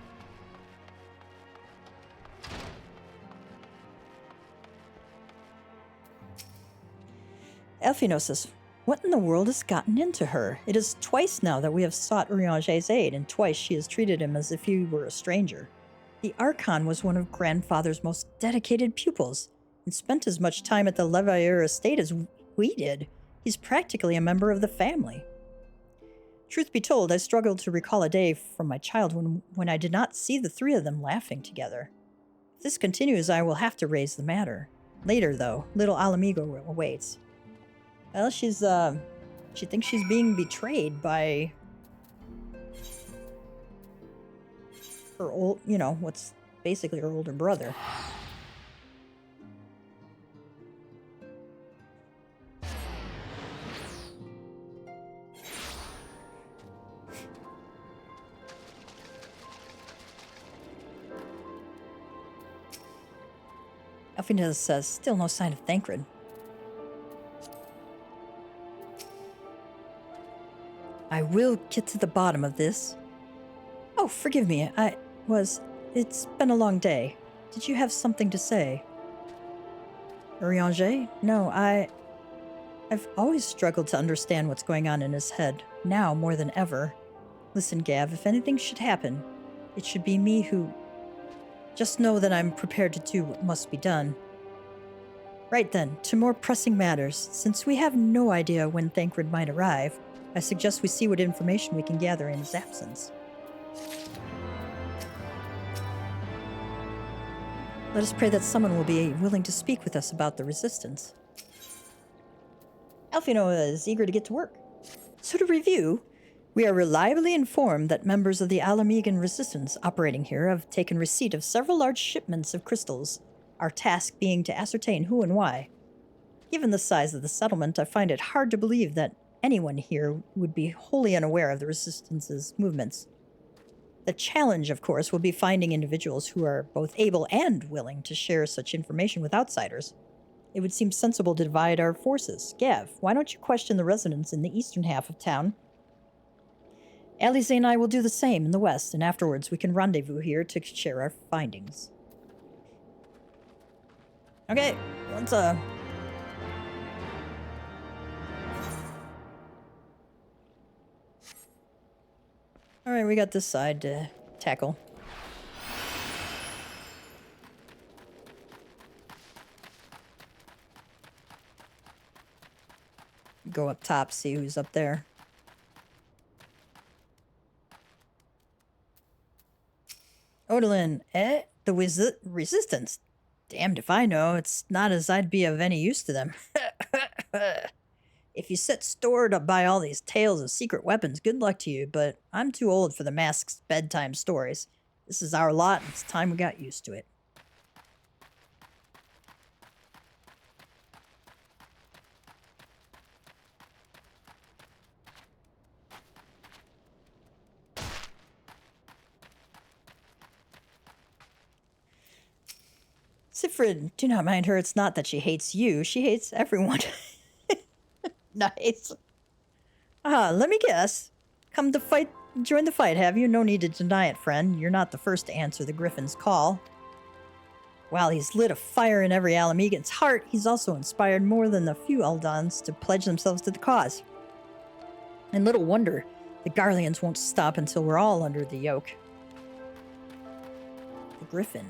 Elfino says, what in the world has gotten into her? It is twice now that we have sought Riange's aid, and twice she has treated him as if he were a stranger. The Archon was one of Grandfather's most dedicated pupils, and spent as much time at the Levair estate as we did. He's practically a member of the family. Truth be told, I struggled to recall a day from my childhood when I did not see the three of them laughing together. If this continues, I will have to raise the matter. Later, though, little Alamigo awaits. Well, she thinks she's being betrayed by her what's basically her older brother. Elfina says, still no sign of Thancred. I will get to the bottom of this. Oh, forgive me. It's been a long day. Did you have something to say? Urianger? No, I've always struggled to understand what's going on in his head, now more than ever. Listen, Gav, if anything should happen, it should be me who... Just know that I'm prepared to do what must be done. Right then, to more pressing matters. Since we have no idea when Thancred might arrive, I suggest we see what information we can gather in his absence. Let us pray that someone will be willing to speak with us about the resistance. Alfino is eager to get to work. So to review, we are reliably informed that members of the Alamegan resistance operating here have taken receipt of several large shipments of crystals, our task being to ascertain who and why. Given the size of the settlement, I find it hard to believe that anyone here would be wholly unaware of the resistance's movements. The challenge, of course, will be finding individuals who are both able and willing to share such information with outsiders. It would seem sensible to divide our forces. Gav, why don't you question the residents in the eastern half of town? Alize and I will do the same in the west, and afterwards we can rendezvous here to share our findings. Okay, let's Alright, we got this side to tackle. Go up top, see who's up there. Odalin, the resistance? Damned if I know. It's not as I'd be of any use to them. If you sit stored up by all these tales of secret weapons, good luck to you, but I'm too old for the mask's bedtime stories. This is our lot, and it's time we got used to it. Sifrid, do not mind her. It's not that she hates you. She hates everyone. Nice. Let me guess. Come to fight, join the fight, have you? No need to deny it, friend. You're not the first to answer the Griffin's call. While he's lit a fire in every Alamegan's heart, he's also inspired more than a few Eldons to pledge themselves to the cause. And little wonder the Garleans won't stop until we're all under the yoke. The Griffin.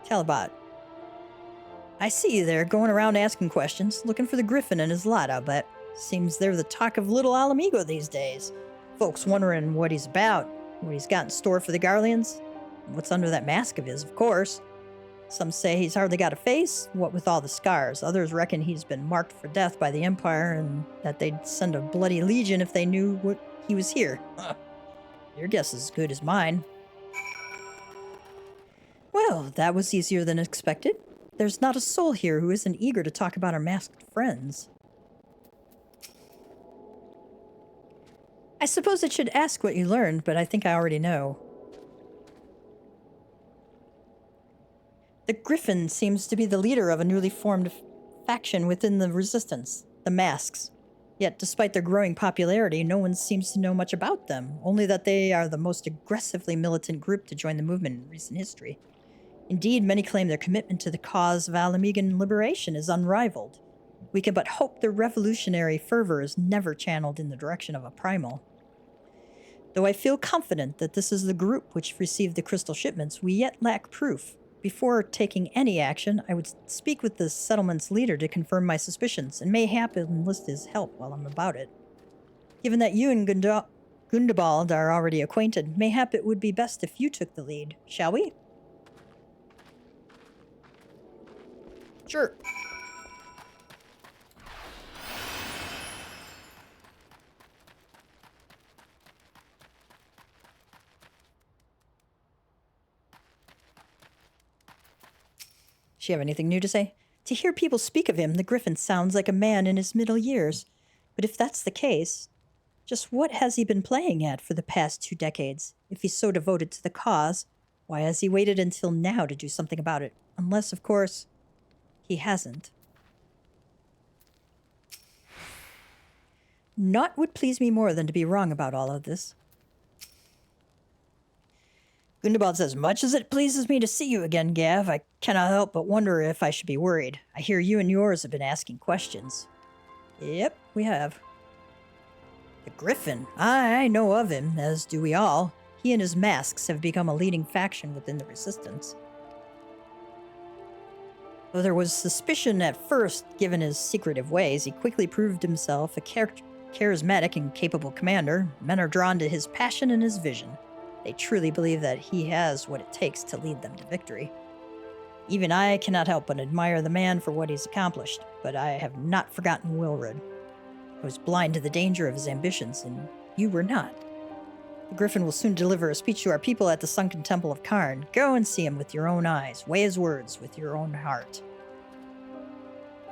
Talabot. I see you there, going around asking questions, looking for the Griffin and his lot, I'll bet. Seems they're the talk of little Alamigo these days. Folks wondering what he's about, what he's got in store for the Garleans, what's under that mask of his, of course. Some say he's hardly got a face, what with all the scars. Others reckon he's been marked for death by the Empire and that they'd send a bloody legion if they knew what he was here. Your guess is as good as mine. Well, that was easier than expected. There's not a soul here who isn't eager to talk about our masked friends. I suppose I should ask what you learned, but I think I already know. The Griffin seems to be the leader of a newly formed faction within the Resistance, the Masks. Yet, despite their growing popularity, no one seems to know much about them, only that they are the most aggressively militant group to join the movement in recent history. Indeed, many claim their commitment to the cause of Alamegan liberation is unrivaled. We can but hope their revolutionary fervor is never channeled in the direction of a primal. Though I feel confident that this is the group which received the crystal shipments, we yet lack proof. Before taking any action, I would speak with the settlement's leader to confirm my suspicions, and mayhap enlist his help while I'm about it. Given that you and Gundabald are already acquainted, mayhap it would be best if you took the lead. Shall we? Sure. Do you have anything new to say? To hear people speak of him, the Griffin sounds like a man in his middle years. But if that's the case, just what has he been playing at for the past 2 decades? If he's so devoted to the cause, why has he waited until now to do something about it? Unless, of course, he hasn't. Naught would please me more than to be wrong about all of this. Gundabald says, much as it pleases me to see you again, Gav, I cannot help but wonder if I should be worried. I hear you and yours have been asking questions. Yep, we have. The Griffin. I know of him, as do we all. He and his masks have become a leading faction within the Resistance. Though there was suspicion at first, given his secretive ways, he quickly proved himself a charismatic and capable commander. Men are drawn to his passion and his vision. They truly believe that he has what it takes to lead them to victory. Even I cannot help but admire the man for what he's accomplished, but I have not forgotten Wilred. I was blind to the danger of his ambitions, and you were not. The Griffin will soon deliver a speech to our people at the Sunken Temple of Karn. Go and see him with your own eyes. Weigh his words with your own heart.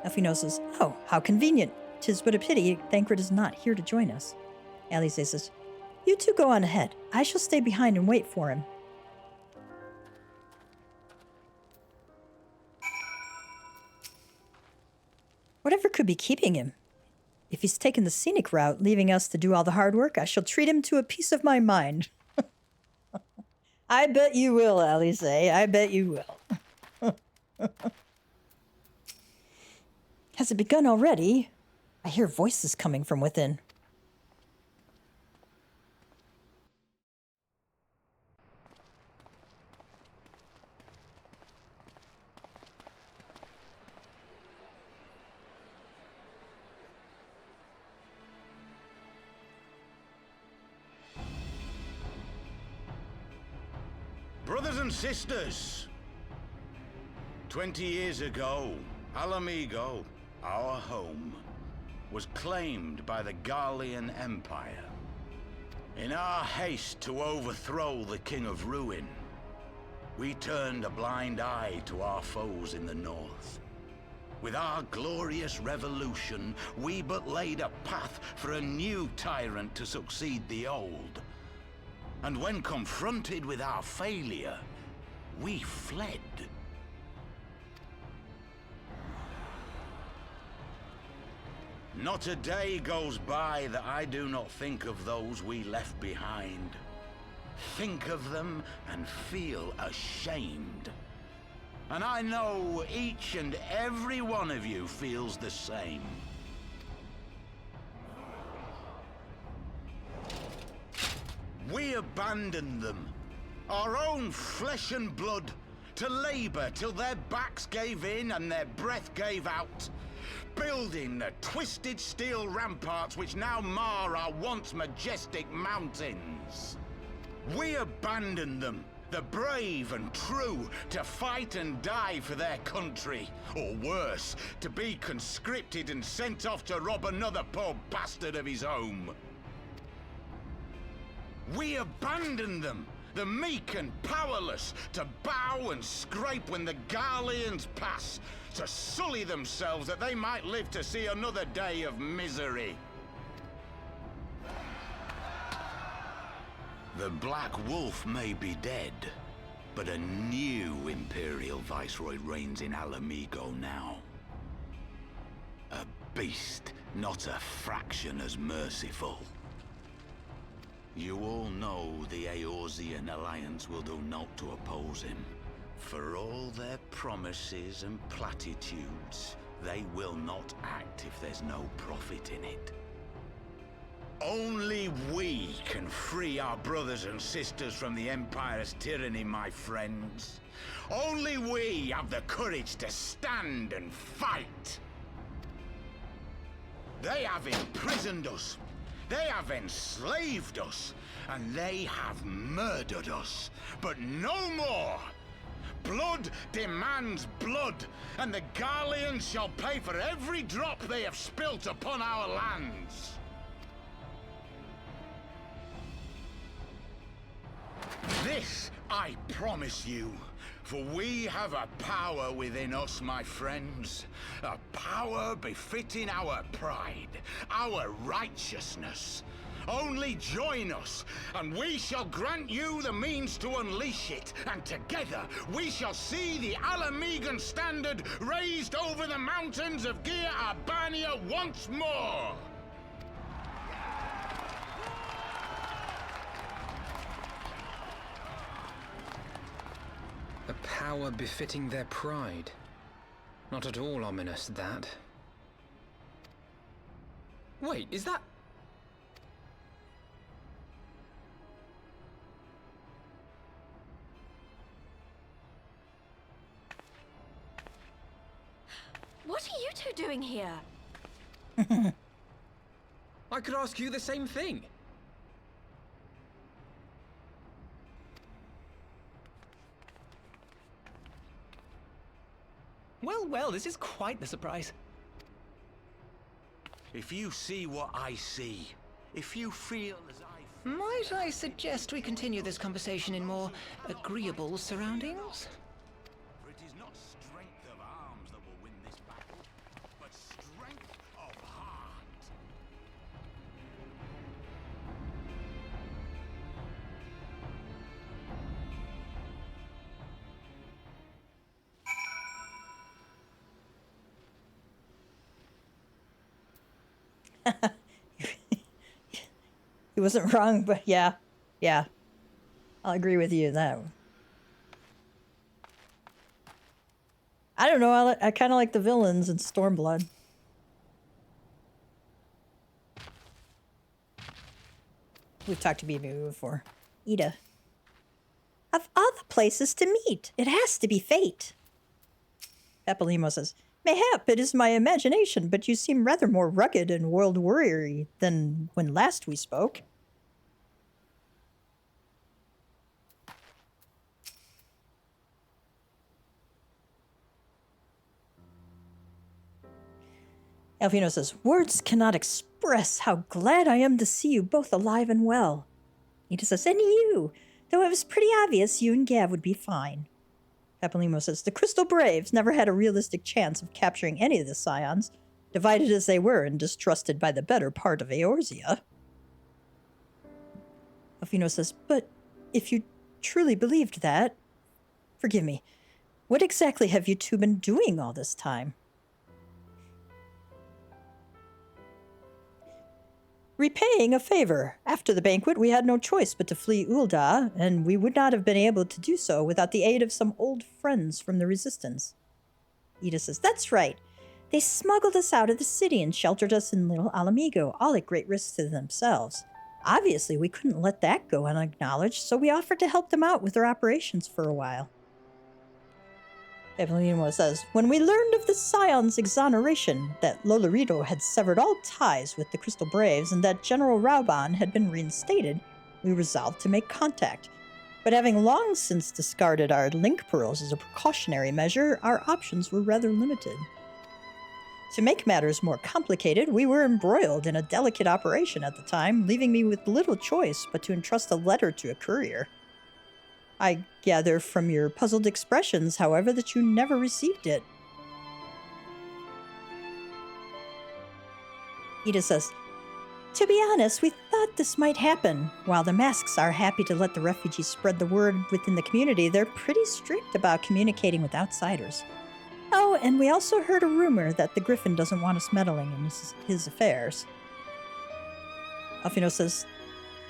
Elfino says, oh, how convenient. 'Tis but a pity Thancred is not here to join us. Alice says, you two go on ahead. I shall stay behind and wait for him. Whatever could be keeping him? If he's taken the scenic route, leaving us to do all the hard work, I shall treat him to a piece of my mind. I bet you will, Alice. I bet you will. Has it begun already? I hear voices coming from within. Brothers and sisters, 20 years ago, Alamigo, our home, was claimed by the Garlean Empire. In our haste to overthrow the King of Ruin, we turned a blind eye to our foes in the north. With our glorious revolution, we but laid a path for a new tyrant to succeed the old. And when confronted with our failure, we fled. Not a day goes by that I do not think of those we left behind. Think of them and feel ashamed. And I know each and every one of you feels the same. We abandoned them, our own flesh and blood, to labor till their backs gave in and their breath gave out, building the twisted steel ramparts which now mar our once majestic mountains. We abandoned them, the brave and true, to fight and die for their country, or worse, to be conscripted and sent off to rob another poor bastard of his home. We abandoned them, the meek and powerless, to bow and scrape when the Garleans pass, to sully themselves that they might live to see another day of misery. The Black Wolf may be dead, but a new Imperial Viceroy reigns in Alamigo now. A beast, not a fraction as merciful. You all know the Eorzean Alliance will do naught to oppose him. For all their promises and platitudes, they will not act if there's no profit in it. Only we can free our brothers and sisters from the Empire's tyranny, my friends. Only we have the courage to stand and fight. They have imprisoned us. They have enslaved us, and they have murdered us, but no more! Blood demands blood, and the Garleans shall pay for every drop they have spilt upon our lands. This I promise you, for we have a power within us, my friends. A power befitting our pride, our righteousness. Only join us, and we shall grant you the means to unleash it, and together we shall see the Alamigan standard raised over the mountains of Gir Arbania once more! A power befitting their pride. Not at all ominous, that. Wait, is that... What are you two doing here? I could ask you the same thing. Well, this is quite the surprise. If you see what I see, if you feel as I feel... Might I suggest we continue this conversation in more agreeable surroundings? For it is not strength of arms that will win this battle, but strength of heart. He wasn't wrong, but yeah. I'll agree with you on that one. I don't know, I kind of like the villains in Stormblood. We've talked to BB before. Ida. Of all the places to meet, it has to be fate. Epilemo says, Mayhap it is my imagination, but you seem rather more rugged and world-weary than when last we spoke. Alfino says, words cannot express how glad I am to see you both alive and well. Ida says, and you, though it was pretty obvious you and Gav would be fine. Epilemo says, the Crystal Braves never had a realistic chance of capturing any of the Scions, divided as they were and distrusted by the better part of Eorzea. Alfino says, but if you truly believed that, forgive me, what exactly have you two been doing all this time? Repaying a favor. After the banquet, we had no choice but to flee Ul'dah, and we would not have been able to do so without the aid of some old friends from the Resistance. Ida says, that's right. They smuggled us out of the city and sheltered us in Little Alamigo, all at great risk to themselves. Obviously, we couldn't let that go unacknowledged, so we offered to help them out with their operations for a while. Epilemo says, when we learned of the Scion's exoneration, that Lolorito had severed all ties with the Crystal Braves and that General Rauban had been reinstated, we resolved to make contact. But having long since discarded our link pearls as a precautionary measure, our options were rather limited. To make matters more complicated, we were embroiled in a delicate operation at the time, leaving me with little choice but to entrust a letter to a courier. I gather from your puzzled expressions, however, that you never received it. Ida says, to be honest, we thought this might happen. While the masks are happy to let the refugees spread the word within the community, they're pretty strict about communicating with outsiders. Oh, and we also heard a rumor that the Griffin doesn't want us meddling in his affairs. Alfino says,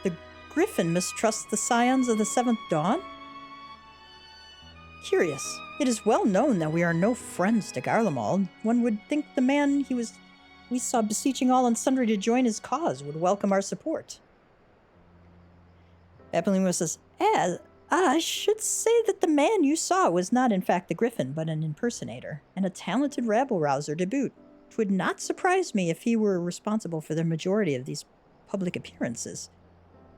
the Griffin mistrusts the Scions of the Seventh Dawn? Curious. It is well known that we are no friends to Garlemald. One would think the man we saw beseeching all and sundry to join his cause would welcome our support. Epilemo says, I should say that the man you saw was not in fact the Griffin, but an impersonator, and a talented rabble-rouser to boot. 'Twould not surprise me if he were responsible for the majority of these public appearances.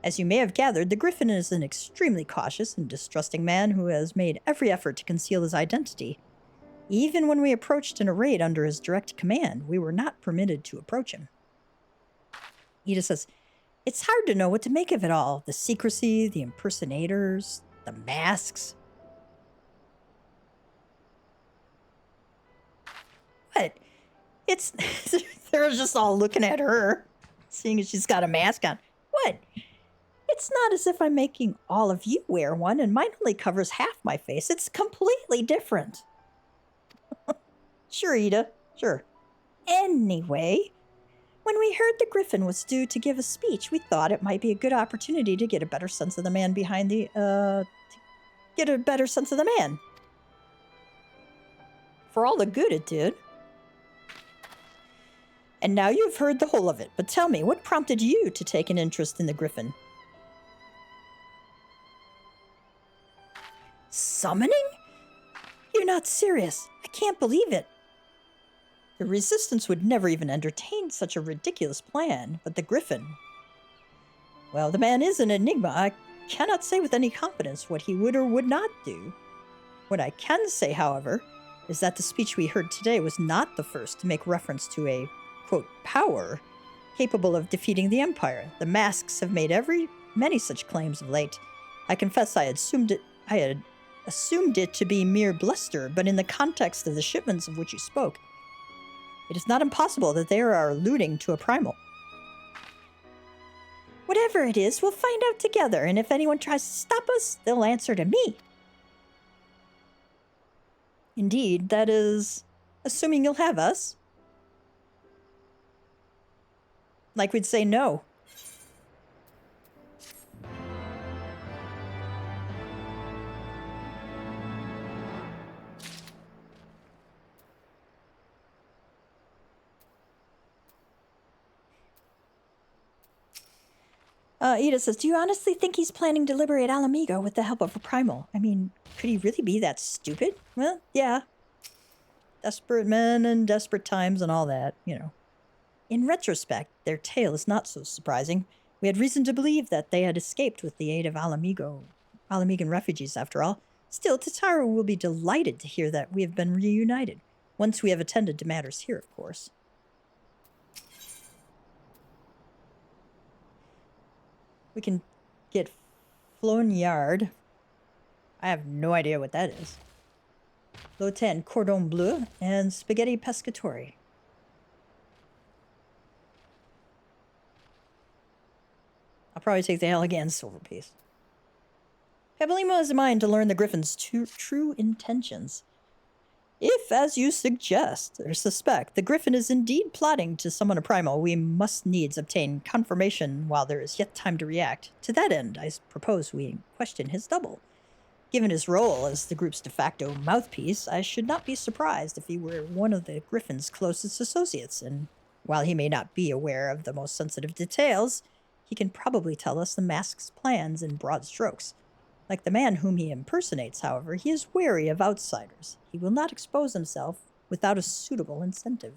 As you may have gathered, the Griffin is an extremely cautious and distrusting man who has made every effort to conceal his identity. Even when we approached in a raid under his direct command, we were not permitted to approach him. Ida says, it's hard to know what to make of it all. The secrecy, the impersonators, the masks. What? It's... they're just all looking at her, seeing as she's got a mask on. What? It's not as if I'm making all of you wear one, and mine only covers half my face. It's completely different. Sure, Ida. Sure. Anyway, when we heard the Griffin was due to give a speech, we thought it might be a good opportunity to get a better sense of the man behind the, get a better sense of the man. For all the good it did. And now you've heard the whole of it, but tell me, what prompted you to take an interest in the Griffin? Summoning? You're not serious. I can't believe it. The Resistance would never even entertain such a ridiculous plan, but the Griffin... Well, the man is an enigma. I cannot say with any confidence what he would or would not do. What I can say, however, is that the speech we heard today was not the first to make reference to a, quote, power capable of defeating the Empire. The masks have made many such claims of late. I confess I had assumed it to be mere bluster, but in the context of the shipments of which you spoke, it is not impossible that they are alluding to a primal. Whatever it is, we'll find out together, and if anyone tries to stop us, they'll answer to me. Indeed, that is, assuming you'll have us. Like we'd say no. Ida says, do you honestly think he's planning to liberate Alamigo with the help of a primal? I mean, could he really be that stupid? Well, yeah. Desperate men and desperate times and all that, you know. In retrospect, their tale is not so surprising. We had reason to believe that they had escaped with the aid of Alamigan refugees, after all. Still, Tataru will be delighted to hear that we have been reunited, once we have attended to matters here, of course. We can get Flonyard. I have no idea what that is. Lotin Cordon Bleu and Spaghetti Pescatori. I'll probably take the Elegant silver piece. Pebbelimo has a mind to learn the Griffin's true intentions. If, as you suggest or suspect, the Griffin is indeed plotting to summon a primal, we must needs obtain confirmation while there is yet time to react. To that end, I propose we question his double. Given his role as the group's de facto mouthpiece, I should not be surprised if he were one of the Griffin's closest associates, and while he may not be aware of the most sensitive details, he can probably tell us the mask's plans in broad strokes. Like the man whom he impersonates, however, he is wary of outsiders. He will not expose himself without a suitable incentive.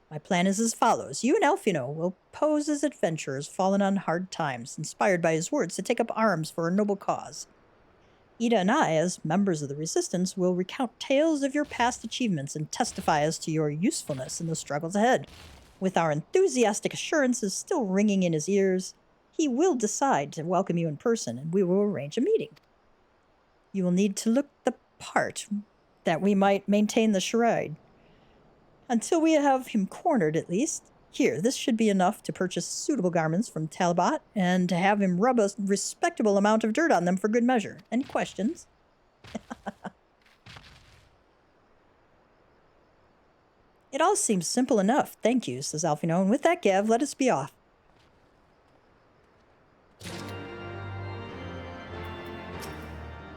My plan is as follows. You and Alfino will pose as adventurers fallen on hard times, inspired by his words to take up arms for a noble cause. Ida and I, as members of the Resistance, will recount tales of your past achievements and testify as to your usefulness in the struggles ahead. With our enthusiastic assurances still ringing in his ears, he will decide to welcome you in person, and we will arrange a meeting. You will need to look the part, that we might maintain the charade. Until we have him cornered, at least. Here, this should be enough to purchase suitable garments from Talbot, and to have him rub a respectable amount of dirt on them for good measure. Any questions? It all seems simple enough, thank you, says Alfino, and with that, Gav, let us be off.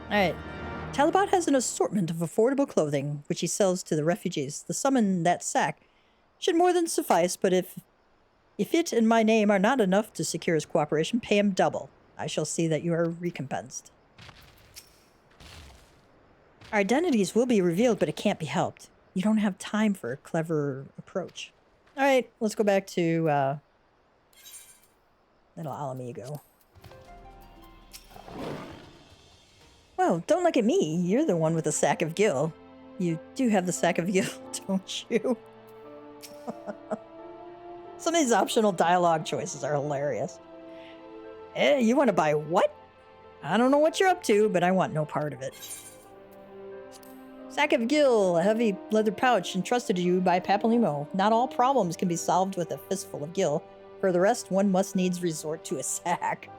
Alright. Talbot has an assortment of affordable clothing, which he sells to the refugees. The sum in that sack should more than suffice, but if it and my name are not enough to secure his cooperation, pay him double. I shall see that you are recompensed. Our identities will be revealed, but it can't be helped. You don't have time for a clever approach. Alright, let's go back to little Alamigo. Well, don't look at me. You're the one with the sack of gil. You do have the sack of gil, don't you? Some of these optional dialogue choices are hilarious. Eh, you want to buy what? I don't know what you're up to, but I want no part of it. Sack of gil, a heavy leather pouch entrusted to you by Papalymo. Not all problems can be solved with a fistful of gil. For the rest, one must needs resort to a sack.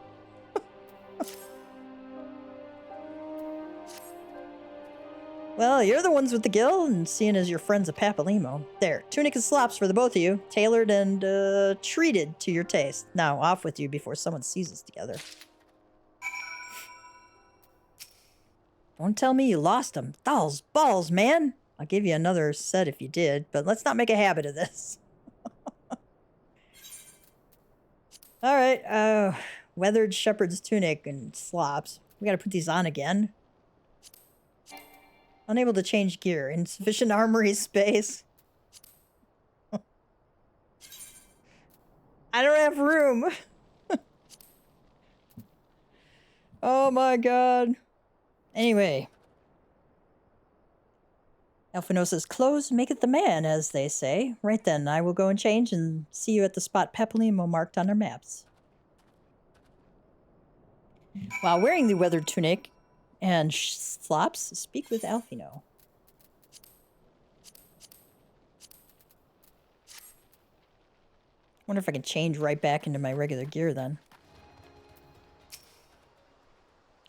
Well, you're the ones with the gil, and seeing as your friend's a Papalymo. There, tunic and slops for the both of you, tailored and treated to your taste. Now, off with you before someone sees us together. Don't tell me you lost them. Dolls, balls, man. I'll give you another set if you did, but let's not make a habit of this. All right, weathered shepherd's tunic and slops. We gotta put these on again. Unable to change gear. Insufficient armory space. I don't have room. Oh my god. Anyway. Elfino says, clothes maketh the man, as they say. Right then, I will go and change and see you at the spot Peplimo marked on our maps. While wearing the weathered tunic and slops, speak with Alfino. Wonder if I can change right back into my regular gear then.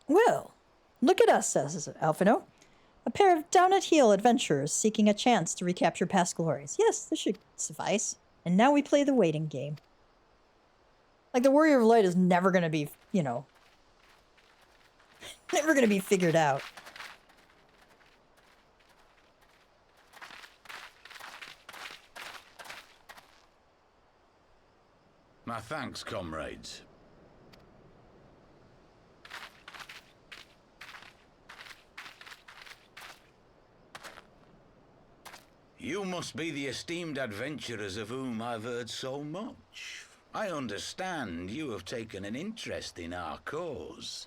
Well, look at us, says Alfino. A pair of down-at-heel adventurers seeking a chance to recapture past glories. Yes, this should suffice. And now we play the waiting game. Like, the Warrior of Light is never going to be, you know, never going to be figured out. My thanks, comrades. You must be the esteemed adventurers of whom I've heard so much. I understand you have taken an interest in our cause.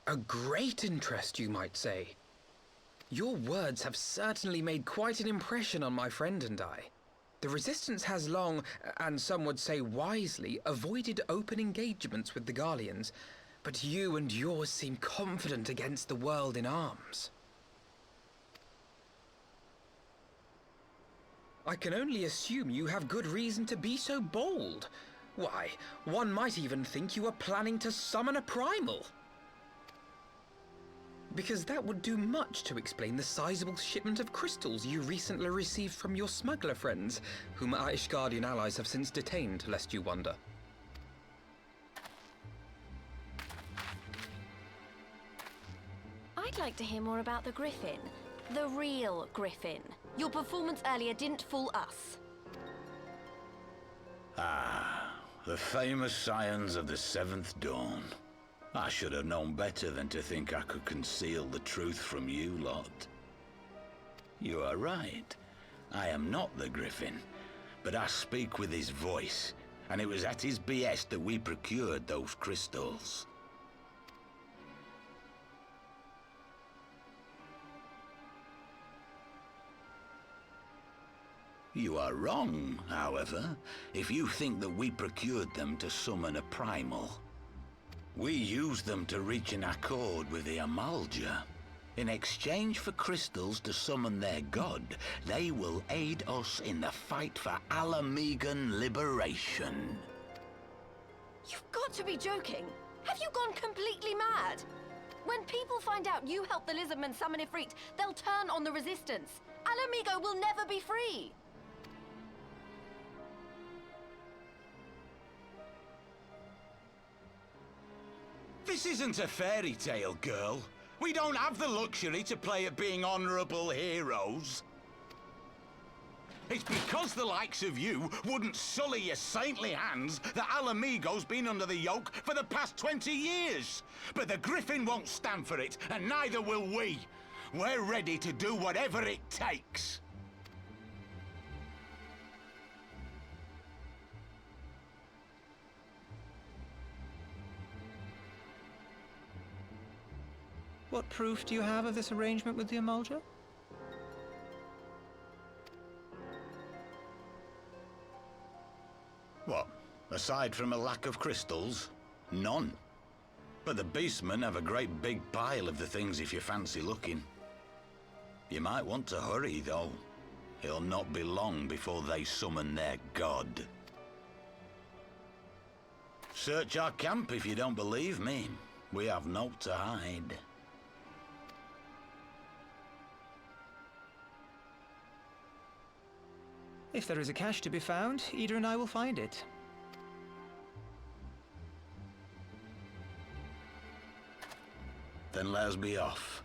A great interest, you might say. Your words have certainly made quite an impression on my friend and I. The Resistance has long, and some would say wisely, avoided open engagements with the Garleans, but you and yours seem confident against the world in arms. I can only assume you have good reason to be so bold. Why, one might even think you are planning to summon a primal. Because that would do much to explain the sizable shipment of crystals you recently received from your smuggler friends, whom our Ishgardian allies have since detained, lest you wonder. I'd like to hear more about the Griffin. The real Griffin. Your performance earlier didn't fool us. Ah, the famous scions of the Seventh Dawn. I should have known better than to think I could conceal the truth from you lot. You are right. I am not the Griffin, but I speak with his voice, and it was at his behest that we procured those crystals. You are wrong, however, if you think that we procured them to summon a primal. We used them to reach an accord with the Amalja. In exchange for crystals to summon their god, they will aid us in the fight for Alamegan liberation. You've got to be joking. Have you gone completely mad? When people find out you helped the Lizardmen summon Ifrit, they'll turn on the Resistance. Alamigo will never be free. This isn't a fairy tale, girl. We don't have the luxury to play at being honorable heroes. It's because the likes of you wouldn't sully your saintly hands that Alamigo's been under the yoke for the past 20 years. But the Griffin won't stand for it, and neither will we. We're ready to do whatever it takes. What proof do you have of this arrangement with the Amalja? What? Aside from a lack of crystals? None. But the beastmen have a great big pile of the things if you fancy looking. You might want to hurry, though. It'll not be long before they summon their god. Search our camp if you don't believe me. We have naught to hide. If there is a cache to be found, Ida and I will find it. Then let us be off.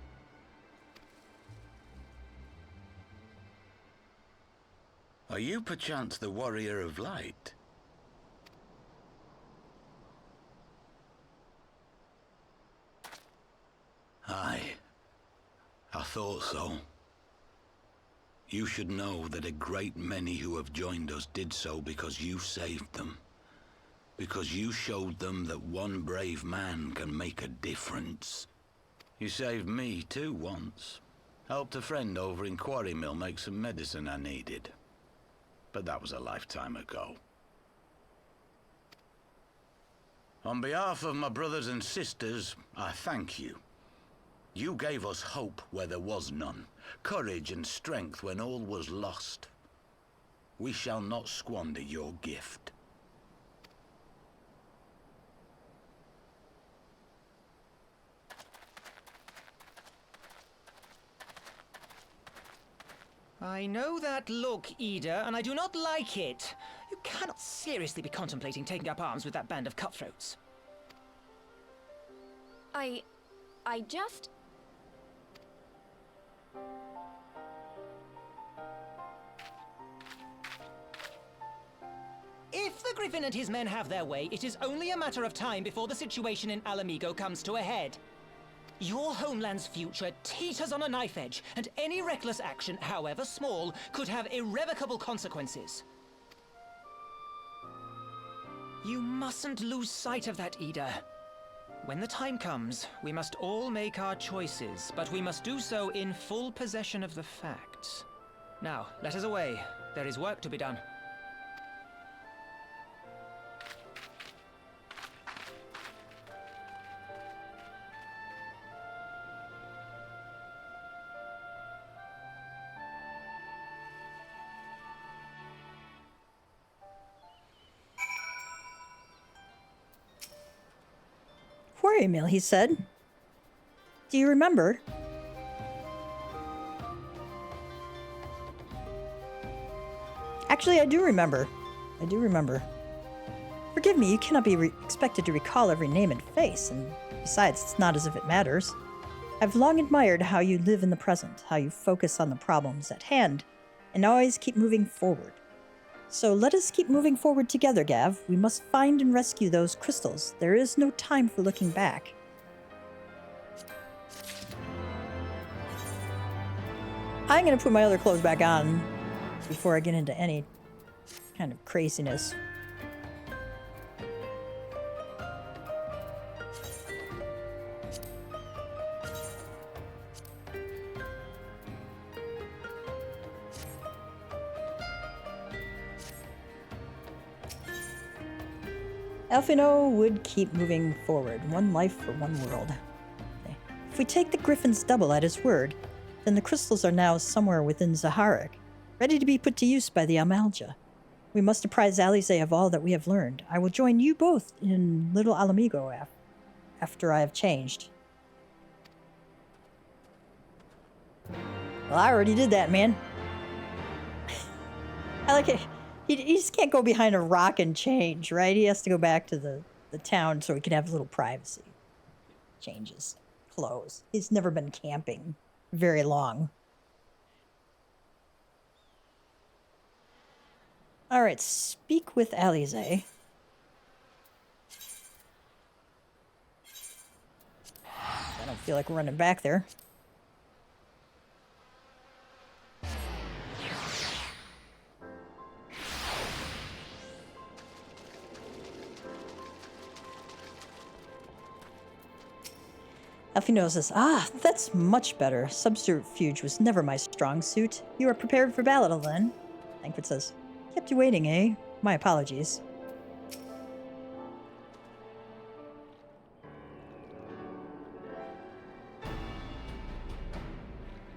Are you perchance the Warrior of Light? Aye. I thought so. You should know that a great many who have joined us did so because you saved them. Because you showed them that one brave man can make a difference. You saved me too once. Helped a friend over in Quarry Mill make some medicine I needed. But that was a lifetime ago. On behalf of my brothers and sisters, I thank you. You gave us hope where there was none, courage and strength when all was lost. We shall not squander your gift. I know that look, Ida, and I do not like it. You cannot seriously be contemplating taking up arms with that band of cutthroats. I just... If the Griffin and his men have their way, it is only a matter of time before the situation in Alamigo comes to a head. Your homeland's future teeters on a knife edge, and any reckless action, however small, could have irrevocable consequences. You mustn't lose sight of that, Ida. When the time comes, we must all make our choices, but we must do so in full possession of the facts. Now, let us away. There is work to be done. Quarry Mill, he said. Do you remember? Actually, I do remember. I do remember. Forgive me, you cannot be expected to recall every name and face, and besides, it's not as if it matters. I've long admired how you live in the present, how you focus on the problems at hand, and always keep moving forward. So let us keep moving forward together, Gav. We must find and rescue those crystals. There is no time for looking back. I'm going to put my other clothes back on before I get into any kind of craziness. Elfino would keep moving forward, one life for one world. Okay. If we take the Griffin's double at his word, then the crystals are now somewhere within Zaharik, ready to be put to use by the Amalja. We must apprise Alize of all that we have learned. I will join you both in Little Alamigo after I have changed. Well, I already did that, man. I like it. He just can't go behind a rock and change, right? He has to go back to the town so he can have a little privacy. Changes clothes. He's never been camping very long. All right, speak with Alize. I don't feel like running back there. Elfino says, that's much better. Subterfuge was never my strong suit. You are prepared for battle, then? Thancred says, kept you waiting, eh? My apologies.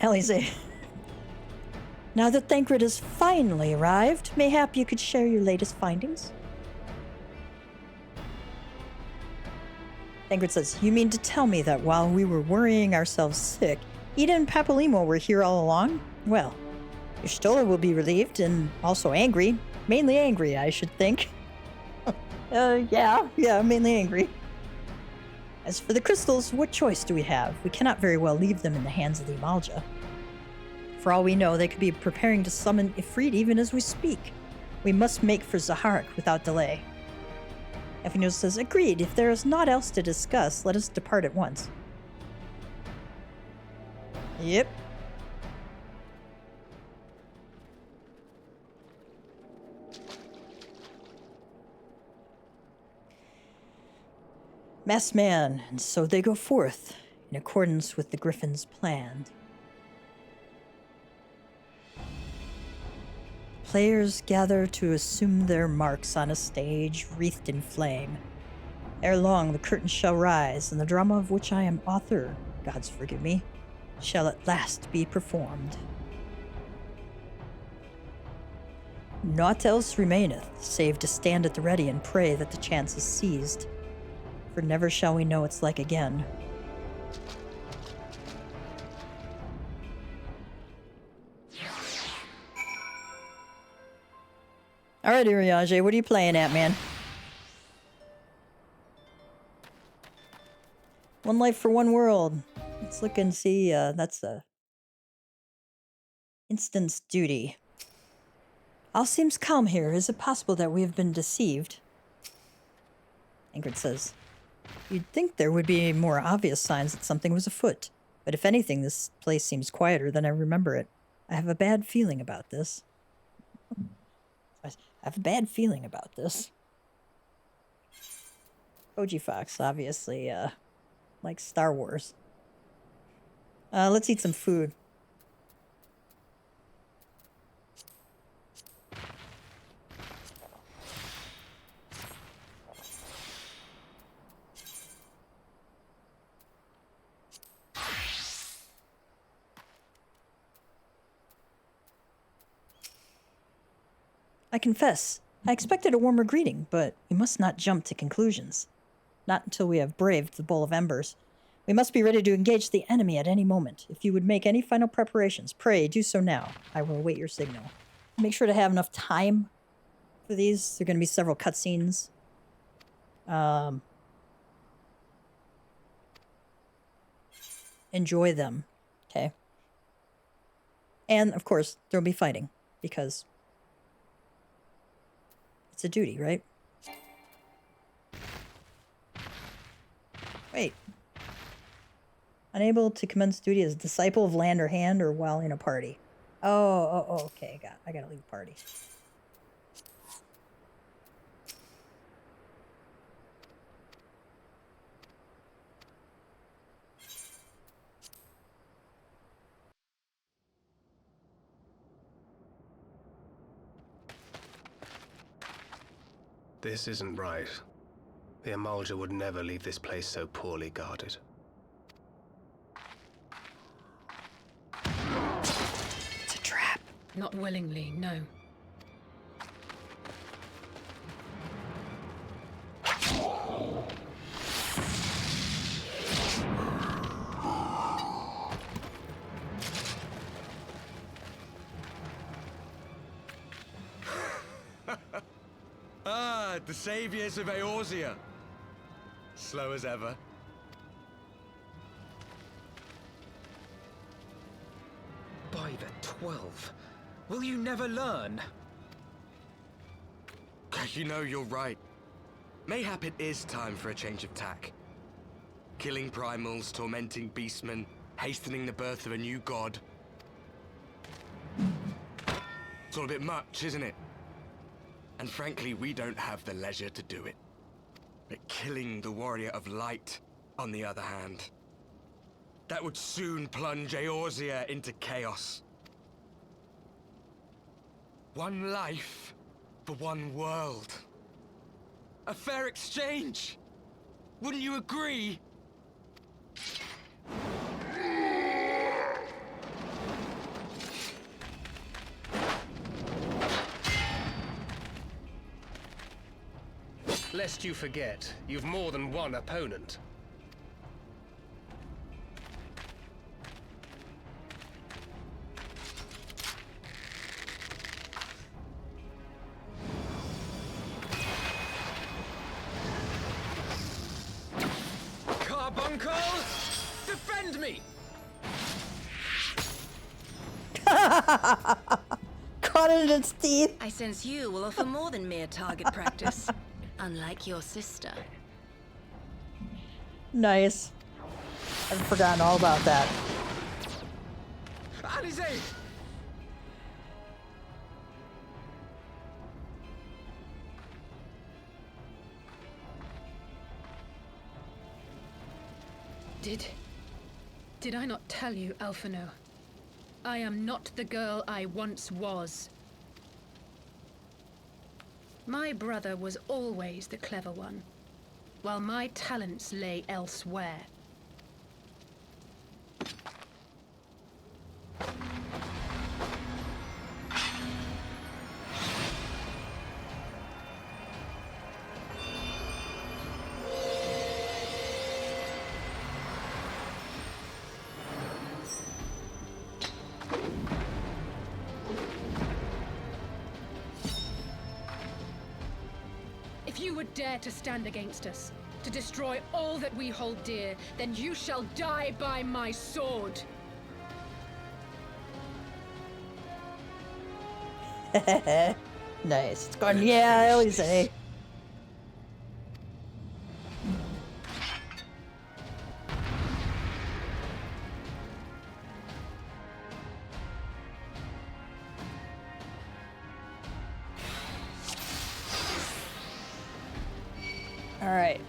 Alize, now that Thancred has finally arrived, mayhap you could share your latest findings? Thancred says, you mean to tell me that while we were worrying ourselves sick, Ida and Papalymo were here all along? Well, Y'shtola will be relieved and also angry. Mainly angry, I should think. Yeah, mainly angry. As for the crystals, what choice do we have? We cannot very well leave them in the hands of the Amalja. For all we know, they could be preparing to summon Ifrit even as we speak. We must make for Zaharak without delay. Ephino says, agreed. If there is naught else to discuss, let us depart at once. Yep. Masked man, and so they go forth, in accordance with the Griffin's plan. Players gather to assume their marks on a stage wreathed in flame. Ere long, the curtain shall rise, and the drama of which I am author, gods forgive me, shall at last be performed. Naught else remaineth, save to stand at the ready and pray that the chance is seized. For never shall we know its like again. Alright, Urianger, what are you playing at, man? One life for one world. Let's look and see, that's a... Instance duty. All seems calm here. Is it possible that we have been deceived? Ingrid says, you'd think there would be more obvious signs that something was afoot. But if anything, this place seems quieter than I remember it. I have a bad feeling about this. I have a bad feeling about this. Koji Fox, obviously, likes Star Wars. Let's eat some food. I confess, I expected a warmer greeting, but we must not jump to conclusions. Not until we have braved the Bowl of Embers. We must be ready to engage the enemy at any moment. If you would make any final preparations, pray do so now. I will await your signal. Make sure to have enough time for these. There are going to be several cutscenes. Enjoy them, okay? And, of course, there'll be fighting, because it's a duty, right? Wait. Unable to commence duty as disciple of land or hand or while in a party. Oh, okay. I gotta leave the party. This isn't right. The Amalja would never leave this place so poorly guarded. It's a trap. Not willingly, no. The saviors of Eorzea. Slow as ever. By the 12, will you never learn? You know, you're right. Mayhap it is time for a change of tack. Killing primals, tormenting beastmen, hastening the birth of a new god. It's all a bit much, isn't it? And frankly, we don't have the leisure to do it. But killing the warrior of light, on the other hand, that would soon plunge Eorzea into chaos. One life for one world. A fair exchange! Wouldn't you agree? Lest you forget, you've more than one opponent. way! Caught it in its teeth. I sense you will offer more than mere target practice, unlike your sister. Nice. I've forgotten all about that. Alizé! Did I not tell you, Alphino? I am not the girl I once was. My brother was always the clever one, while my talents lay elsewhere. If you would dare to stand against us, to destroy all that we hold dear, then you shall die by my sword. Nice. It's going, yeah, I always say. Alright.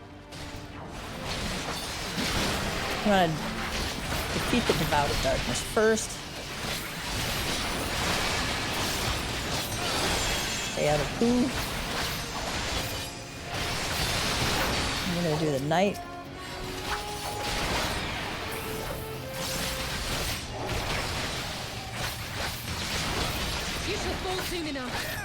I'm gonna defeat the Devoted Darkness first. Stay out of poo. I'm gonna do the Knight. You shall fall soon enough.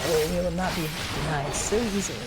Oh, we will not be denied so easily.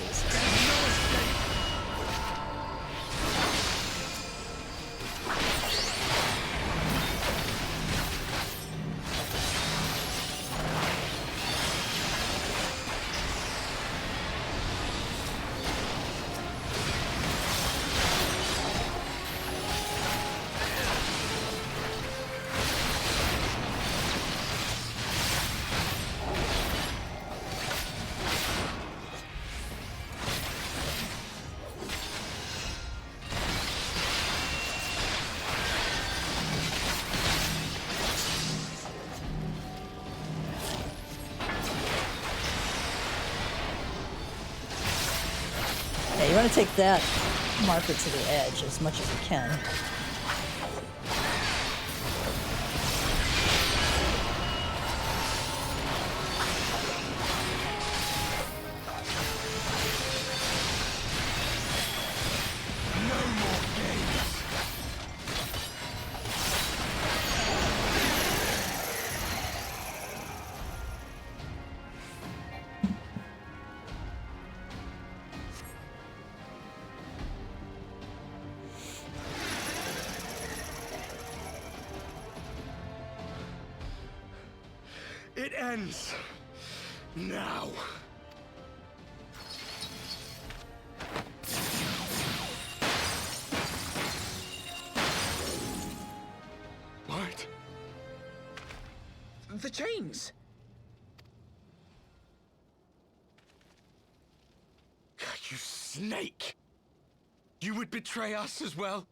Yeah, you want to take that marker to the edge as much as you can. It ends now. What? The chains! You snake! You would betray us as well?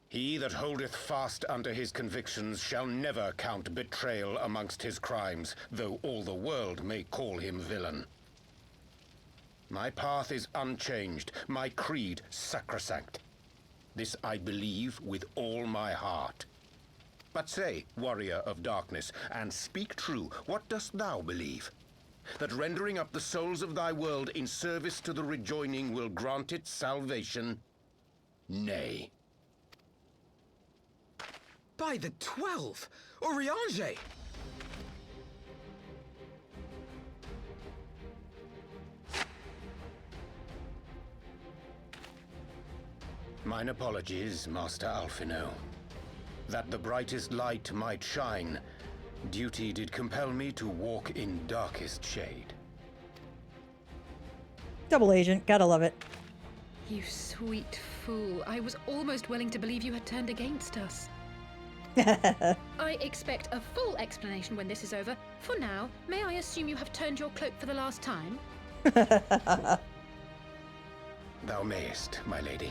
He that holdeth fast unto his convictions shall never count betrayal amongst his crimes, though all the world may call him villain. My path is unchanged, my creed sacrosanct. This I believe with all my heart. But say, warrior of darkness, and speak true, what dost thou believe? That rendering up the souls of thy world in service to the rejoining will grant it salvation? Nay. By the 12! Oriange! Mine apologies, Master Alphino. That the brightest light might shine, duty did compel me to walk in darkest shade. Double agent, gotta love it. You sweet fool. I was almost willing to believe you had turned against us. I expect a full explanation when this is over. For now, may I assume you have turned your cloak for the last time? Thou mayest, my lady.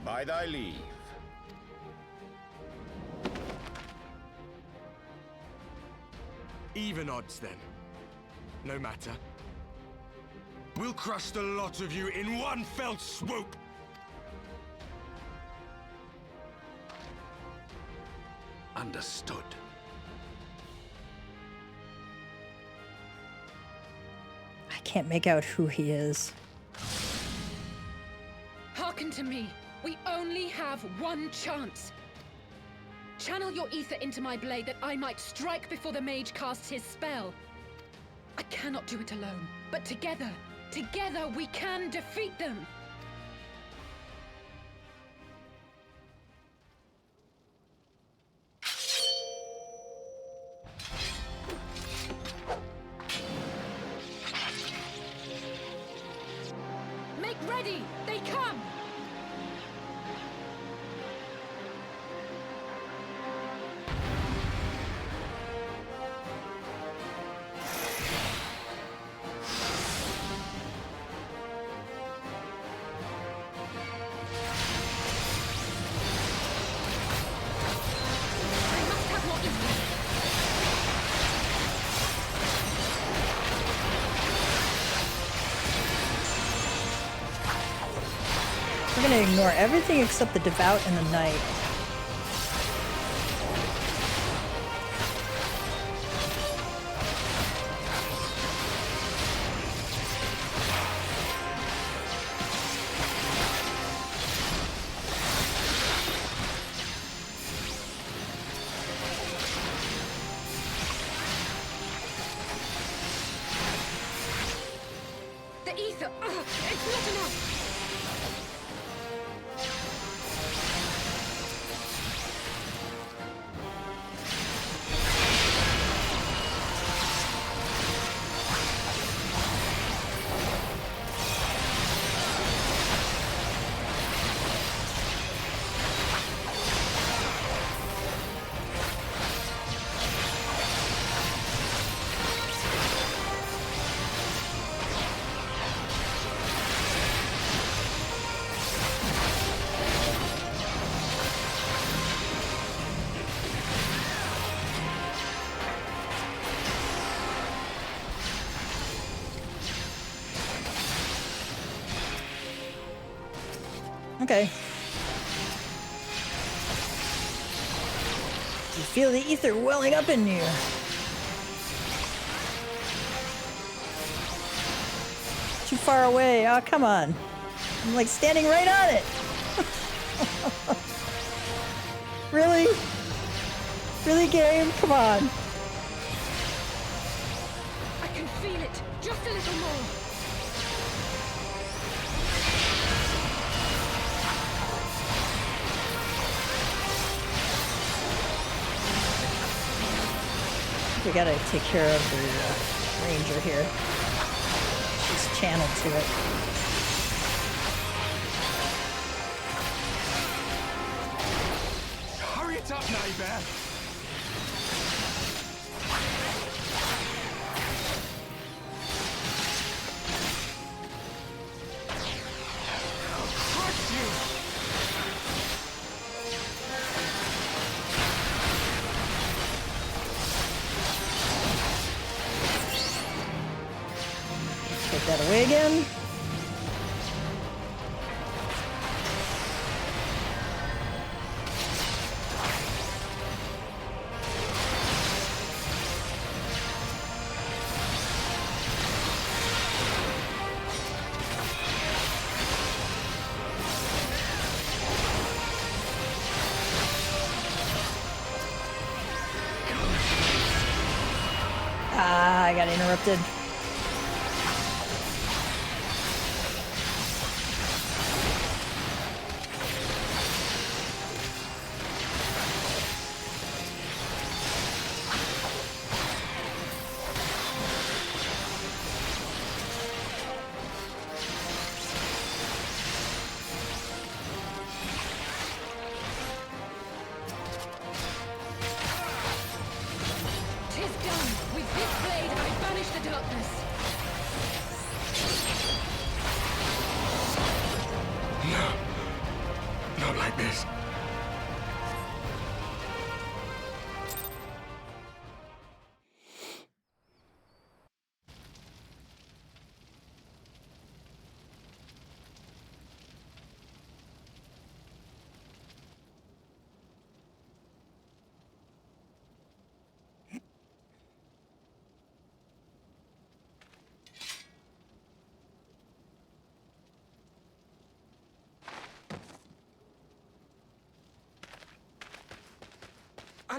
By thy leave. Even odds, then. No matter. We'll crush the lot of you in one fell swoop! Understood. I can't make out who he is. Hearken to me. We only have one chance. Channel your ether into my blade that I might strike before the mage casts his spell. I cannot do it alone, but together we can defeat them. Make ready! They come! We're gonna ignore everything except the devout and the knight. The ether! It's not enough! Okay. You feel the ether welling up in you. Too far away. Oh, come on. I'm like standing right on it. Really? Really, game? Come on. I can feel it! Just a little more! We gotta take care of the ranger here. She's channeled to it. Hurry it up, Nightmare! I'll crush you! Take that away again. Ah, I got interrupted.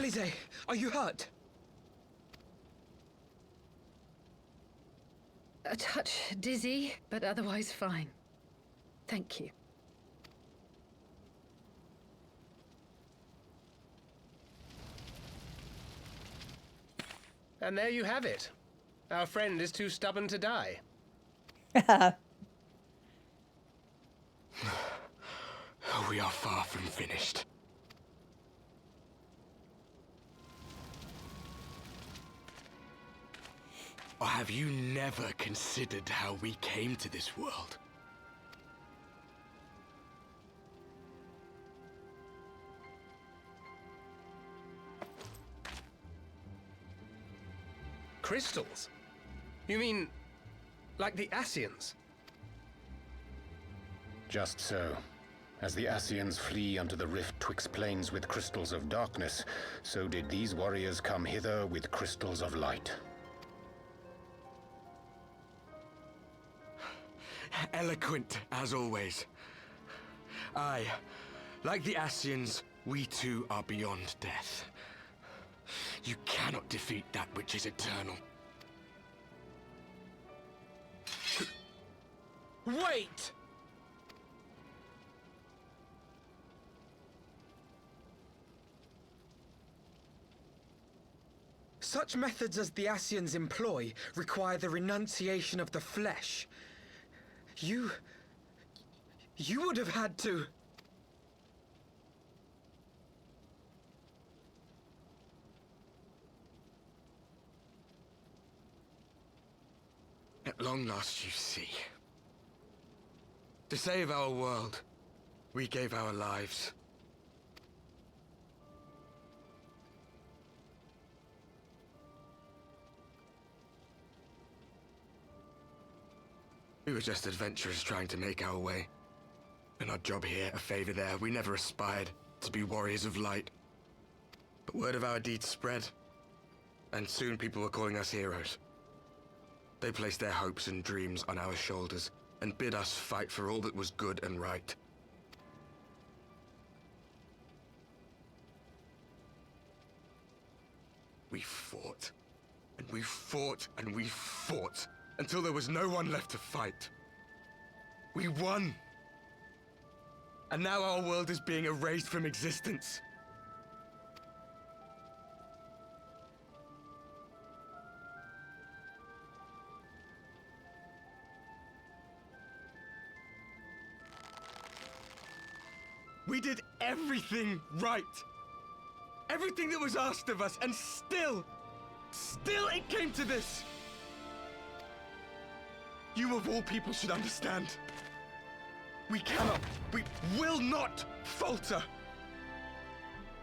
Alize, are you hurt? A touch dizzy, but otherwise fine. Thank you. And there you have it. Our friend is too stubborn to die. We are far from finished. Or have you never considered how we came to this world? Crystals? You mean, like the Ascians? Just so. As the Ascians flee unto the rift twixt planes with crystals of darkness, so did these warriors come hither with crystals of light. Eloquent, as always. Aye, like the Ascians, we too are beyond death. You cannot defeat that which is eternal. Wait! Such methods as the Ascians employ require the renunciation of the flesh. You would have had to... At long last, you see. To save our world, we gave our lives. We were just adventurers trying to make our way. An odd job here, a favor there. We never aspired to be warriors of light. But word of our deeds spread, and soon people were calling us heroes. They placed their hopes and dreams on our shoulders, and bid us fight for all that was good and right. We fought, and we fought, and we fought, until there was no one left to fight. We won! And now our world is being erased from existence. We did everything right. Everything that was asked of us, and still it came to this. You of all people should understand. We will not falter.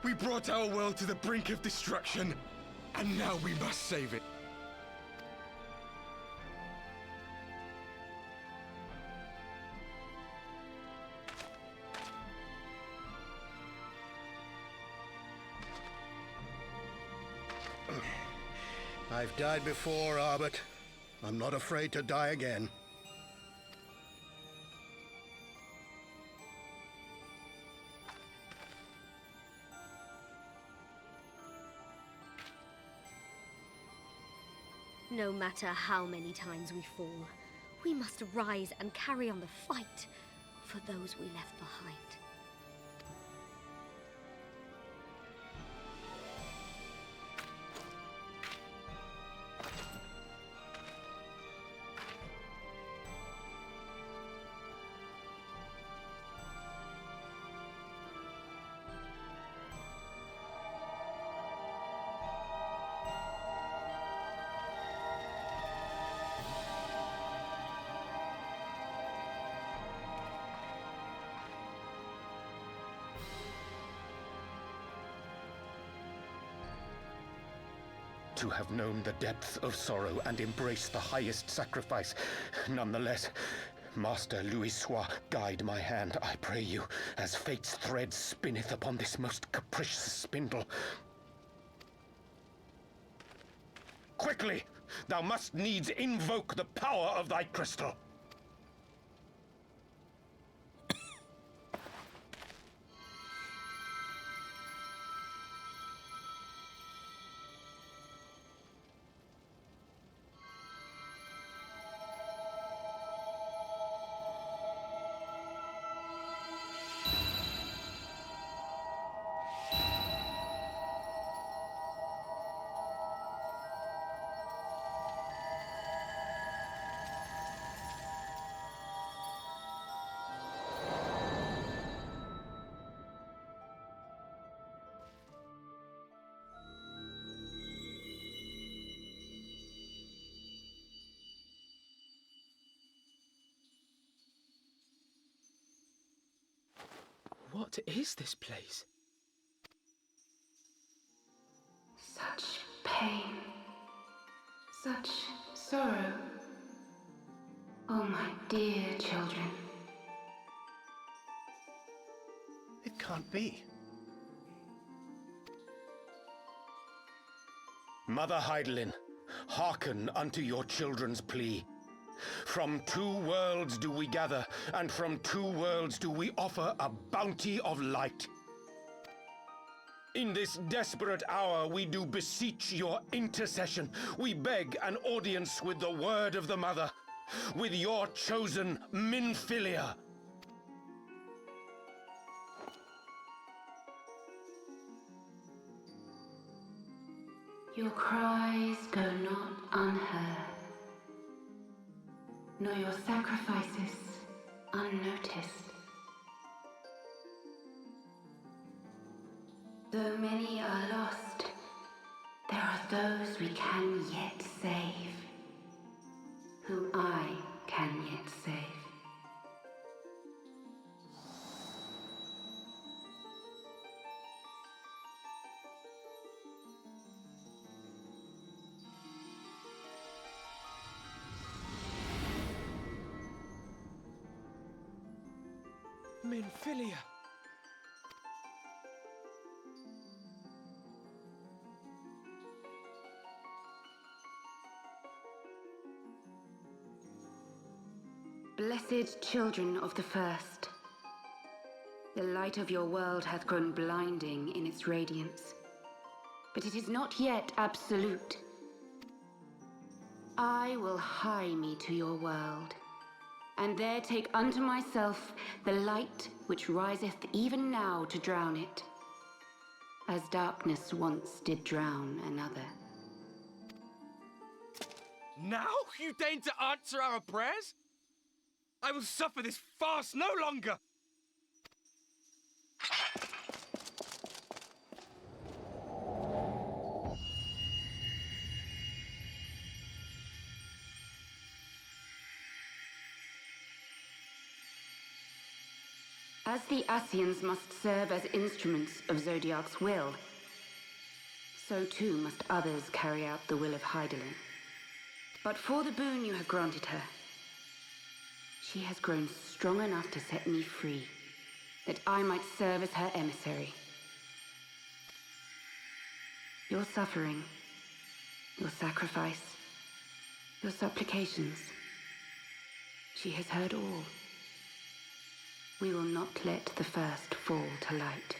We brought our world to the brink of destruction, and now we must save it. I've died before, Arbet. I'm not afraid to die again. No matter how many times we fall, we must rise and carry on the fight for those we left behind. To have known the depth of sorrow and embraced the highest sacrifice. Nonetheless, Master Louis-Sois, guide my hand, I pray you, as fate's thread spinneth upon this most capricious spindle. Quickly! Thou must needs invoke the power of thy crystal. What is this place? Such pain. Such sorrow. Oh, my dear children. It can't be. Mother Heidelin, hearken unto your children's plea. From 2 worlds do we gather, and from 2 worlds do we offer a bounty of light. In this desperate hour we do beseech your intercession. We beg an audience with the word of the Mother, with your chosen Minfilia. Your cries go not unheard, nor your sacrifices unnoticed. Though many are lost, there are those we can yet save, whom I can yet save. Minfilia! Blessed children of the first, the light of your world hath grown blinding in its radiance, but it is not yet absolute. I will hie me to your world, and there take unto myself the light which riseth even now to drown it, as darkness once did drown another. Now you deign to answer our prayers? I will suffer this farce no longer! As the Ascians must serve as instruments of Zodiark's will, so too must others carry out the will of Heidelin. But for the boon you have granted her, she has grown strong enough to set me free, that I might serve as her emissary. Your suffering, your sacrifice, your supplications, she has heard all. We will not let the first fall to light.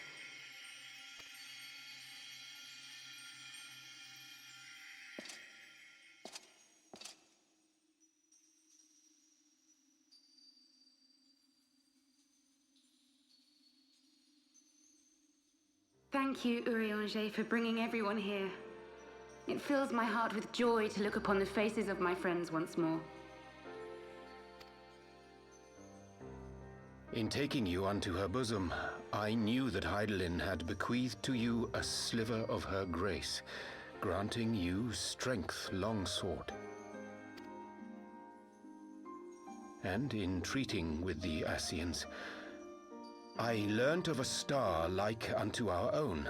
Thank you, Urianger, for bringing everyone here. It fills my heart with joy to look upon the faces of my friends once more. In taking you unto her bosom, I knew that Heidelin had bequeathed to you a sliver of her grace, granting you strength long sought. And in treating with the Ascians, I learnt of a star like unto our own,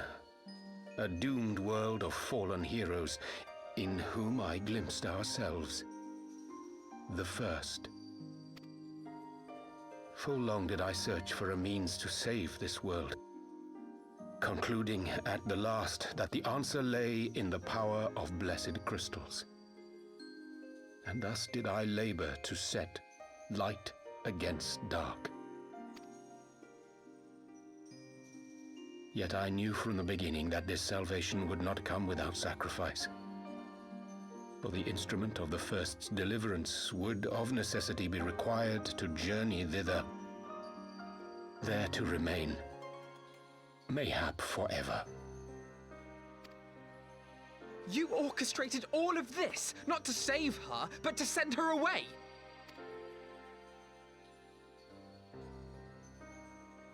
a doomed world of fallen heroes, in whom I glimpsed ourselves, the first. Full long did I search for a means to save this world, concluding at the last that the answer lay in the power of blessed crystals. And thus did I labor to set light against dark. Yet I knew from the beginning that this salvation would not come without sacrifice. For the instrument of the first's deliverance would of necessity be required to journey thither, there to remain, mayhap forever. You orchestrated all of this, not to save her, but to send her away!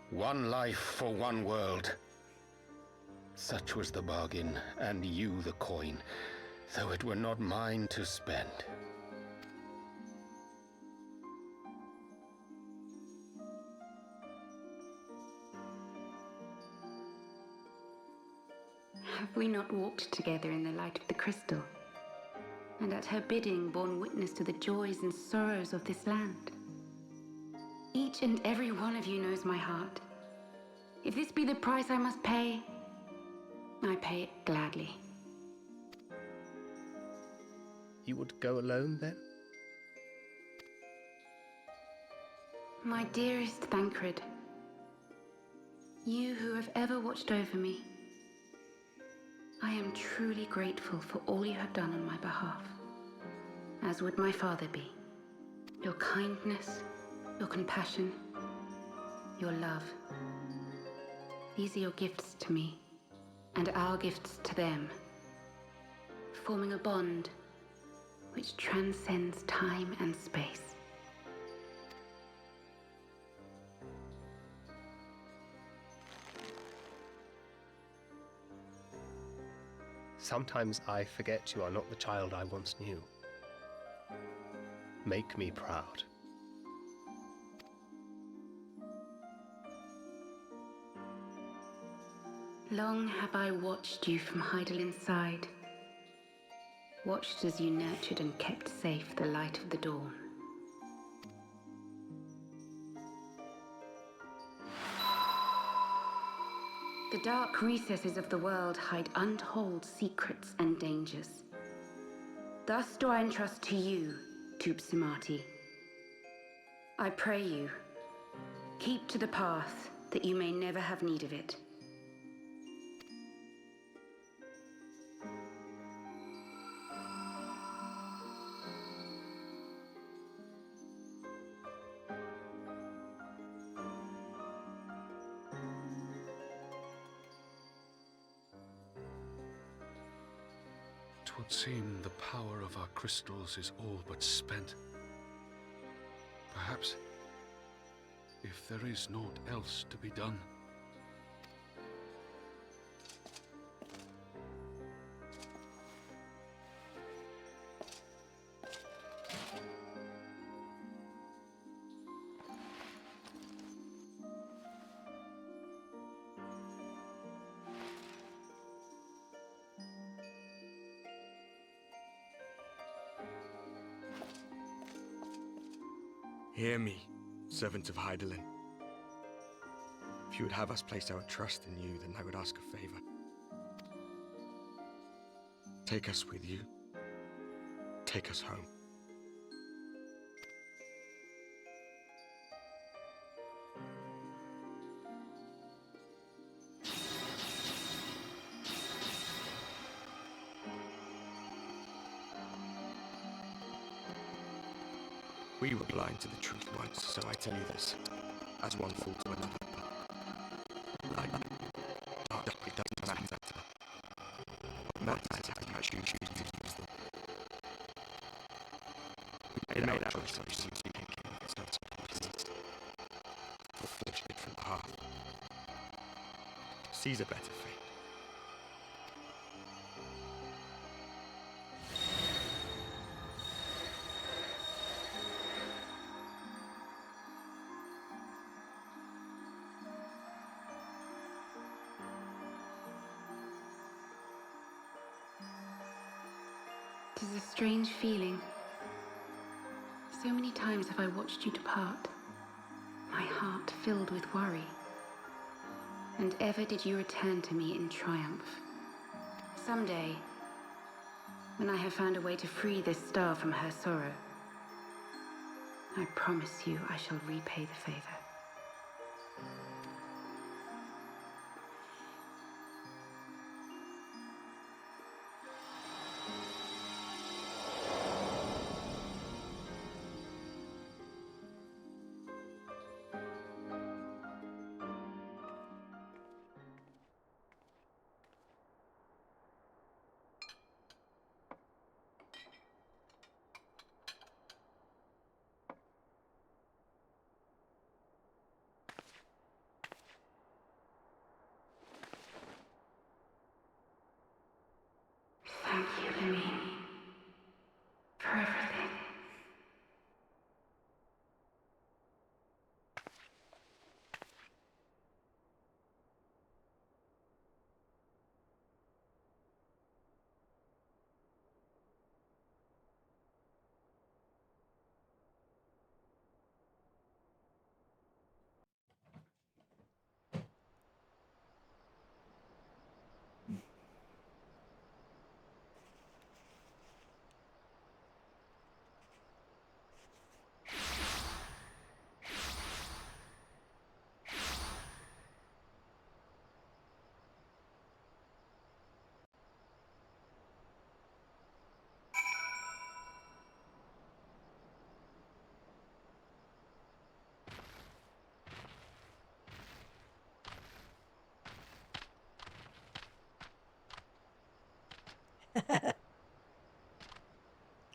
One life for one world. Such was the bargain, and you the coin, though it were not mine to spend. Have we not walked together in the light of the crystal? And at her bidding borne witness to the joys and sorrows of this land? Each and every one of you knows my heart. If this be the price I must pay, I pay it gladly. You would go alone then? My dearest Thancred, you who have ever watched over me, I am truly grateful for all you have done on my behalf, as would my father be. Your kindness, your compassion, your love. These are your gifts to me, and our gifts to them, forming a bond which transcends time and space. Sometimes I forget you are not the child I once knew. Make me proud. Long have I watched you from Heidelin side, watched as you nurtured and kept safe the light of the dawn. The dark recesses of the world hide untold secrets and dangers. Thus do I entrust to you, Tupsimati. I pray you, keep to the path that you may never have need of it. Would seem the power of our crystals is all but spent. Perhaps, if there is naught else to be done. Hear me, servant of Heidelin. If you would have us place our trust in you, then I would ask a favor. Take us with you. Take us home. We were blind to the truth once, so I tell you this, as one fool to another. Like, it doesn't matter. What matters is how much you choose to use them. We made our choice of thinking of its consequences, or fletched it from the heart. Seize a better fate. It is a strange feeling. So many times have I watched you depart, my heart filled with worry. And ever did you return to me in triumph. Someday, when I have found a way to free this star from her sorrow, I promise you I shall repay the favor.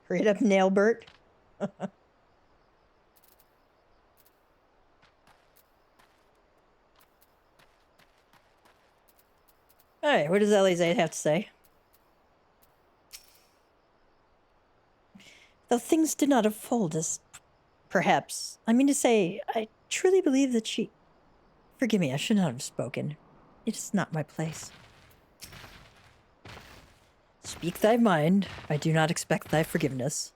Hurry it up, Nailbert. Alright, what does Elizade have to say? Though things did not unfold as perhaps. I mean to say, I truly believe that she... Forgive me, I should not have spoken. It is not my place. Speak thy mind. I do not expect thy forgiveness.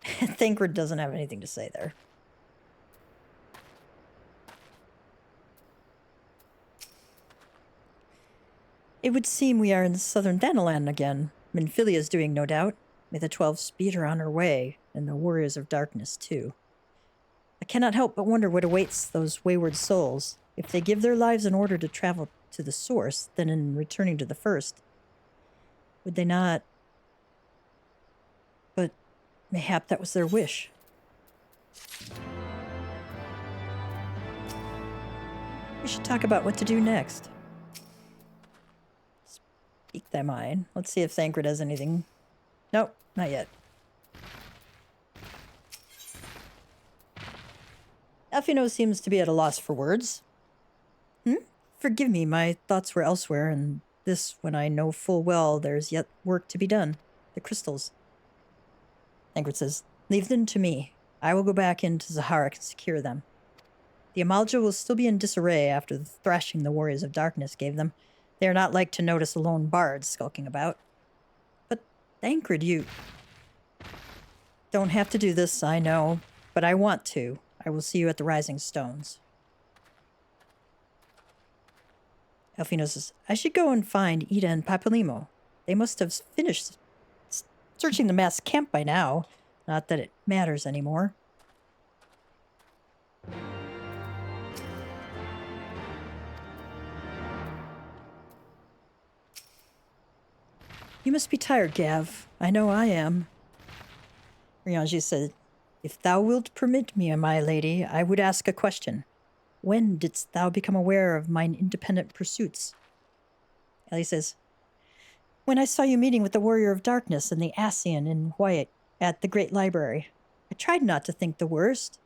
Thancred doesn't have anything to say there. It would seem we are in southern Danaland again. Minfilia's doing, no doubt. May the 12 speed her on her way, and the warriors of darkness, too. I cannot help but wonder what awaits those wayward souls. If they give their lives in order to travel to the source, then in returning to the first, would they not... But mayhap that was their wish. We should talk about what to do next. Speak thy mind. Let's see if Thancred has anything. Nope, not yet. Elfino seems to be at a loss for words. Forgive me, my thoughts were elsewhere, and this when I know full well there's yet work to be done. The crystals. Thancred says, leave them to me. I will go back into Zaharak and secure them. The Amalja will still be in disarray after the thrashing the warriors of darkness gave them. They are not like to notice a lone bard skulking about. But Thancred, you... Don't have to do this, I know, but I want to. I will see you at the Rising Stones. Elfino says, I should go and find Ida and Papalimo. They must have finished searching the mass camp by now. Not that it matters anymore. You must be tired, Gav. I know I am. Rianji said, if thou wilt permit me, my lady, I would ask a question. When didst thou become aware of mine independent pursuits? Ellie says, when I saw you meeting with the Warrior of Darkness and the Ascian in Wyatt at the Great Library. I tried not to think the worst.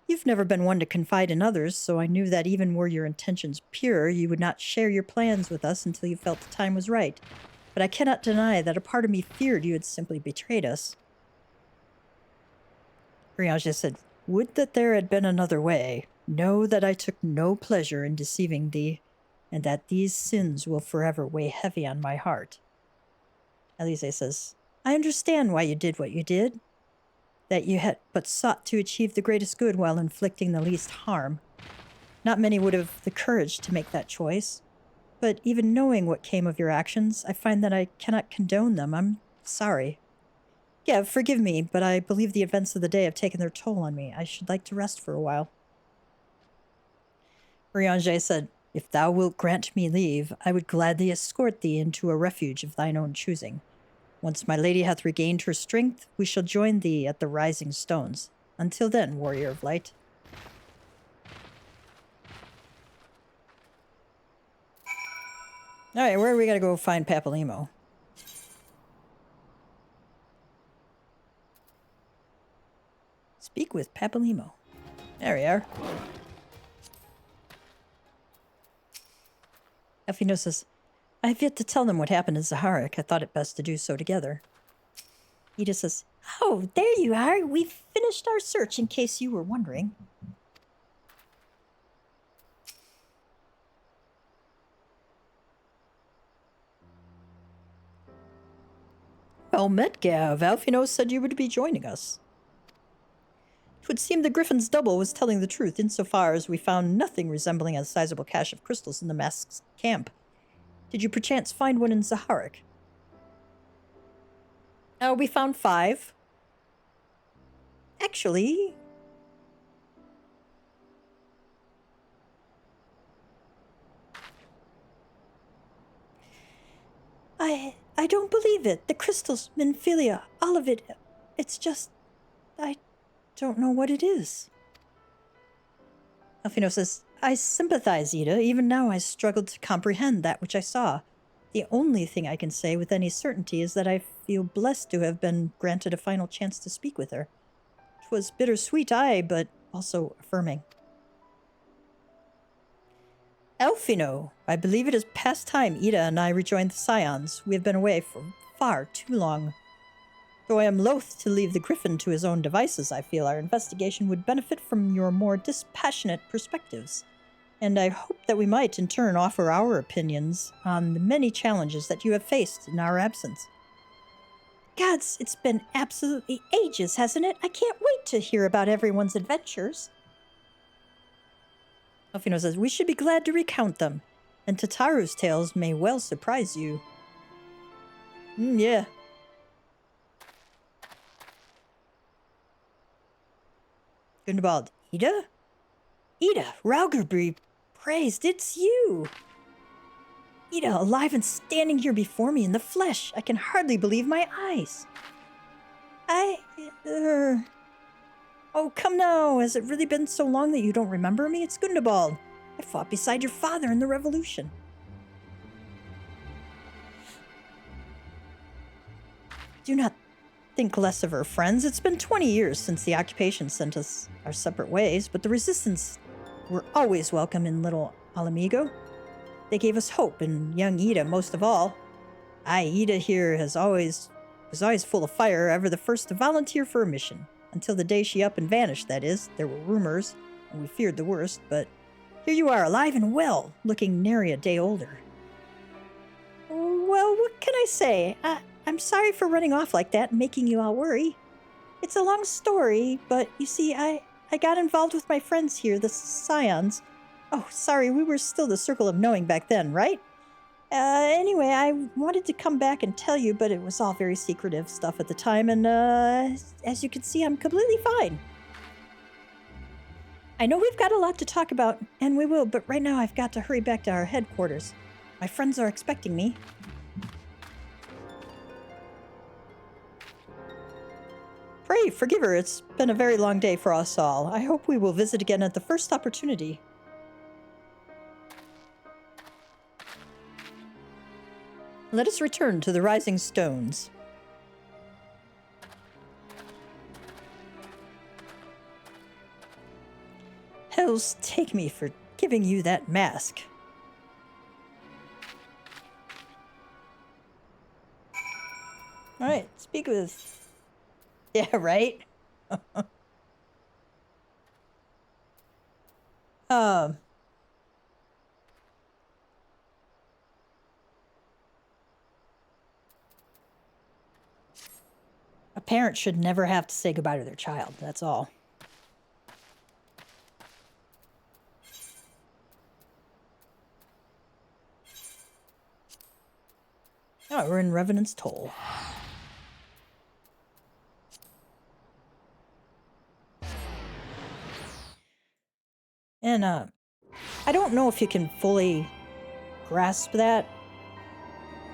You've never been one to confide in others, so I knew that even were your intentions pure, you would not share your plans with us until you felt the time was right. But I cannot deny that a part of me feared you had simply betrayed us. Rianji said, would that there had been another way. Know that I took no pleasure in deceiving thee, and that these sins will forever weigh heavy on my heart. Elise says, I understand why you did what you did, that you had but sought to achieve the greatest good while inflicting the least harm. Not many would have the courage to make that choice, but even knowing what came of your actions, I find that I cannot condone them. I'm sorry. Yeah, forgive me, but I believe the events of the day have taken their toll on me. I should like to rest for a while. Rianji said, if thou wilt grant me leave, I would gladly escort thee into a refuge of thine own choosing. Once my lady hath regained her strength, we shall join thee at the Rising Stones. Until then, Warrior of Light. Alright, where are we gonna go find Papalimo? Speak with Papalimo. There we are. Elfino says, I have yet to tell them what happened in Zaharak. I thought it best to do so together. Ida says, oh, there you are. We've finished our search, in case you were wondering. Well met, Gav. Alfino said you would be joining us. It would seem the Griffin's double was telling the truth insofar as we found nothing resembling a sizable cache of crystals in the mask's camp. Did you perchance find one in Zaharak? We found 5. Actually... I don't believe it. The crystals, Minfilia, all of it. It's just... I don't know what it is. Alfino says, I sympathize, Ida. Even now I struggled to comprehend that which I saw. The only thing I can say with any certainty is that I feel blessed to have been granted a final chance to speak with her. 'Twas bittersweet, aye, but also affirming. Elfino, I believe it is past time Ida and I rejoined the Scions. We have been away for far too long. Though I am loath to leave the Griffin to his own devices, I feel our investigation would benefit from your more dispassionate perspectives. And I hope that we might, in turn, offer our opinions on the many challenges that you have faced in our absence. Gods, it's been absolutely ages, hasn't it? I can't wait to hear about everyone's adventures. Elfino says, we should be glad to recount them, and Tataru's tales may well surprise you. Yeah. Gundabald, Ida? Ida, Rauger be praised, it's you! Ida, alive and standing here before me in the flesh. I can hardly believe my eyes. Oh, come now. Has it really been so long that you don't remember me? It's Gundabald. I fought beside your father in the Revolution. Do not think less of her, friends. It's been 20 years since the occupation sent us our separate ways, but the Resistance were always welcome in Little Alamigo. They gave us hope, and young Ida most of all. Ida here was always full of fire, ever the first to volunteer for a mission. Until the day she up and vanished, that is. There were rumors, and we feared the worst, but here you are, alive and well, looking nary a day older. Well, what can I say? I'm sorry for running off like that and making you all worry. It's a long story, but you see, I got involved with my friends here, the Scions. Oh, sorry, we were still the Circle of Knowing back then, right? Anyway, I wanted to come back and tell you, but it was all very secretive stuff at the time, and as you can see, I'm completely fine. I know we've got a lot to talk about, and we will, but right now I've got to hurry back to our headquarters. My friends are expecting me. Pray, forgive her. It's been a very long day for us all. I hope we will visit again at the first opportunity. Let us return to the Rising Stones. Hells take me for giving you that mask. Alright, speak with... Yeah, right? A parent should never have to say goodbye to their child, that's all. Oh, we're in Revenant's Toll. And, I don't know if you can fully grasp that.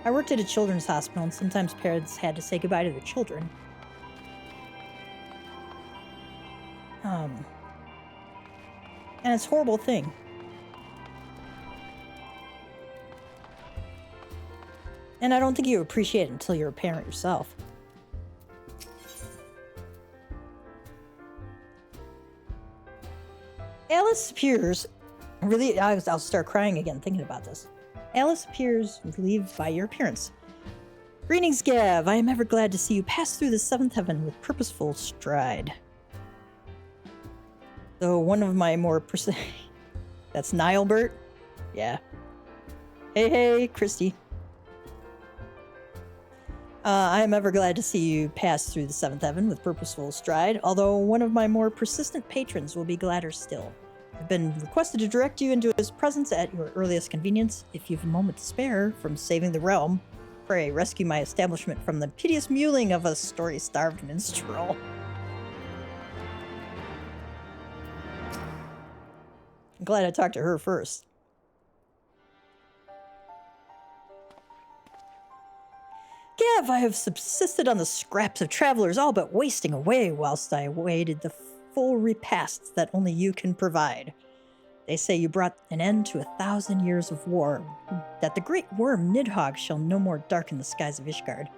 I worked at a children's hospital, and sometimes parents had to say goodbye to their children. And it's a horrible thing. And I don't think you appreciate it until you're a parent yourself. Alice appears... Really, I'll start crying again thinking about this. Alice appears relieved by your appearance. Greetings, Gav. I am ever glad to see you pass through the seventh heaven with purposeful stride. Though one of my more That's Nilebert? Yeah. Hey, Christy. I am ever glad to see you pass through the seventh heaven with purposeful stride, although one of my more persistent patrons will be gladder still. I've been requested to direct you into his presence at your earliest convenience. If you've a moment to spare from saving the realm, pray rescue my establishment from the piteous mewling of a story-starved minstrel. I'm glad I talked to her first. Gav, I have subsisted on the scraps of travelers, all but wasting away whilst I awaited the full repasts that only you can provide. They say you brought an end to 1,000 years of war, that the great worm Nidhogg shall no more darken the skies of Ishgard.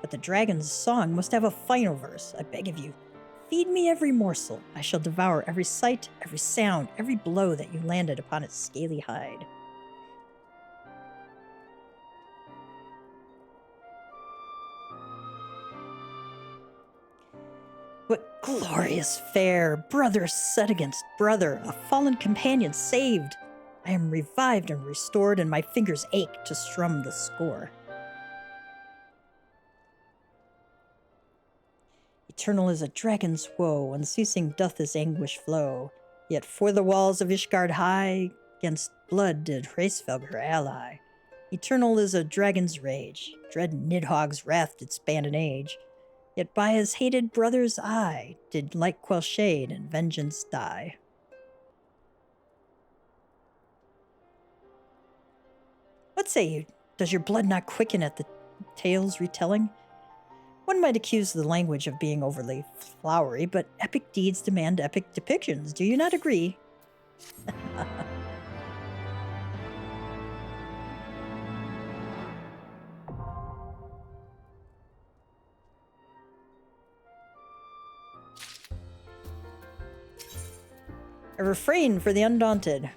But the dragon's song must have a final verse. I beg of you, feed me every morsel. I shall devour every sight, every sound, every blow that you landed upon its scaly hide. What glorious fare! Brother set against brother, a fallen companion saved. I am revived and restored, and my fingers ache to strum the score. Eternal is a dragon's woe, unceasing doth his anguish flow. Yet for the walls of Ishgard high, 'gainst blood did Hraesvelgr ally. Eternal is a dragon's rage, dread Nidhogg's wrath did span an age. Yet by his hated brother's eye did light quell shade and vengeance die. What say you? Does your blood not quicken at the tale's retelling? One might accuse the language of being overly flowery, but epic deeds demand epic depictions. Do you not agree? A refrain for the undaunted.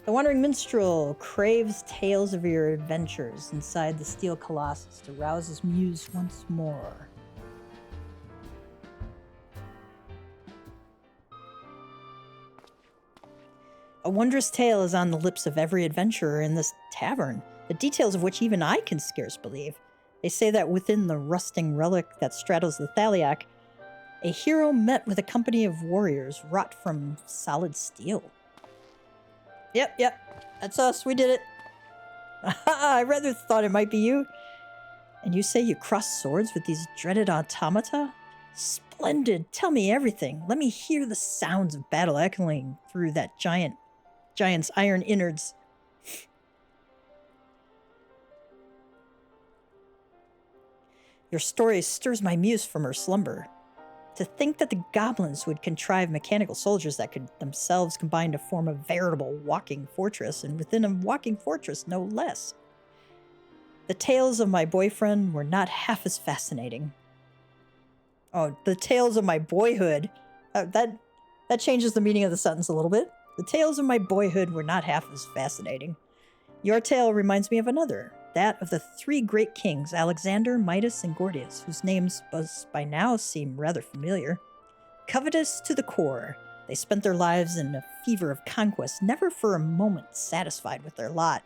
The wandering minstrel craves tales of your adventures inside the steel colossus to rouse his muse once more. A wondrous tale is on the lips of every adventurer in this tavern, the details of which even I can scarce believe. They say that within the rusting relic that straddles the Thaliak, a hero met with a company of warriors wrought from solid steel. Yep, that's us, we did it. I rather thought it might be you. And you say you crossed swords with these dreaded automata? Splendid, tell me everything. Let me hear the sounds of battle echoing through that giant's iron innards. Your story stirs my muse from her slumber. To think that the goblins would contrive mechanical soldiers that could themselves combine to form a veritable walking fortress, and within a walking fortress, no less. The tales of my boyfriend were not half as fascinating. Oh, the tales of my boyhood. That changes the meaning of the sentence a little bit. The tales of my boyhood were not half as fascinating. Your tale reminds me of another, that of the three great kings, Alexander, Midas, and Gordius, whose names by now seem rather familiar. Covetous to the core, they spent their lives in a fever of conquest, never for a moment satisfied with their lot.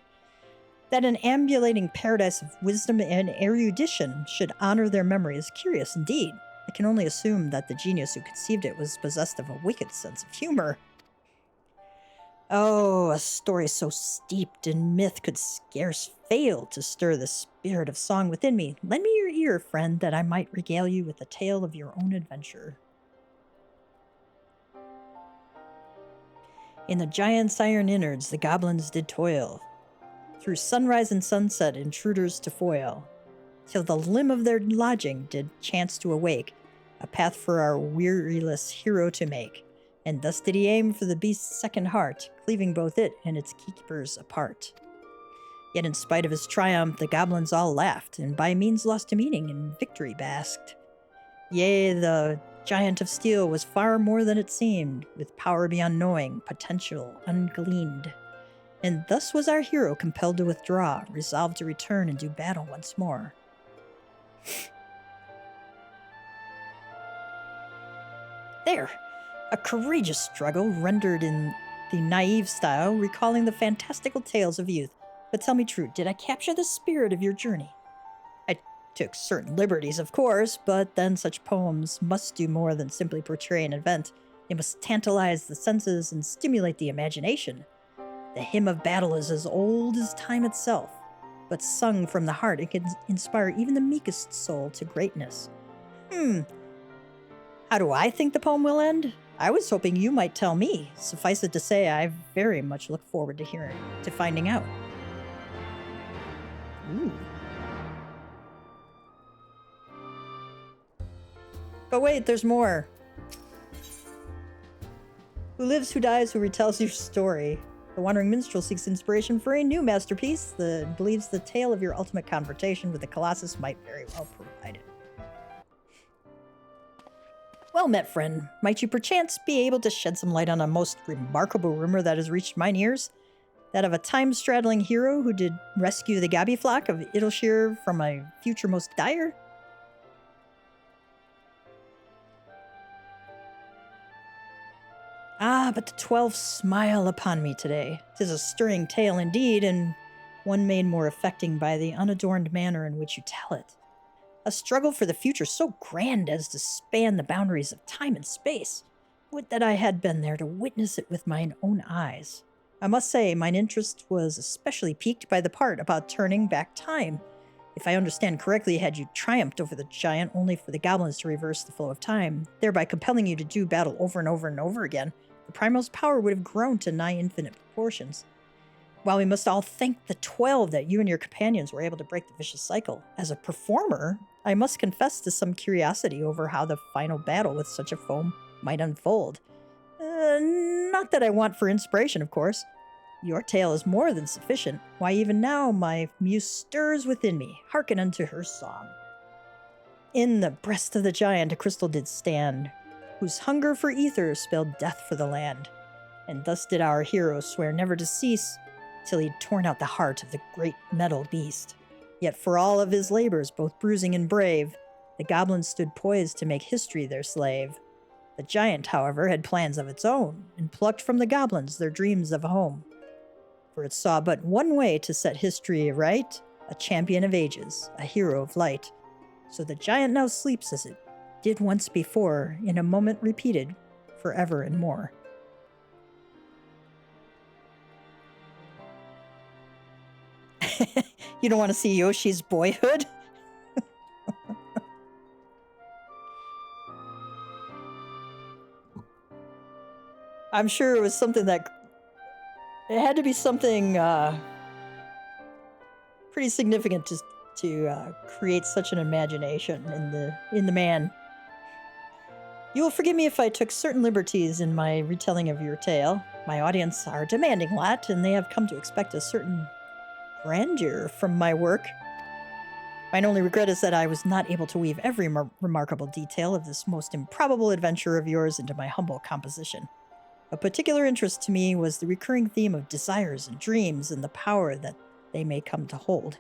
That an ambulating paradise of wisdom and erudition should honor their memory is curious indeed. I can only assume that the genius who conceived it was possessed of a wicked sense of humor. Oh, a story so steeped in myth could scarce fail to stir the spirit of song within me. Lend me your ear, friend, that I might regale you with a tale of your own adventure. In the giant's iron innards the goblins did toil, through sunrise and sunset intruders to foil, till the limb of their lodging did chance to awake, a path for our weariless hero to make. And thus did he aim for the beast's second heart, cleaving both it and its keepers apart. Yet in spite of his triumph, the goblins all laughed, and by means lost to meaning in victory basked. Yea, the giant of steel was far more than it seemed, with power beyond knowing, potential ungleaned. And thus was our hero compelled to withdraw, resolved to return and do battle once more. There! A courageous struggle, rendered in the naive style, recalling the fantastical tales of youth. But tell me true, did I capture the spirit of your journey? I took certain liberties, of course, but then such poems must do more than simply portray an event. They must tantalize the senses and stimulate the imagination. The hymn of battle is as old as time itself, but sung from the heart, it can inspire even the meekest soul to greatness. How do I think the poem will end? I was hoping you might tell me. Suffice it to say, I very much look forward to finding out. Ooh. But wait, there's more. Who lives, who dies, who retells your story? The Wandering Minstrel seeks inspiration for a new masterpiece that believes the tale of your ultimate confrontation with the Colossus might very well provide it. Well met, friend. Might you perchance be able to shed some light on a most remarkable rumor that has reached mine ears? That of a time-straddling hero who did rescue the Gabi flock of Idleshire from a future most dire? Ah, but the 12 smile upon me today. 'Tis a stirring tale indeed, and one made more affecting by the unadorned manner in which you tell it. A struggle for the future so grand as to span the boundaries of time and space. Would that I had been there to witness it with mine own eyes. I must say, mine interest was especially piqued by the part about turning back time. If I understand correctly, had you triumphed over the giant only for the goblins to reverse the flow of time, thereby compelling you to do battle over and over and over again, the Primal's power would have grown to nigh infinite proportions. While we must all thank the 12 that you and your companions were able to break the vicious cycle, as a performer, I must confess to some curiosity over how the final battle with such a foe might unfold. Not that I want for inspiration, of course. Your tale is more than sufficient. Why, even now my muse stirs within me. Hearken unto her song. In the breast of the giant a crystal did stand, whose hunger for ether spelled death for the land. And thus did our hero swear never to cease, till he'd torn out the heart of the great metal beast. Yet for all of his labors, both bruising and brave, the goblins stood poised to make history their slave. The giant, however, had plans of its own, and plucked from the goblins their dreams of home. For it saw but one way to set history right, a champion of ages, a hero of light. So the giant now sleeps as it did once before, in a moment repeated, forever and more. You don't want to see Yoshi's boyhood? I'm sure it was something that... It had to be something pretty significant to create such an imagination in the man. You will forgive me if I took certain liberties in my retelling of your tale. My audience are a demanding lot, and they have come to expect a certain grandeur from my work. Mine only regret is that I was not able to weave every remarkable detail of this most improbable adventure of yours into my humble composition. A particular interest to me was the recurring theme of desires and dreams and the power that they may come to hold.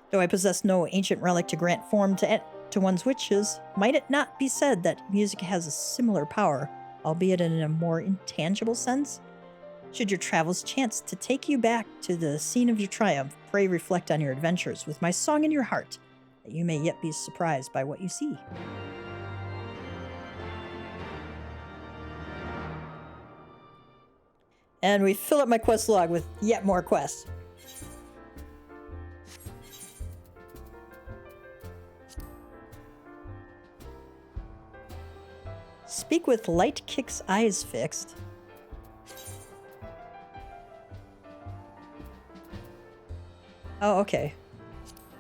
Though I possess no ancient relic to grant form to one's wishes, might it not be said that music has a similar power, albeit in a more intangible sense? Should your travels chance to take you back to the scene of your triumph, pray reflect on your adventures with my song in your heart, that you may yet be surprised by what you see. And we fill up my quest log with yet more quests. Speak with Light Kick's eyes fixed. Oh, okay.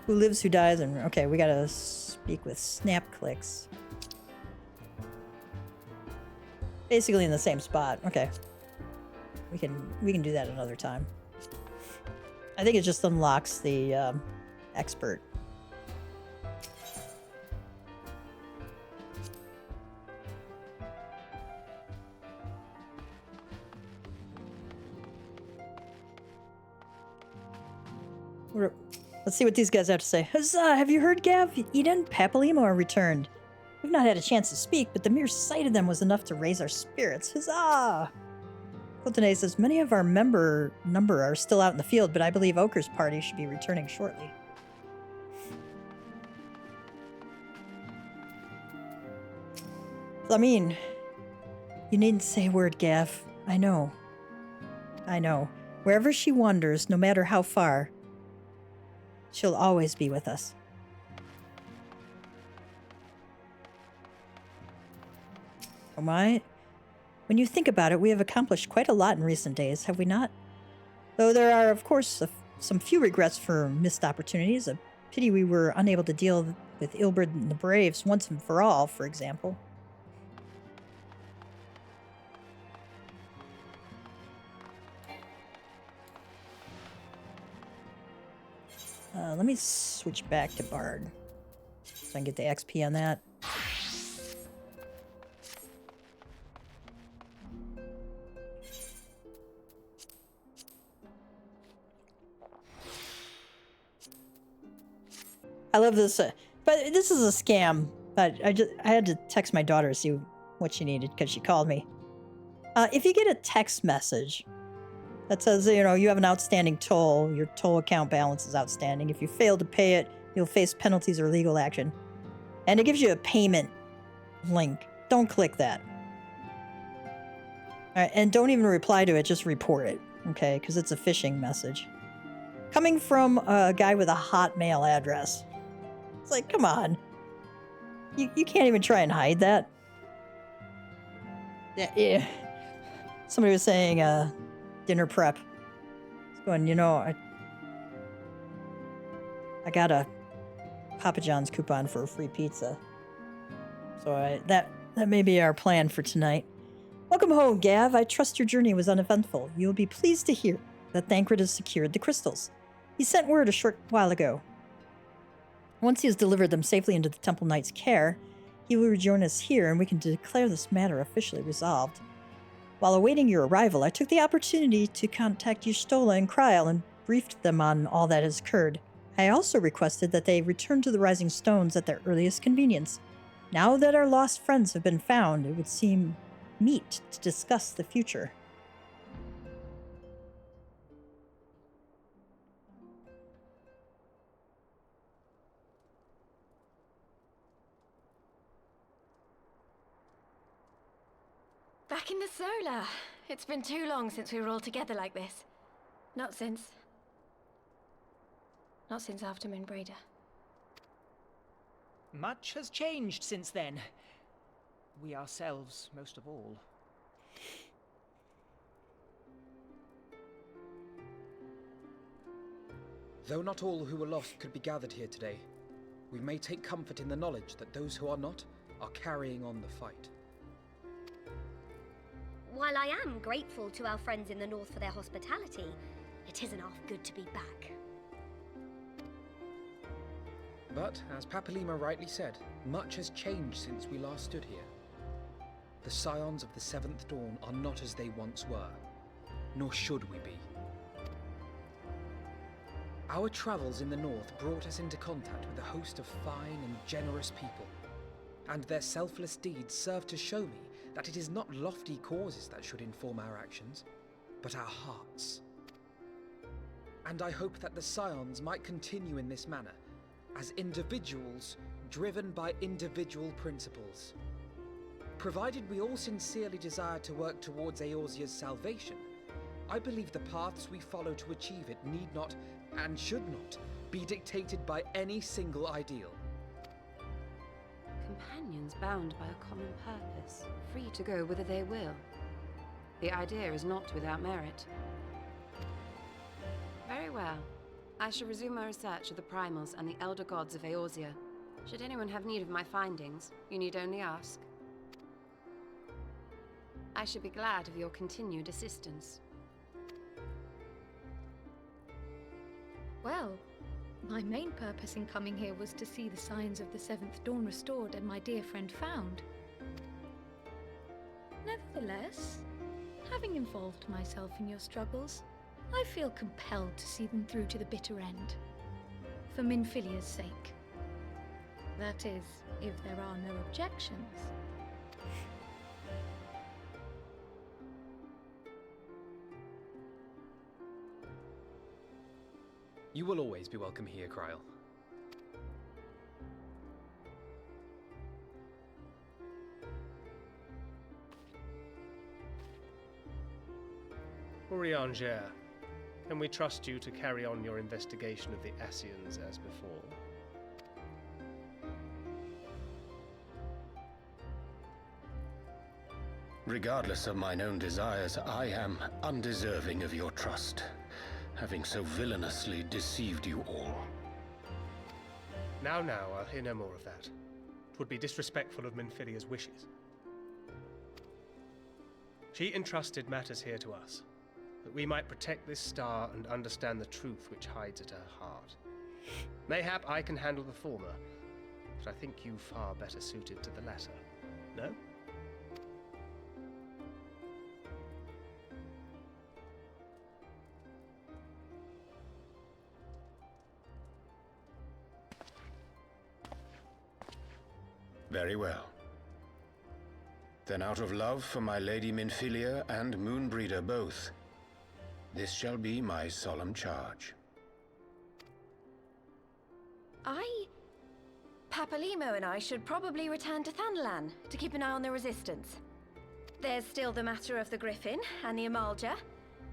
Who lives, who dies, and okay, we gotta speak with Snap Clicks. Basically in the same spot. Okay. We can do that another time. I think it just unlocks the expert. Let's see what these guys have to say. Huzzah! Have you heard, Gav? Eden and Papalimo are returned. We've not had a chance to speak, but the mere sight of them was enough to raise our spirits. Huzzah! Quiltene says, many of our number are still out in the field, but I believe Oker's party should be returning shortly. Flamine, you needn't say a word, Gav. I know. Wherever she wanders, no matter how far, she'll always be with us. Oh my. When you think about it, we have accomplished quite a lot in recent days, have we not? Though there are, of course, some few regrets for missed opportunities. A pity we were unable to deal with Ilberd and the Braves once and for all, for example. Let me switch back to Bard so I can get the XP on that. I love this, but this is a scam. But I had to text my daughter to see what she needed because she called me. If you get a text message that says, you know, you have an outstanding toll, your toll account balance is outstanding. If you fail to pay it, you'll face penalties or legal action. And it gives you a payment link. Don't click that. All right, and don't even reply to it, just report it, okay? Because it's a phishing message. Coming from a guy with a Hotmail address. It's like, come on. You can't even try and hide that. Yeah. Somebody was saying dinner prep. It's going, you know, I got a Papa John's coupon for a free pizza. So that may be our plan for tonight. Welcome home, Gav. I trust your journey was uneventful. You will be pleased to hear that Thancred has secured the crystals. He sent word a short while ago. Once he has delivered them safely into the Temple Knight's care, he will rejoin us here and we can declare this matter officially resolved. While awaiting your arrival, I took the opportunity to contact Y'shtola and Kryl and briefed them on all that has occurred. I also requested that they return to the Rising Stones at their earliest convenience. Now that our lost friends have been found, it would seem meet to discuss the future. Back in the Solar. It's been too long since we were all together like this. Not since after Moonbraider. Much has changed since then. We ourselves, most of all. Though not all who were lost could be gathered here today, we may take comfort in the knowledge that those who are not are carrying on the fight. While I am grateful to our friends in the north for their hospitality, it isn't half good to be back. But, as Papalima rightly said, much has changed since we last stood here. The Scions of the Seventh Dawn are not as they once were, nor should we be. Our travels in the north brought us into contact with a host of fine and generous people, and their selfless deeds serve to show me that it is not lofty causes that should inform our actions, but our hearts. And I hope that the Scions might continue in this manner, as individuals driven by individual principles. Provided we all sincerely desire to work towards Eorzea's salvation, I believe the paths we follow to achieve it need not, and should not, be dictated by any single ideal. Companions bound by a common purpose, free to go whither they will. The idea is not without merit. Very well. I shall resume my research of the primals and the elder gods of Eorzea. Should anyone have need of my findings, you need only ask. I should be glad of your continued assistance. Well, my main purpose in coming here was to see the signs of the Seventh Dawn restored and my dear friend found. Nevertheless, having involved myself in your struggles, I feel compelled to see them through to the bitter end. For Minfilia's sake. That is, if there are no objections. You will always be welcome here, Kryl. Urianger, can we trust you to carry on your investigation of the Ascians as before? Regardless of mine own desires, I am undeserving of your trust, having so villainously deceived you all. Now, I'll hear no more of that. 'Twould be disrespectful of Minfilia's wishes. She entrusted matters here to us, that we might protect this star and understand the truth which hides at her heart. Mayhap I can handle the former, but I think you far better suited to the latter. No? Very well. Then out of love for my Lady Minfilia and Moonbreeder both, this shall be my solemn charge. Papalimo and I should probably return to Thanalan to keep an eye on the Resistance. There's still the matter of the Griffin and the Amalja,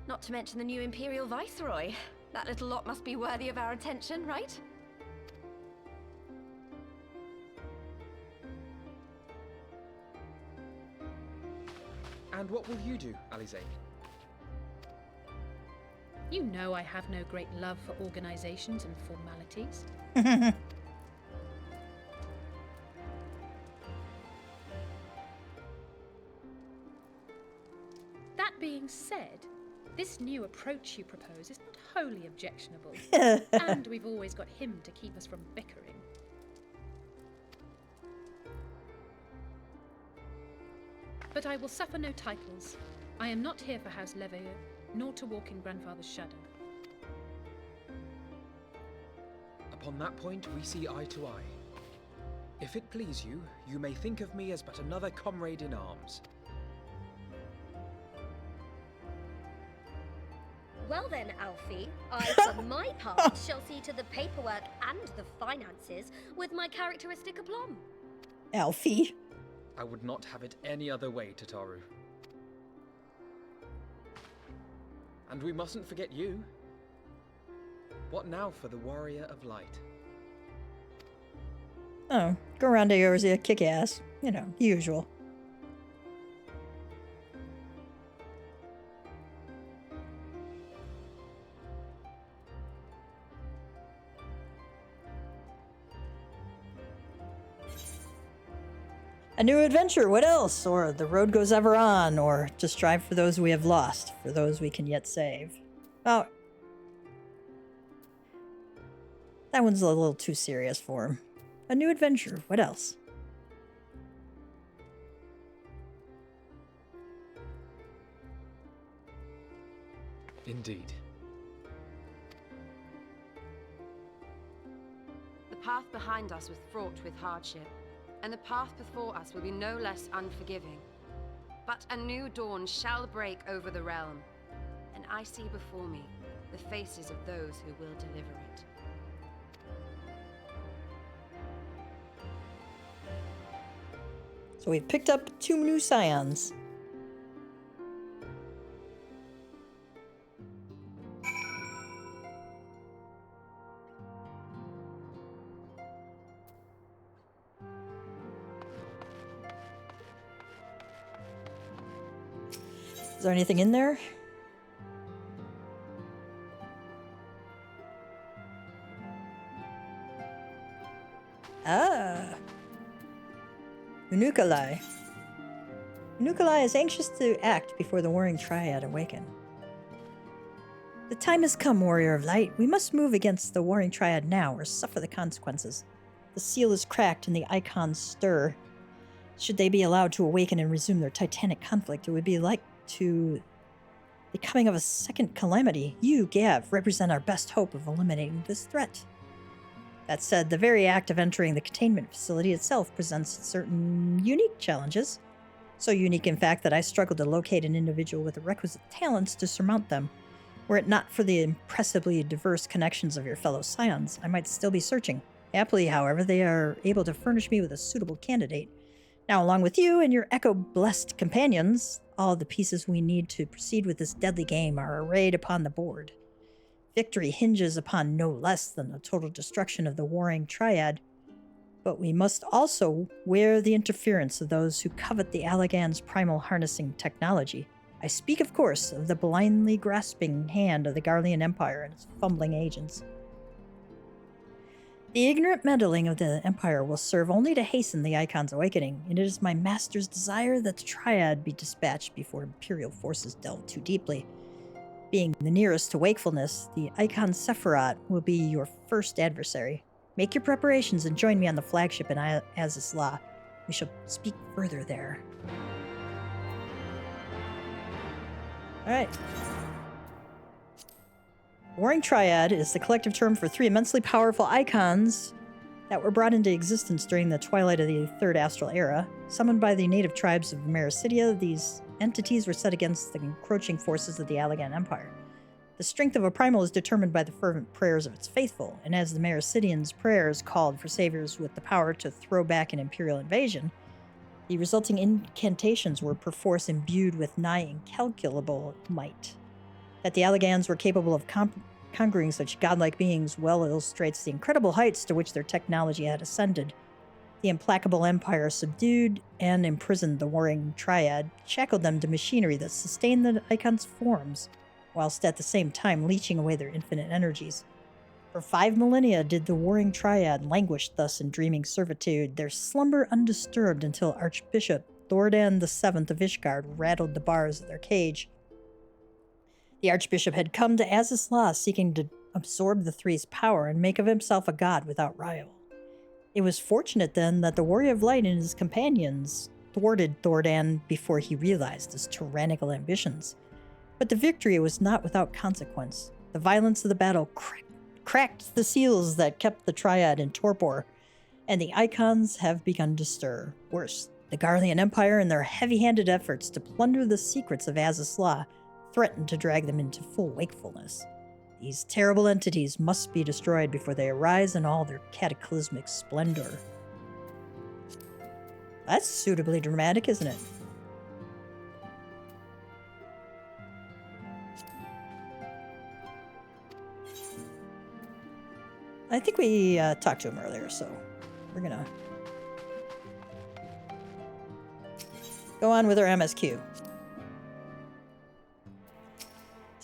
not to mention the new Imperial Viceroy. That little lot must be worthy of our attention, right? And what will you do, Alize? You know I have no great love for organizations and formalities. That being said, this new approach you propose is not wholly objectionable. And we've always got him to keep us from bickering. But I will suffer no titles. I am not here for House Leveilleur, nor to walk in Grandfather's shadow. Upon that point, we see eye to eye. If it please you, you may think of me as but another comrade in arms. Well then, Alfie, I, for my part, shall see to the paperwork and the finances with my characteristic aplomb. Alfie. I would not have it any other way, Tataru. And we mustn't forget you. What now for the Warrior of Light? Oh, go around to Eorzea, kick ass. You know, usual. A new adventure, what else? Or the road goes ever on, or to strive for those we have lost, for those we can yet save. Oh. That one's a little too serious for him. A new adventure, what else? Indeed. The path behind us was fraught with hardship, and the path before us will be no less unforgiving. But a new dawn shall break over the realm, and I see before me the faces of those who will deliver it. So we've picked up 2 new scions. Is there anything in there? Ah. Unukalai. Unukalai is anxious to act before the Warring Triad awaken. The time has come, Warrior of Light. We must move against the Warring Triad now or suffer the consequences. The seal is cracked and the icons stir. Should they be allowed to awaken and resume their titanic conflict, it would be like to the coming of a second calamity. You, Gav, represent our best hope of eliminating this threat. That said, the very act of entering the containment facility itself presents certain unique challenges. So unique, in fact, that I struggled to locate an individual with the requisite talents to surmount them. Were it not for the impressively diverse connections of your fellow scions, I might still be searching. Happily, however, they are able to furnish me with a suitable candidate. Now, along with you and your echo-blessed companions, all the pieces we need to proceed with this deadly game are arrayed upon the board. Victory hinges upon no less than the total destruction of the Warring Triad, but we must also wear the interference of those who covet the Allagan's primal harnessing technology. I speak, of course, of the blindly grasping hand of the Garlean Empire and its fumbling agents. The ignorant meddling of the Empire will serve only to hasten the Icon's awakening, and it is my master's desire that the Triad be dispatched before Imperial forces delve too deeply. Being the nearest to wakefulness, the Icon Sephiroth will be your first adversary. Make your preparations and join me on the flagship in Azizla. We shall speak further there. Alright. Warring Triad is the collective term for 3 immensely powerful icons that were brought into existence during the twilight of the Third Astral Era. Summoned by the native tribes of Mericidia, these entities were set against the encroaching forces of the Allagan Empire. The strength of a primal is determined by the fervent prayers of its faithful, and as the Mericidians' prayers called for saviors with the power to throw back an Imperial invasion, the resulting incantations were perforce imbued with nigh incalculable might. That the Allagans were capable of conquering such godlike beings well illustrates the incredible heights to which their technology had ascended. The implacable empire subdued and imprisoned the warring Triad, shackled them to machinery that sustained the Icon's forms, whilst at the same time leeching away their infinite energies. For 5 millennia did the warring Triad languish thus in dreaming servitude, their slumber undisturbed until Archbishop Thordan VII of Ishgard rattled the bars of their cage. The Archbishop had come to Azizla seeking to absorb the Three's power and make of himself a god without rival. It was fortunate then that the Warrior of Light and his companions thwarted Thordan before he realized his tyrannical ambitions. But the victory was not without consequence. The violence of the battle cracked the seals that kept the Triad in torpor, and the Icons have begun to stir. Worse, the Garlean Empire and their heavy-handed efforts to plunder the secrets of Azizla threatened to drag them into full wakefulness. These terrible entities must be destroyed before they arise in all their cataclysmic splendor. That's suitably dramatic, isn't it? I think we talked to him earlier, so we're gonna go on with our MSQ.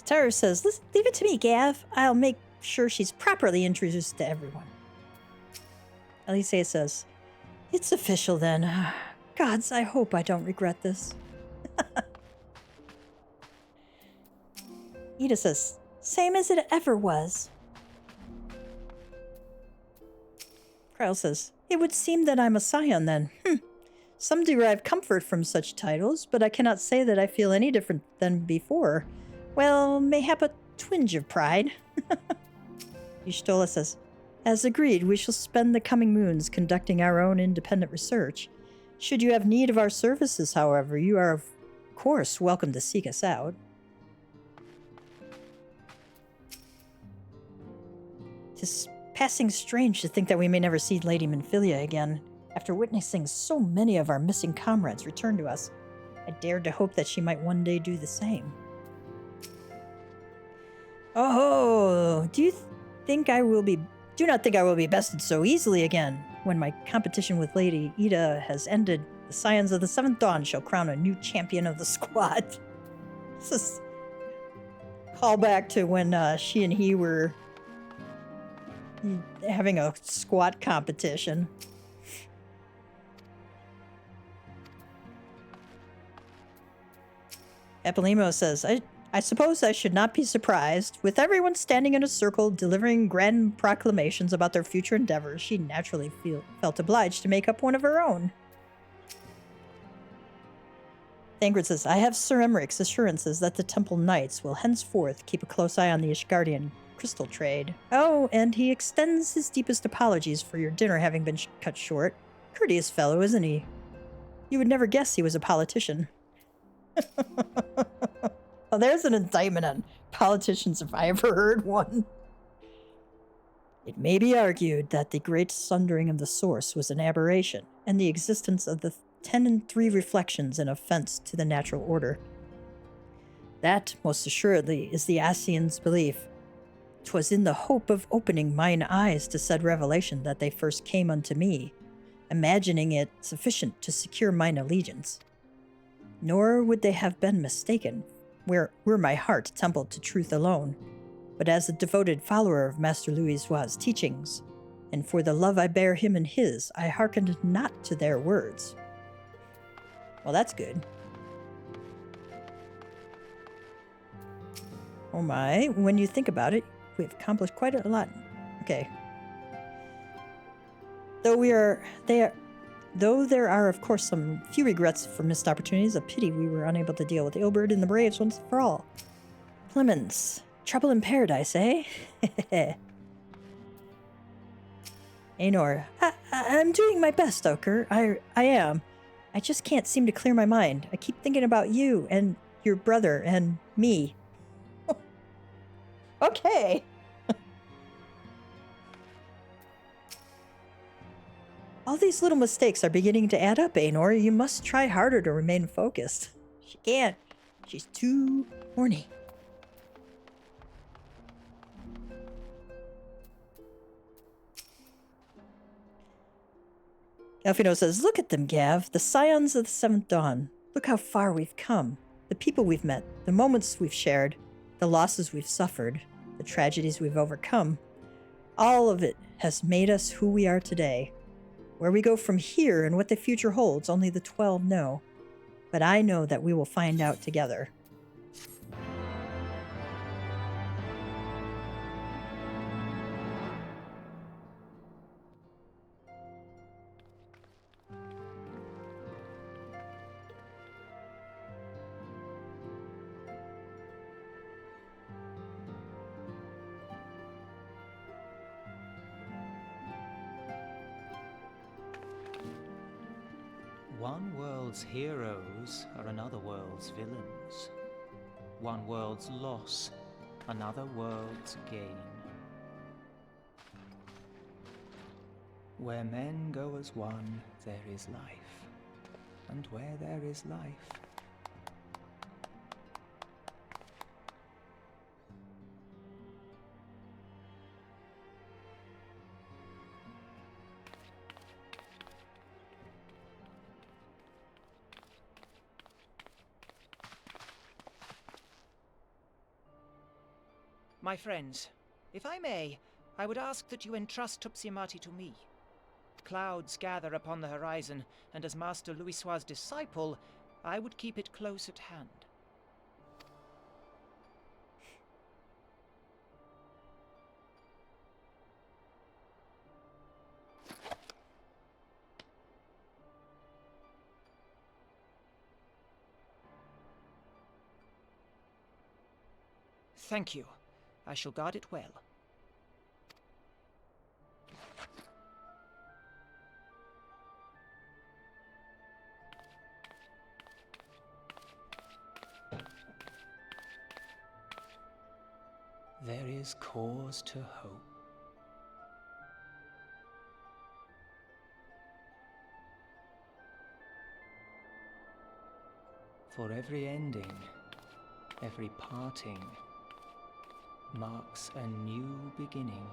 Tyra says, leave it to me, Gav. I'll make sure she's properly introduced to everyone. Elise says, it's official then. Gods, I hope I don't regret this. Ida says, same as it ever was. Kyle says, it would seem that I'm a scion then. Some derive comfort from such titles, but I cannot say that I feel any different than before. Well, mayhap a twinge of pride. Y'shtola says, as agreed, we shall spend the coming moons conducting our own independent research. Should you have need of our services, however, you are of course welcome to seek us out. Tis passing strange to think that we may never see Lady Minfilia again. After witnessing so many of our missing comrades return to us, I dared to hope that she might one day do the same. Oh, do not think I will be bested so easily again. When my competition with Lady Ida has ended, the Scions of the Seventh Dawn shall crown a new champion of the squad. This is a callback to when she and he were having a squat competition. Epilemo says, I suppose I should not be surprised. With everyone standing in a circle delivering grand proclamations about their future endeavors, she naturally felt obliged to make up one of her own. Thangrid says, I have Sir Emmerich's assurances that the Temple Knights will henceforth keep a close eye on the Ishgardian crystal trade. Oh, and he extends his deepest apologies for your dinner having been cut short. Courteous fellow, isn't he? You would never guess he was a politician. Well, there's an indictment on politicians if I ever heard one. It may be argued that the great sundering of the source was an aberration, and the existence of the 10 and 3 reflections an offense to the natural order. That, most assuredly, is the Ascians' belief. 'Twas in the hope of opening mine eyes to said revelation that they first came unto me, imagining it sufficient to secure mine allegiance. Nor would they have been mistaken, were my heart templed to truth alone, but as a devoted follower of Master Louisoix's teachings, and for the love I bear him and his, I hearkened not to their words. Well, that's good. Oh my, when you think about it, we've accomplished quite a lot. Okay. Though there are, of course, some few regrets for missed opportunities, a pity we were unable to deal with Ilberd and the Braves once for all. Clemens, trouble in paradise, eh? Aenor, I'm doing my best, Oker. I am. I just can't seem to clear my mind. I keep thinking about you and your brother and me. Okay. All these little mistakes are beginning to add up, Aenor. You must try harder to remain focused. She can't. She's too horny. Elfino says, look at them, Gav. The scions of the Seventh Dawn. Look how far we've come. The people we've met. The moments we've shared. The losses we've suffered. The tragedies we've overcome. All of it has made us who we are today. Where we go from here and what the future holds, only the 12 know. But I know that we will find out together. One world's heroes are another world's villains. One world's loss, another world's gain. Where men go as one, there is life. And where there is life, my friends, if I may, I would ask that you entrust Tupsimati to me. Clouds gather upon the horizon, and as Master Louisoix's disciple, I would keep it close at hand. Thank you. I shall guard it well. There is cause to hope. For every ending, every parting, marks a new beginning.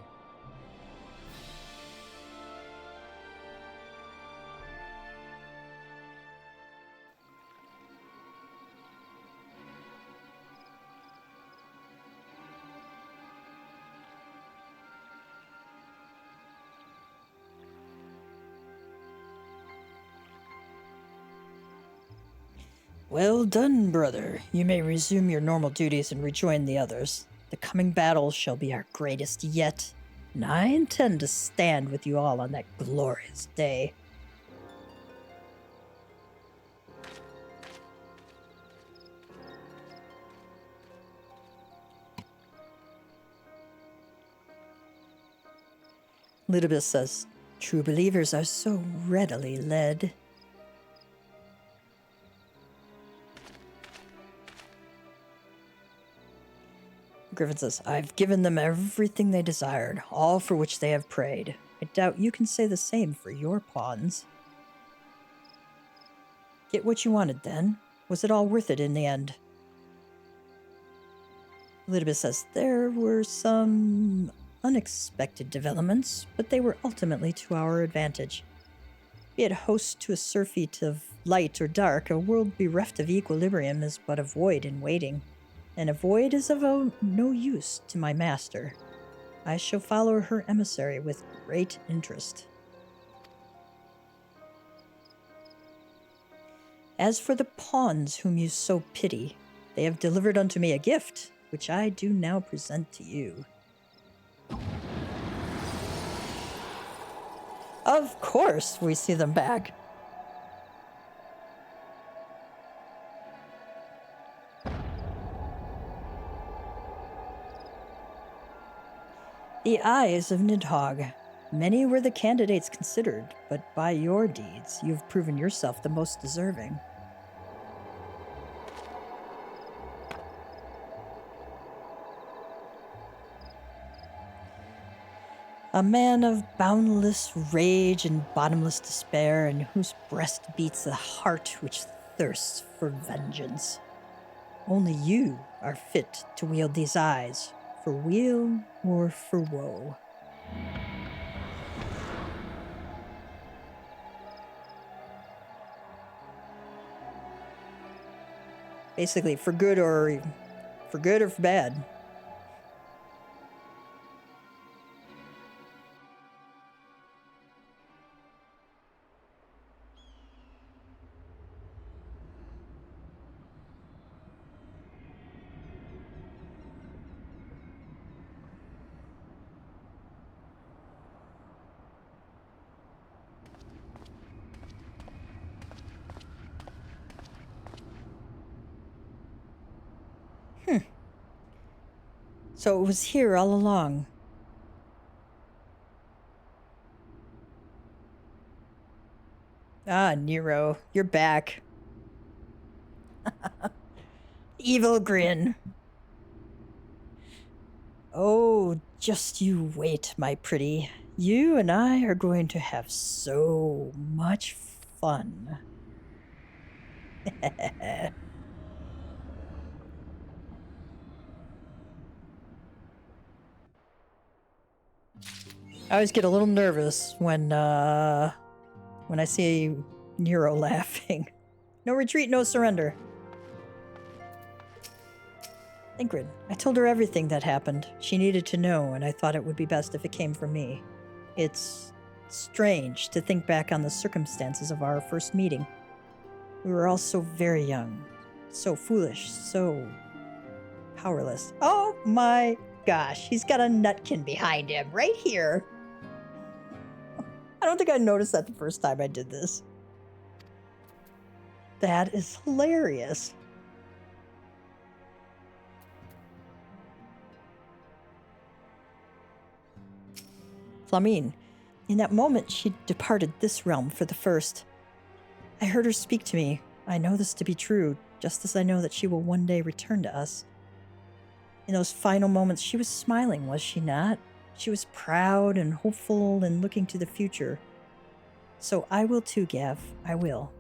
Well done, brother. You may resume your normal duties and rejoin the others. The coming battle shall be our greatest yet, and I intend to stand with you all on that glorious day. Lidibus says, true believers are so readily led. Griffin says, I've given them everything they desired, all for which they have prayed. I doubt you can say the same for your pawns. Get what you wanted, then. Was it all worth it in the end? Elizabeth says, there were some unexpected developments, but they were ultimately to our advantage. Be it host to a surfeit of light or dark, a world bereft of equilibrium is but a void in waiting. And a void is of no use to my master. I shall follow her emissary with great interest. As for the pawns whom you so pity, they have delivered unto me a gift, which I do now present to you. Of course we see them back. The eyes of Nidhogg. Many were the candidates considered, but by your deeds, you've proven yourself the most deserving. A man of boundless rage and bottomless despair, in whose breast beats a heart which thirsts for vengeance. Only you are fit to wield these eyes, for weal or for woe. Basically, for good or for bad. So it was here all along. Ah, Nero, you're back. Evil grin. Oh, just you wait, my pretty. You and I are going to have so much fun. I always get a little nervous when I see Nero laughing. No retreat, no surrender. Ingrid, I told her everything that happened. She needed to know, and I thought it would be best if it came from me. It's strange to think back on the circumstances of our first meeting. We were all so very young, so foolish, so powerless. Oh my gosh, he's got a nutkin behind him right here. I don't think I noticed that the first time I did this. That is hilarious. Flamine, in that moment she departed this realm for the first. I heard her speak to me. I know this to be true, just as I know that she will one day return to us. In those final moments, she was smiling, was she not? She was proud and hopeful and looking to the future. So I will too, Gav. I will.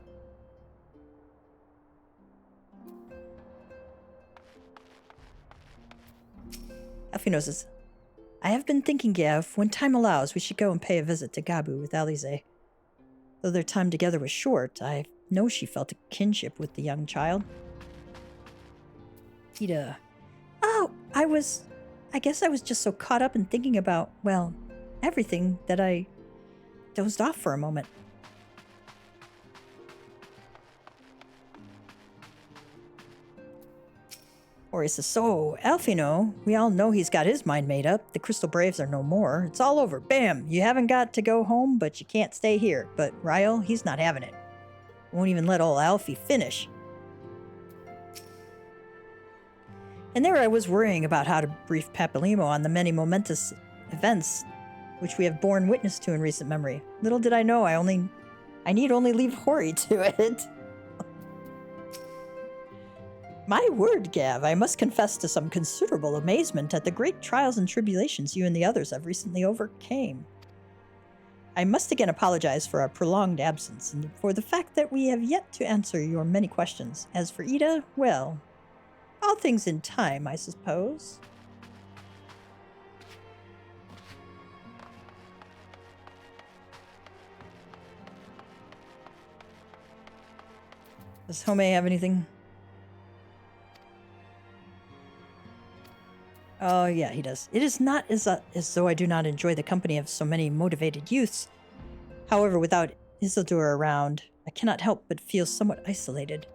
Alphino says, I have been thinking, Gav, when time allows, we should go and pay a visit to Gabu with Alize. Though their time together was short, I know she felt a kinship with the young child. Ida. Oh, I guess I was just so caught up in thinking about, well, everything that I dozed off for a moment. Ori says, so, Alphino, we all know he's got his mind made up. The Crystal Braves are no more. It's all over. Bam! You haven't got to go home, but you can't stay here. But Ryle, he's not having it. Won't even let old Alfie finish. And there I was worrying about how to brief Papalimo on the many momentous events which we have borne witness to in recent memory. Little did I know I need only leave Hori to it. My word, Gav, I must confess to some considerable amazement at the great trials and tribulations you and the others have recently overcame. I must again apologize for our prolonged absence and for the fact that we have yet to answer your many questions. As for Ida, well, all things in time, I suppose. Does Home have anything? Oh, yeah, he does. It is not as though I do not enjoy the company of so many motivated youths. However, without Isildur around, I cannot help but feel somewhat isolated.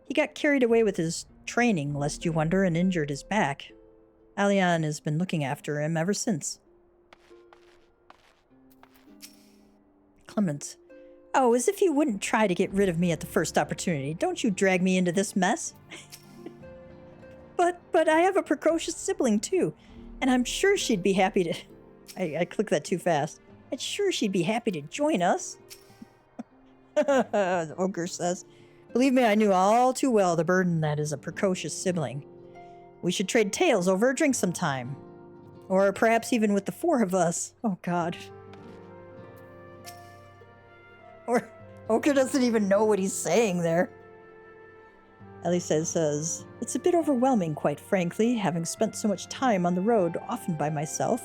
He got carried away with his training, lest you wonder, and injured his back. Alian has been looking after him ever since. Clemens. Oh, as if you wouldn't try to get rid of me at the first opportunity. Don't you drag me into this mess. But I have a precocious sibling too, and I'm sure she'd be happy to... I clicked that too fast. I'm sure she'd be happy to join us. The ogre says. Believe me, I knew all too well the burden that is a precocious sibling. We should trade tales over a drink sometime. Or perhaps even with the four of us. Oh, God. Or Ogre doesn't even know what he's saying there. Ellie says, it's a bit overwhelming, quite frankly, having spent so much time on the road, often by myself.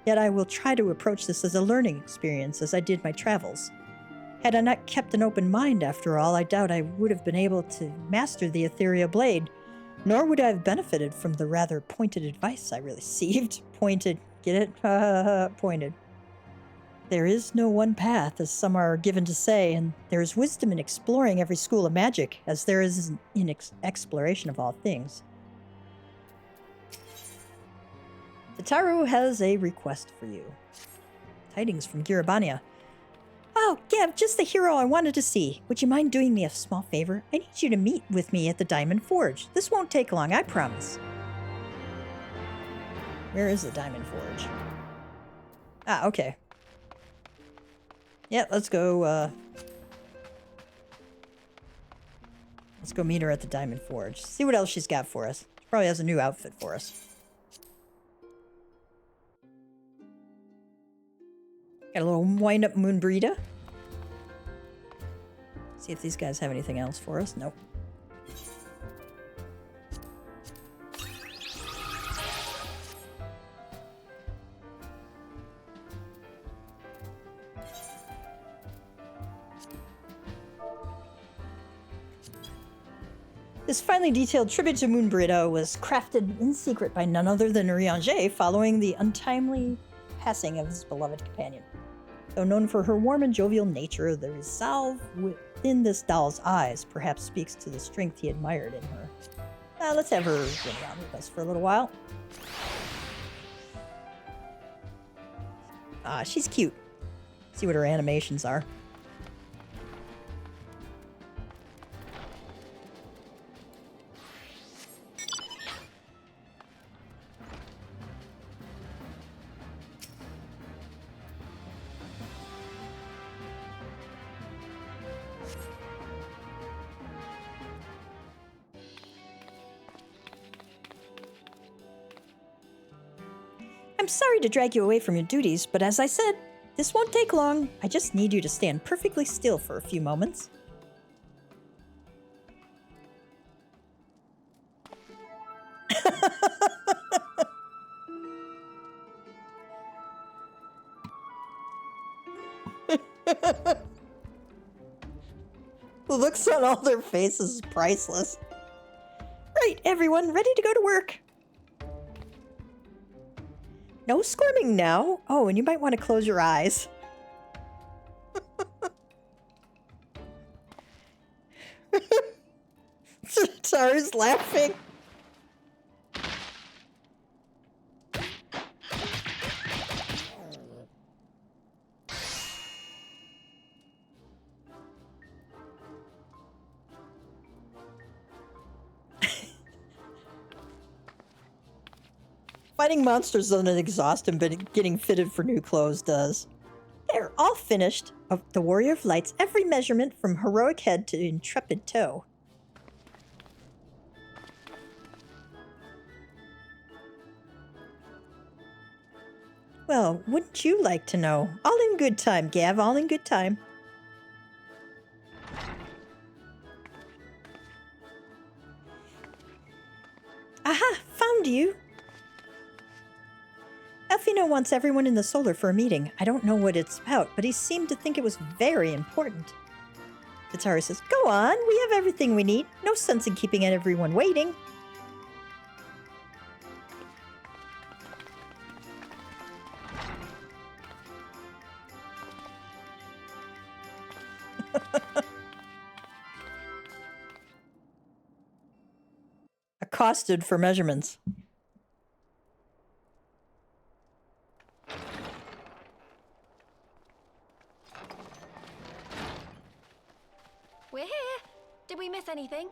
Yet I will try to approach this as a learning experience as I did my travels. Had I not kept an open mind, after all, I doubt I would have been able to master the ethereal blade, nor would I have benefited from the rather pointed advice I received. Pointed, get it? Pointed. There is no one path, as some are given to say, and there is wisdom in exploring every school of magic, as there is in exploration of all things. Tataru has a request for you. Tidings from Girabania. Oh, Gav, just the hero I wanted to see. Would you mind doing me a small favor? I need you to meet with me at the Diamond Forge. This won't take long, I promise. Where is the Diamond Forge? Ah, okay. Yeah, let's go meet her at the Diamond Forge. See what else she's got for us. She probably has a new outfit for us. Got a little wind-up Moonbreeda. See if these guys have anything else for us. Nope. This finely detailed tribute to Moonbreeda was crafted in secret by none other than Urianger following the untimely passing of his beloved companion. Though known for her warm and jovial nature, the resolve within this doll's eyes perhaps speaks to the strength he admired in her. Let's have her run around with us for a little while. Ah, she's cute. See what her animations are. I'm sorry to drag you away from your duties, but as I said, this won't take long. I just need you to stand perfectly still for a few moments. The looks on all their faces is priceless. Right, everyone, ready to go to work. No squirming now. Oh, and you might want to close your eyes. Tara's laughing. Fighting monsters doesn't exhaust him, but getting fitted for new clothes does. They're all finished. Of the Warrior of Light's every measurement from heroic head to intrepid toe. Well, wouldn't you like to know? All in good time, Gav, all in good time. Aha, found you. Elfino wants everyone in the Solar for a meeting. I don't know what it's about, but he seemed to think it was very important. Tataru says, go on, we have everything we need. No sense in keeping everyone waiting. accosted for measurements. We're here. Did we miss anything?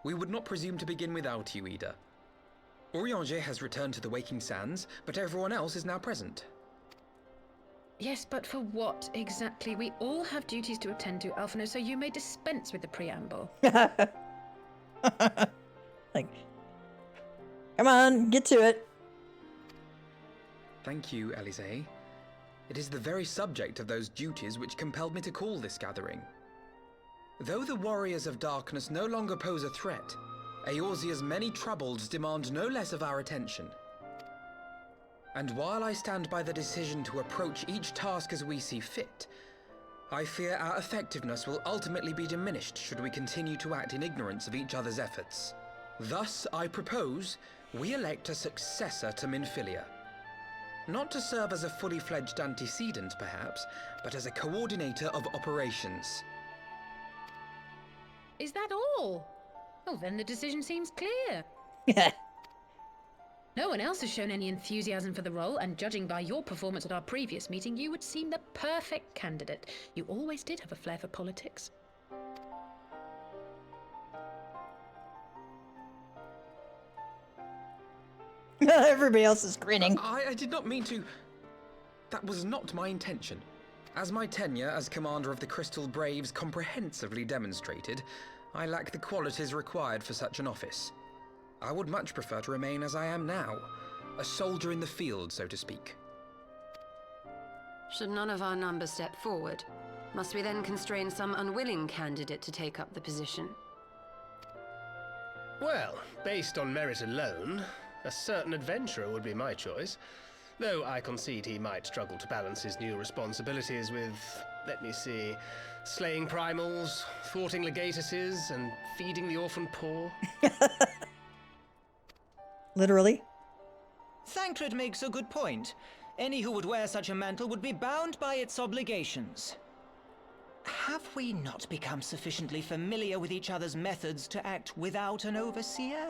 We would not presume to begin without you, Ida. Orianger has returned to the Waking Sands, but everyone else is now present. Yes, but for what exactly? We all have duties to attend to, Alphino, so you may dispense with the preamble. Like, come on, get to it. Thank you, Elise. It is the very subject of those duties which compelled me to call this gathering. Though the Warriors of Darkness no longer pose a threat, Eorzea's many troubles demand no less of our attention. And while I stand by the decision to approach each task as we see fit, I fear our effectiveness will ultimately be diminished should we continue to act in ignorance of each other's efforts. Thus, I propose we elect a successor to Minfilia. Not to serve as a fully fledged antecedent, perhaps, but as a coordinator of operations. Is that all? Oh, then the decision seems clear. No one else has shown any enthusiasm for the role, and judging by your performance at our previous meeting, you would seem the perfect candidate. You always did have a flair for politics. Everybody else is grinning. I did not mean to... That was not my intention. As my tenure as commander of the Crystal Braves comprehensively demonstrated, I lack the qualities required for such an office. I would much prefer to remain as I am now, a soldier in the field, so to speak. Should none of our numbers step forward, must we then constrain some unwilling candidate to take up the position? Well, based on merit alone, a certain adventurer would be my choice. Though I concede he might struggle to balance his new responsibilities with, let me see, slaying primals, thwarting legatuses, and feeding the orphan poor. Literally. Thancred makes a good point. Any who would wear such a mantle would be bound by its obligations. Have we not become sufficiently familiar with each other's methods to act without an overseer?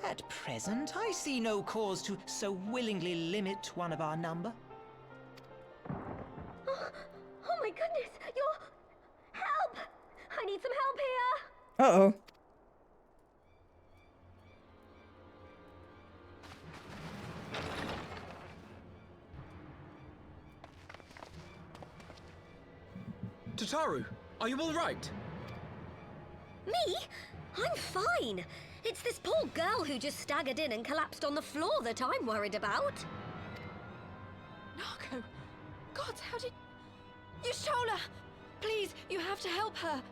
At present, I see no cause to so willingly limit one of our number. Oh my goodness! Help! I need some help here! Uh-oh. Tataru, are you all right? Me? I'm fine. It's this poor girl who just staggered in and collapsed on the floor that I'm worried about. Narco! God, how did... Y'shtola! Please, you have to help her!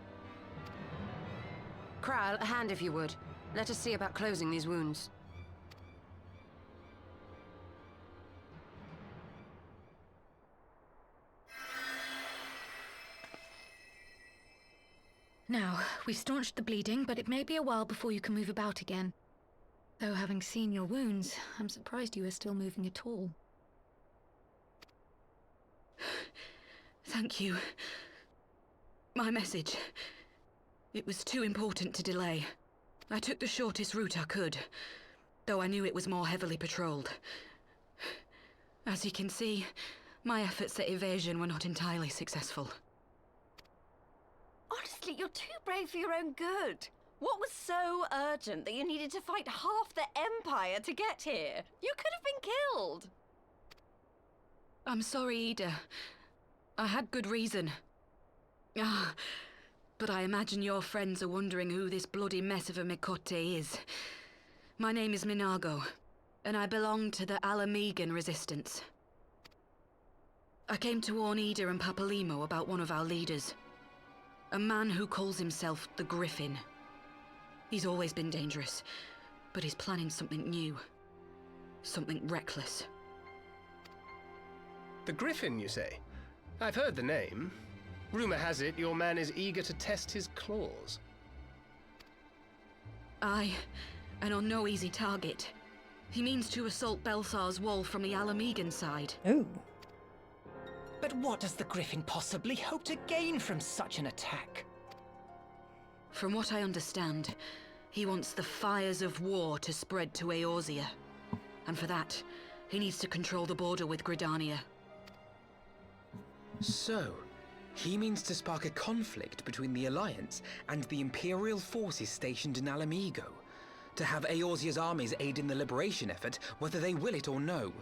Kral, a hand if you would. Let us see about closing these wounds. Now, we've staunched the bleeding, but it may be a while before you can move about again. Though having seen your wounds, I'm surprised you are still moving at all. Thank you. My message. It was too important to delay. I took the shortest route I could, though I knew it was more heavily patrolled. As you can see, my efforts at evasion were not entirely successful. Honestly, you're too brave for your own good. What was so urgent that you needed to fight half the Empire to get here? You could have been killed. I'm sorry, Ida. I had good reason. But I imagine your friends are wondering who this bloody mess of a Mikote is. My name is Minago, and I belong to the Alamegan Resistance. I came to warn Ida and Papalimo about one of our leaders. A man who calls himself the Griffin. He's always been dangerous, but he's planning something new. Something reckless. The Griffin, you say? I've heard the name. Rumor has it your man is eager to test his claws. Aye, and on no easy target. He means to assault Belsar's wall from the Alamegan side. Ooh. But what does the Griffin possibly hope to gain from such an attack? From what I understand, He wants the fires of war to spread to Eorzea. And for that, he needs to control the border with Gridania. So, he means to spark a conflict between the Alliance and the Imperial forces stationed in Alamigo, to have Eorzea's armies aid in the liberation effort, whether they will it or no.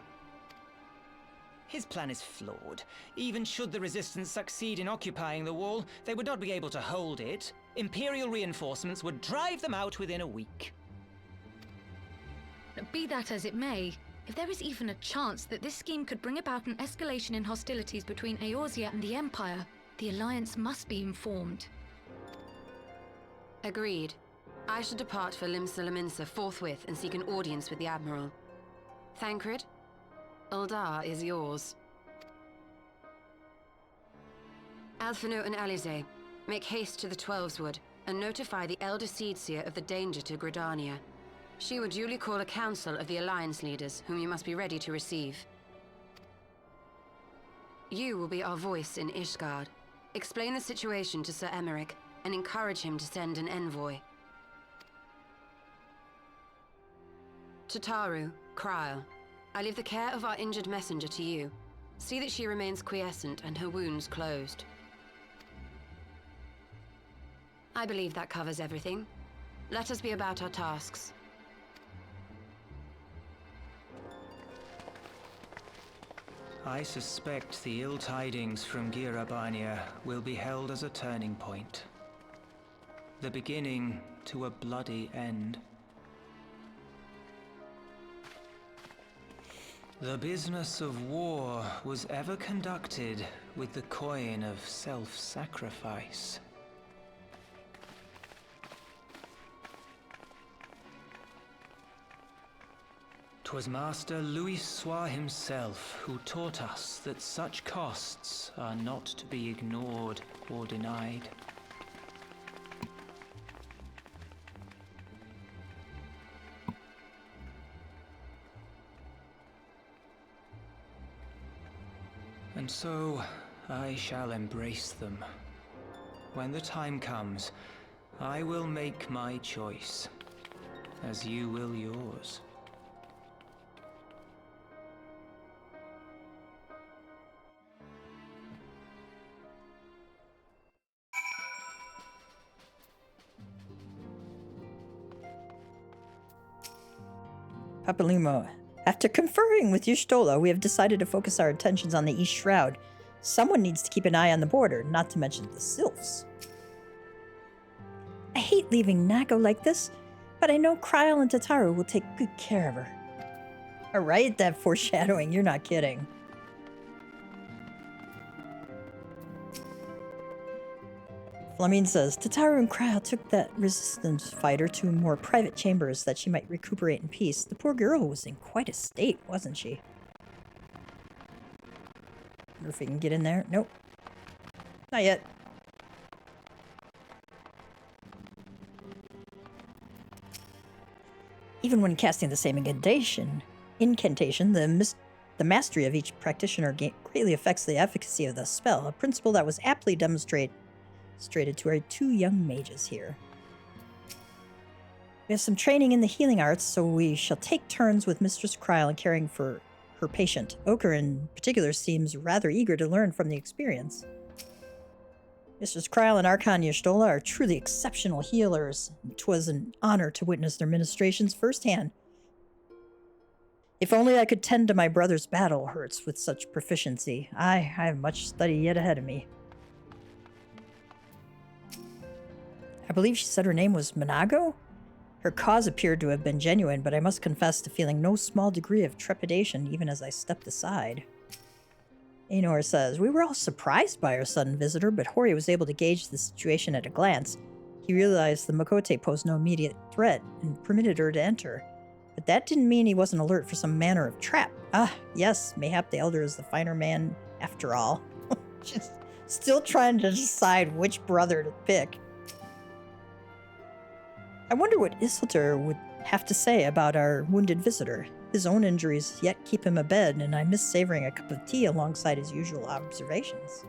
His plan is flawed. Even should the Resistance succeed in occupying the wall, they would not be able to hold it. Imperial reinforcements would drive them out within a week. Be that as it may, if there is even a chance that this scheme could bring about an escalation in hostilities between Eorzea and the Empire, the Alliance must be informed. Agreed. I shall depart for Limsa forthwith and seek an audience with the Admiral. Thancred, Uldar is yours. Alphino and Alize, make haste to the Twelveswood and notify the Elder Seedseer of the danger to Gridania. She will duly call a council of the Alliance leaders, whom you must be ready to receive. You will be our voice in Ishgard. Explain the situation to Sir Emmerich, and encourage him to send an envoy. To Taru, Kryl, I leave the care of our injured messenger to you. See that she remains quiescent and her wounds closed. I believe that covers everything. Let us be about our tasks. I suspect the ill tidings from Girabania will be held as a turning point. The beginning to a bloody end. The business of war was ever conducted with the coin of self-sacrifice. 'Twas Master Louis Soir himself who taught us that such costs are not to be ignored or denied. And so, I shall embrace them. When the time comes, I will make my choice, as you will yours. Papalimo, after conferring with Y'shtola, we have decided to focus our attentions on the East Shroud. Someone needs to keep an eye on the border, not to mention the Sylphs. I hate leaving Nago like this, but I know Kryl and Tataru will take good care of her. Alright, that foreshadowing, you're not kidding. Flamine says, Tataru and Kryl took that resistance fighter to more private chambers that she might recuperate in peace. The poor girl was in quite a state, wasn't she? Wonder if we can get in there. Nope. Not yet. Even when casting the same incantation, the mastery of each practitioner greatly affects the efficacy of the spell, a principle that was aptly demonstrated to our two young mages here. We have some training in the healing arts, so we shall take turns with Mistress Kryl in caring for her patient. Ochre in particular seems rather eager to learn from the experience. Mistress Kryl and Archon Y'shtola are truly exceptional healers. 'Twas an honor to witness their ministrations firsthand. If only I could tend to my brother's battle hurts with such proficiency. I have much study yet ahead of me. I believe she said her name was Minago? Her cause appeared to have been genuine, but I must confess to feeling no small degree of trepidation even as I stepped aside. Aenor says, we were all surprised by our sudden visitor, but Hori was able to gauge the situation at a glance. He realized the Makote posed no immediate threat and permitted her to enter. But that didn't mean he wasn't alert for some manner of trap. Ah, yes, mayhap the Elder is the finer man after all. Just still trying to decide which brother to pick. I wonder what Isildur would have to say about our wounded visitor. His own injuries yet keep him abed, and I miss savoring a cup of tea alongside his usual observations.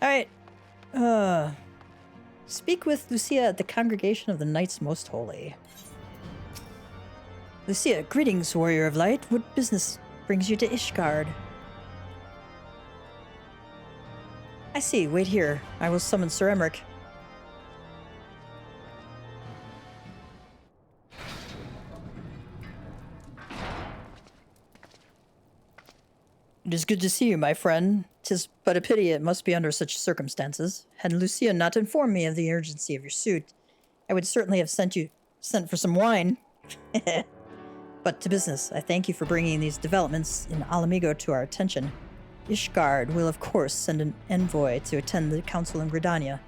Alright. Speak with Lucia at the Congregation of the Knights Most Holy. Lucia, greetings, Warrior of Light. What business brings you to Ishgard? I see. Wait here. I will summon Sir Emmerich. It is good to see you, my friend. 'Tis but a pity it must be under such circumstances. Had Lucia not informed me of the urgency of your suit, I would certainly have sent for some wine. But to business, I thank you for bringing these developments in Alamigo to our attention. Ishgard will of course send an envoy to attend the council in Gridania.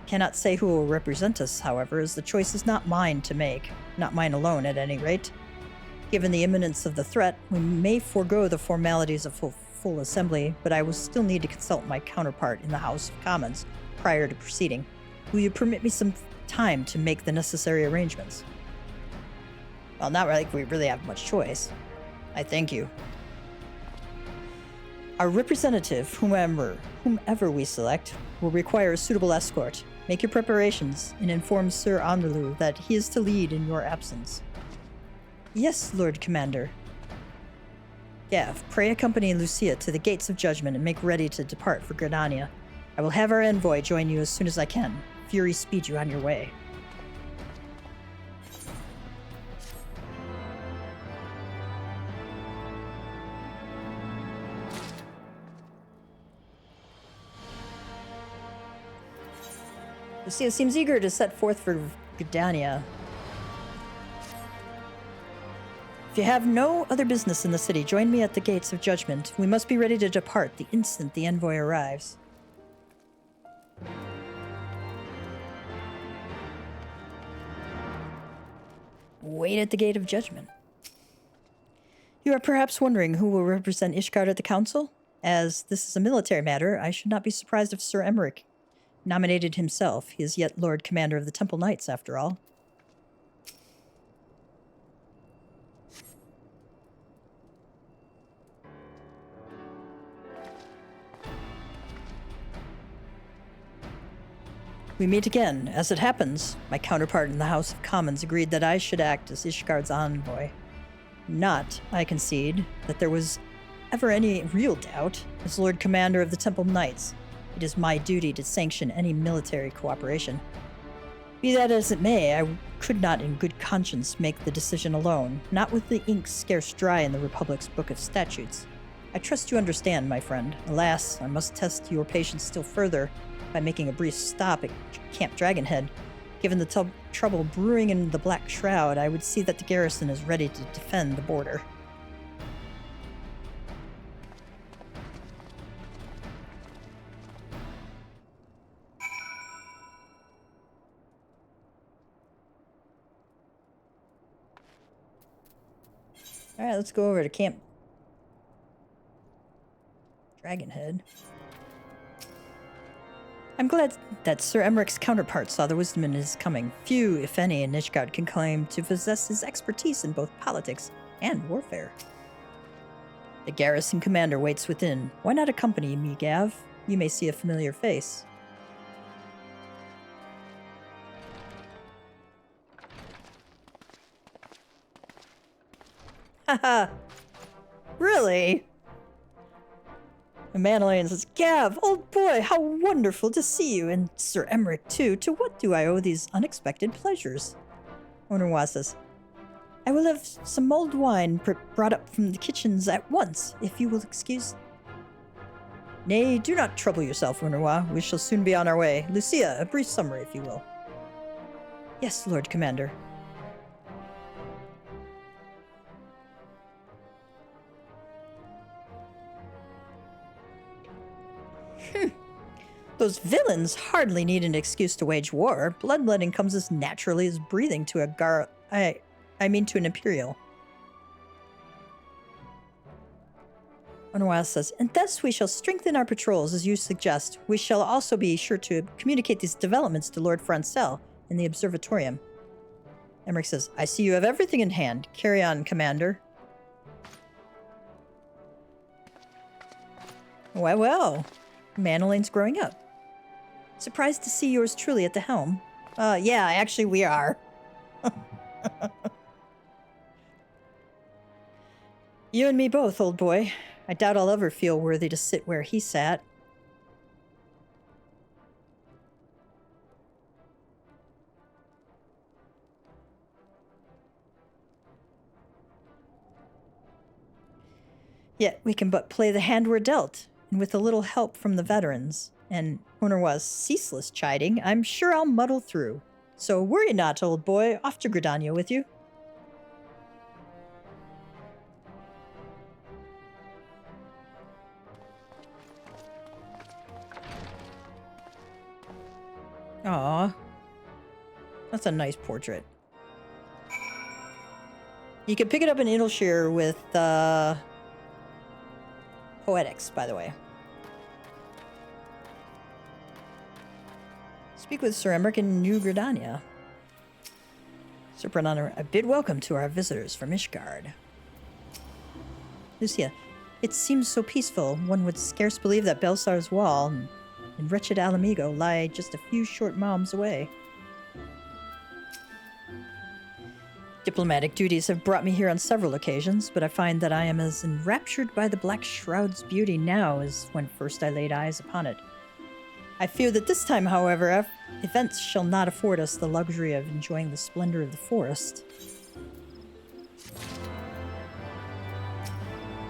Cannot say who will represent us, however, as the choice is not mine to make. Not mine alone, at any rate. Given the imminence of the threat, we may forego the formalities of full assembly, but I will still need to consult my counterpart in the House of Commons prior to proceeding. Will you permit me some time to make the necessary arrangements? Well, not like we really have much choice. I thank you. Our representative, whomever we select, will require a suitable escort. Make your preparations and inform Sir Anderlu that he is to lead in your absence. Yes, Lord Commander. Gav, pray accompany Lucia to the Gates of Judgment and make ready to depart for Gridania. I will have our envoy join you as soon as I can. Fury speed you on your way. Lucia seems eager to set forth for Gridania. If you have no other business in the city, join me at the Gates of Judgment. We must be ready to depart the instant the envoy arrives. Wait at the Gate of Judgment. You are perhaps wondering who will represent Ishgard at the council? As this is a military matter, I should not be surprised if Sir Emmerich nominated himself. He is yet Lord Commander of the Temple Knights, after all. We meet again. As it happens, my counterpart in the House of Commons agreed that I should act as Ishgard's envoy. Not, I concede, that there was ever any real doubt. As Lord Commander of the Temple Knights, it is my duty to sanction any military cooperation. Be that as it may, I could not in good conscience make the decision alone, not with the ink scarce dry in the Republic's Book of Statutes. I trust you understand, my friend. Alas, I must test your patience still further by making a brief stop at Camp Dragonhead. Given the trouble brewing in the Black Shroud, I would see that the garrison is ready to defend the border. Alright, let's go over to Camp Dragonhead. I'm glad that Sir Emmerich's counterpart saw the wisdom in his coming. Few, if any, in Ishgard can claim to possess his expertise in both politics and warfare. The garrison commander waits within. Why not accompany me, Gav? You may see a familiar face. Haha! Really? The Mandalorian says, Gav, old boy, how wonderful to see you, and Sir Emmerich too. To what do I owe these unexpected pleasures? Onorwa says, I will have some mulled wine brought up from the kitchens at once, if you will excuse. Nay, do not trouble yourself, Onorwa. We shall soon be on our way. Lucia, a brief summary, if you will. Yes, Lord Commander. Those villains hardly need an excuse to wage war. Bloodletting comes as naturally as breathing to a to an Imperial. Onoas says, and thus we shall strengthen our patrols as you suggest. We shall also be sure to communicate these developments to Lord Francel in the Observatorium. Emmerich says, I see you have everything in hand. Carry on, Commander. Well, well. Manoline's growing up. Surprised to see yours truly at the helm. Yeah, actually we are. You and me both, old boy. I doubt I'll ever feel worthy to sit where he sat. Yet we can but play the hand we're dealt, and with a little help from the veterans, and Honorwa's ceaseless chiding, I'm sure I'll muddle through. So worry not, old boy. Off to Gridania with you. Aw. That's a nice portrait. You can pick it up in Idleshire with, Poetics, by the way. Speak with Sir Emmerich in New Gridania. Sir Brennan, a bid welcome to our visitors from Ishgard. Lucia, it seems so peaceful, one would scarce believe that Belsar's wall and wretched Alamigo lie just a few short miles away. Diplomatic duties have brought me here on several occasions, but I find that I am as enraptured by the Black Shroud's beauty now as when first I laid eyes upon it. I fear that this time, however, events shall not afford us the luxury of enjoying the splendor of the forest.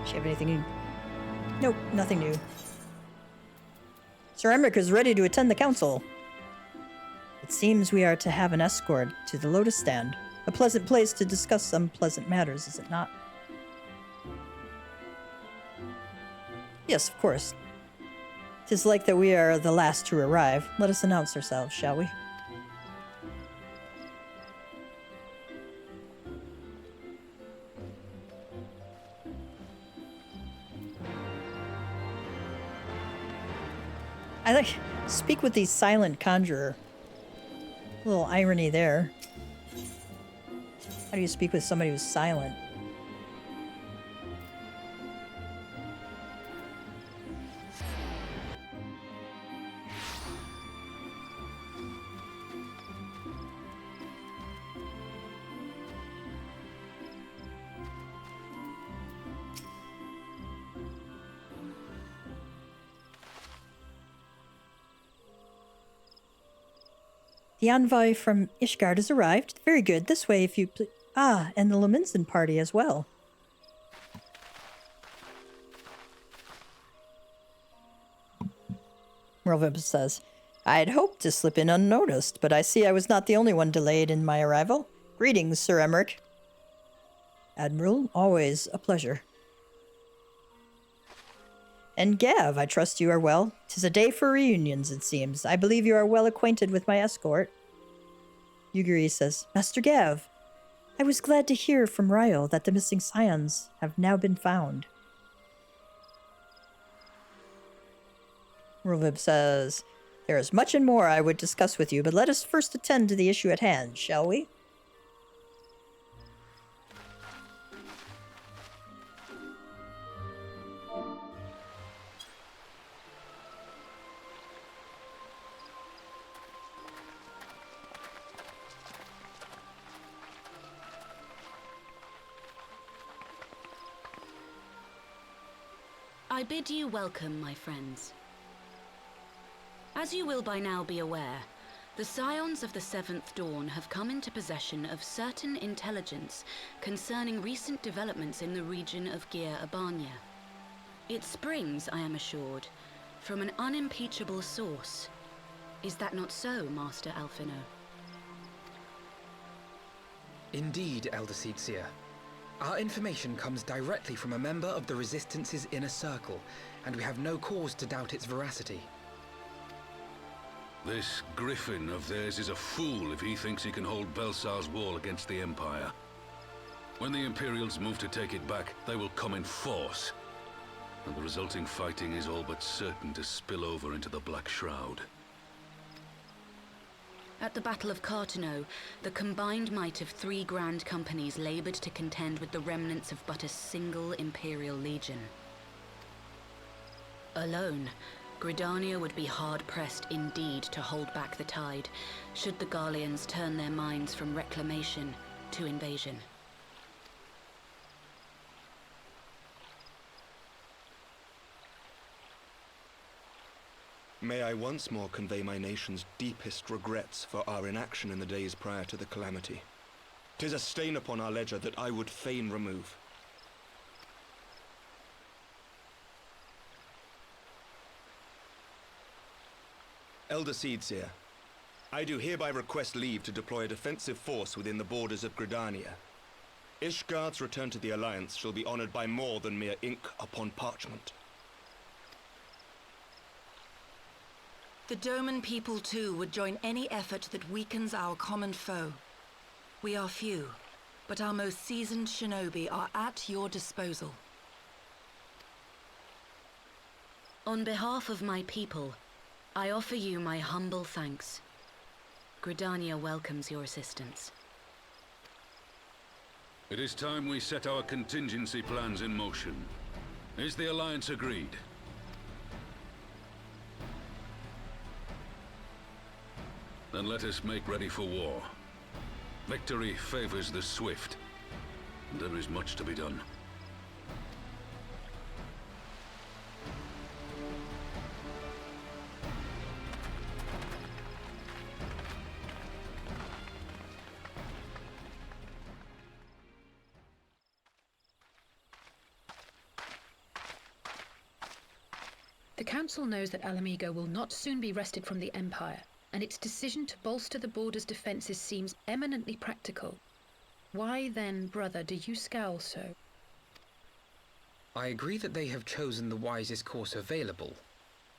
Does she have anything new? Nope, nothing new. Sir Emmerich is ready to attend the council. It seems we are to have an escort to the Lotus Stand. A pleasant place to discuss some pleasant matters, is it not? Yes, of course. 'Tis like that we are the last to arrive. Let us announce ourselves, shall we? I like speak with the silent conjurer. A little irony there. How do you speak with somebody who's silent? The envoy from Ishgard has arrived. Very good. This way, if you please. Ah, and the Leminson party as well. Merlvimp says, I had hoped to slip in unnoticed, but I see I was not the only one delayed in my arrival. Greetings, Sir Emmerich. Admiral, always a pleasure. And Gav, I trust you are well. 'Tis a day for reunions, it seems. I believe you are well acquainted with my escort. Yugiri says, Master Gav, I was glad to hear from Ryle that the missing scions have now been found. Merlvimp says, there is much and more I would discuss with you, but let us first attend to the issue at hand, shall we? I bid you welcome, my friends. As you will by now be aware, the Scions of the Seventh Dawn have come into possession of certain intelligence concerning recent developments in the region of Gyr Abania. It springs, I am assured, from an unimpeachable source. Is that not so, Master Alphino? Indeed, Elder Seedseer. Our information comes directly from a member of the Resistance's inner circle, and we have no cause to doubt its veracity. This griffin of theirs is a fool if he thinks he can hold Belsar's wall against the Empire. When the Imperials move to take it back, they will come in force. And the resulting fighting is all but certain to spill over into the Black Shroud. At the Battle of Cartano, the combined might of 3 grand companies labored to contend with the remnants of but a single Imperial legion. Alone, Gridania would be hard-pressed indeed to hold back the tide, should the Garleans turn their minds from reclamation to invasion. May I once more convey my nation's deepest regrets for our inaction in the days prior to the calamity. 'Tis a stain upon our ledger that I would fain remove. Elder Seedseer, I do hereby request leave to deploy a defensive force within the borders of Gridania. Ishgard's return to the Alliance shall be honored by more than mere ink upon parchment. The Doman people too would join any effort that weakens our common foe. We are few, but our most seasoned shinobi are at your disposal. On behalf of my people, I offer you my humble thanks. Gridania welcomes your assistance. It is time we set our contingency plans in motion. Is the Alliance agreed? Then let us make ready for war. Victory favors the swift, and there is much to be done. The Council knows that Alamigo will not soon be wrested from the Empire, and its decision to bolster the border's defenses seems eminently practical. Why then, brother, do you scowl so? I agree that they have chosen the wisest course available.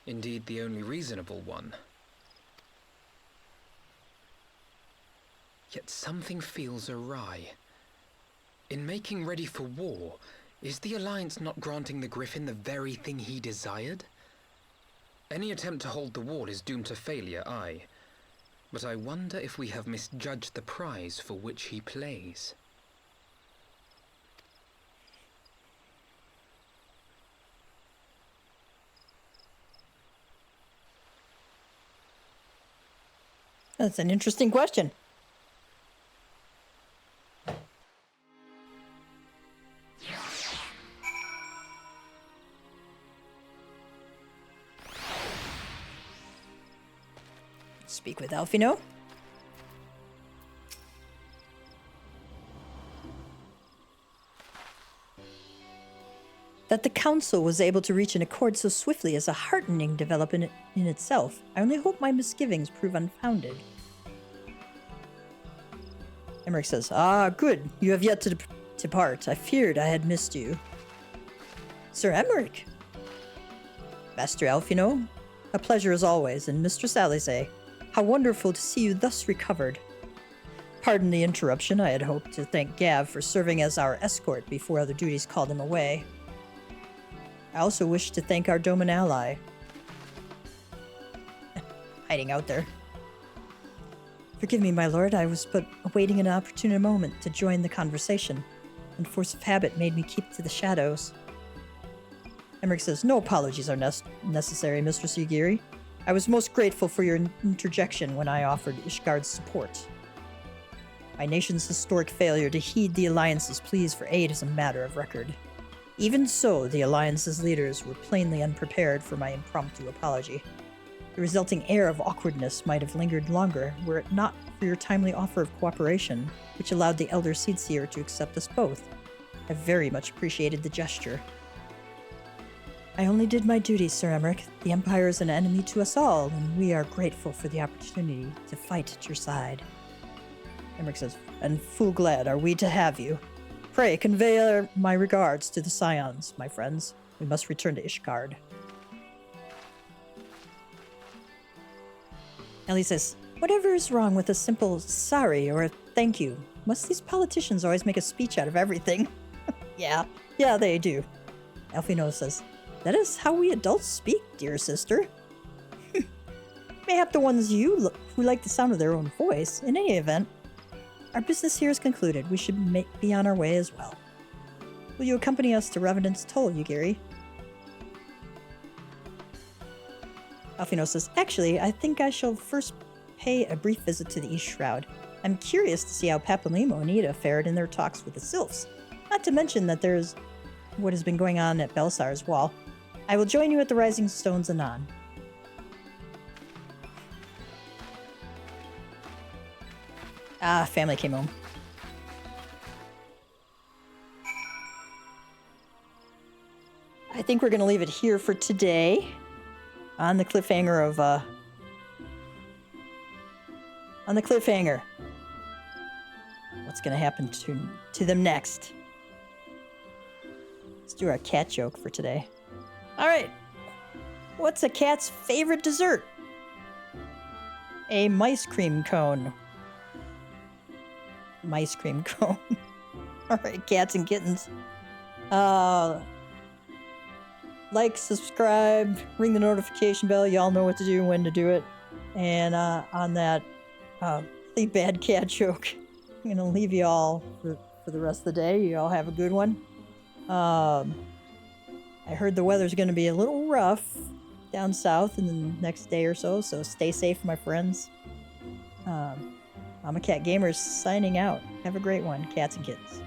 Indeed, the only reasonable one. Yet something feels awry. In making ready for war, is the Alliance not granting the Griffin the very thing he desired? Any attempt to hold the wall is doomed to failure, aye. But I wonder if we have misjudged the prize for which he plays. That's an interesting question. Speak with Alfino. That the Council was able to reach an accord so swiftly is a heartening development in itself. I only hope my misgivings prove unfounded. Emmerich says, "Ah, good. You have yet to depart. I feared I had missed you." Sir Emmerich. Master Alfino, a pleasure as always, and Mistress Alisaie, how wonderful to see you thus recovered. Pardon the interruption. I had hoped to thank Gav for serving as our escort before other duties called him away. I also wish to thank our Doman ally. Hiding out there. Forgive me, my lord. I was but awaiting an opportune moment to join the conversation, and force of habit made me keep to the shadows. Emmerich says, "No apologies are necessary, Mistress Yugiri. I was most grateful for your interjection when I offered Ishgard's support. My nation's historic failure to heed the Alliance's pleas for aid is a matter of record. Even so, the Alliance's leaders were plainly unprepared for my impromptu apology. The resulting air of awkwardness might have lingered longer were it not for your timely offer of cooperation, which allowed the Elder Seedseer to accept us both. I very much appreciated the gesture." "I only did my duty, Sir Emmerich. The Empire is an enemy to us all, and we are grateful for the opportunity to fight at your side." Emmerich says, "And full glad are we to have you. Pray convey my regards to the Scions, my friends. We must return to Ishgard." Ellie says, "Whatever is wrong with a simple sorry or a thank you? Must these politicians always make a speech out of everything?" Yeah, they do. Alfino says, "That is how we adults speak, dear sister." Mayhap the ones who like the sound of their own voice. In any event, our business here is concluded. We should be on our way as well. Will you accompany us to Revenant's Toll, Yugiri? Alfino says, actually, I think I shall first pay a brief visit to the East Shroud. I'm curious to see how Papalymo and Ida fared in their talks with the Sylphs. Not to mention that there's what has been going on at Belsar's Wall. I will join you at the Rising Stones anon. Ah, family came home. I think we're going to leave it here for today. On the cliffhanger of, on the cliffhanger. What's going to happen to them next? Let's do our cat joke for today. All right. What's a cat's favorite dessert? A mice cream cone. Mice cream cone. All right, cats and kittens. Like, subscribe, ring the notification bell. Y'all know what to do, when to do it. And on that really bad cat joke, I'm going to leave you all for the rest of the day. You all have a good one. I heard the weather's going to be a little rough down south in the next day or so stay safe, my friends. I'm a Cat Gamer signing out. Have a great one, cats and kittens.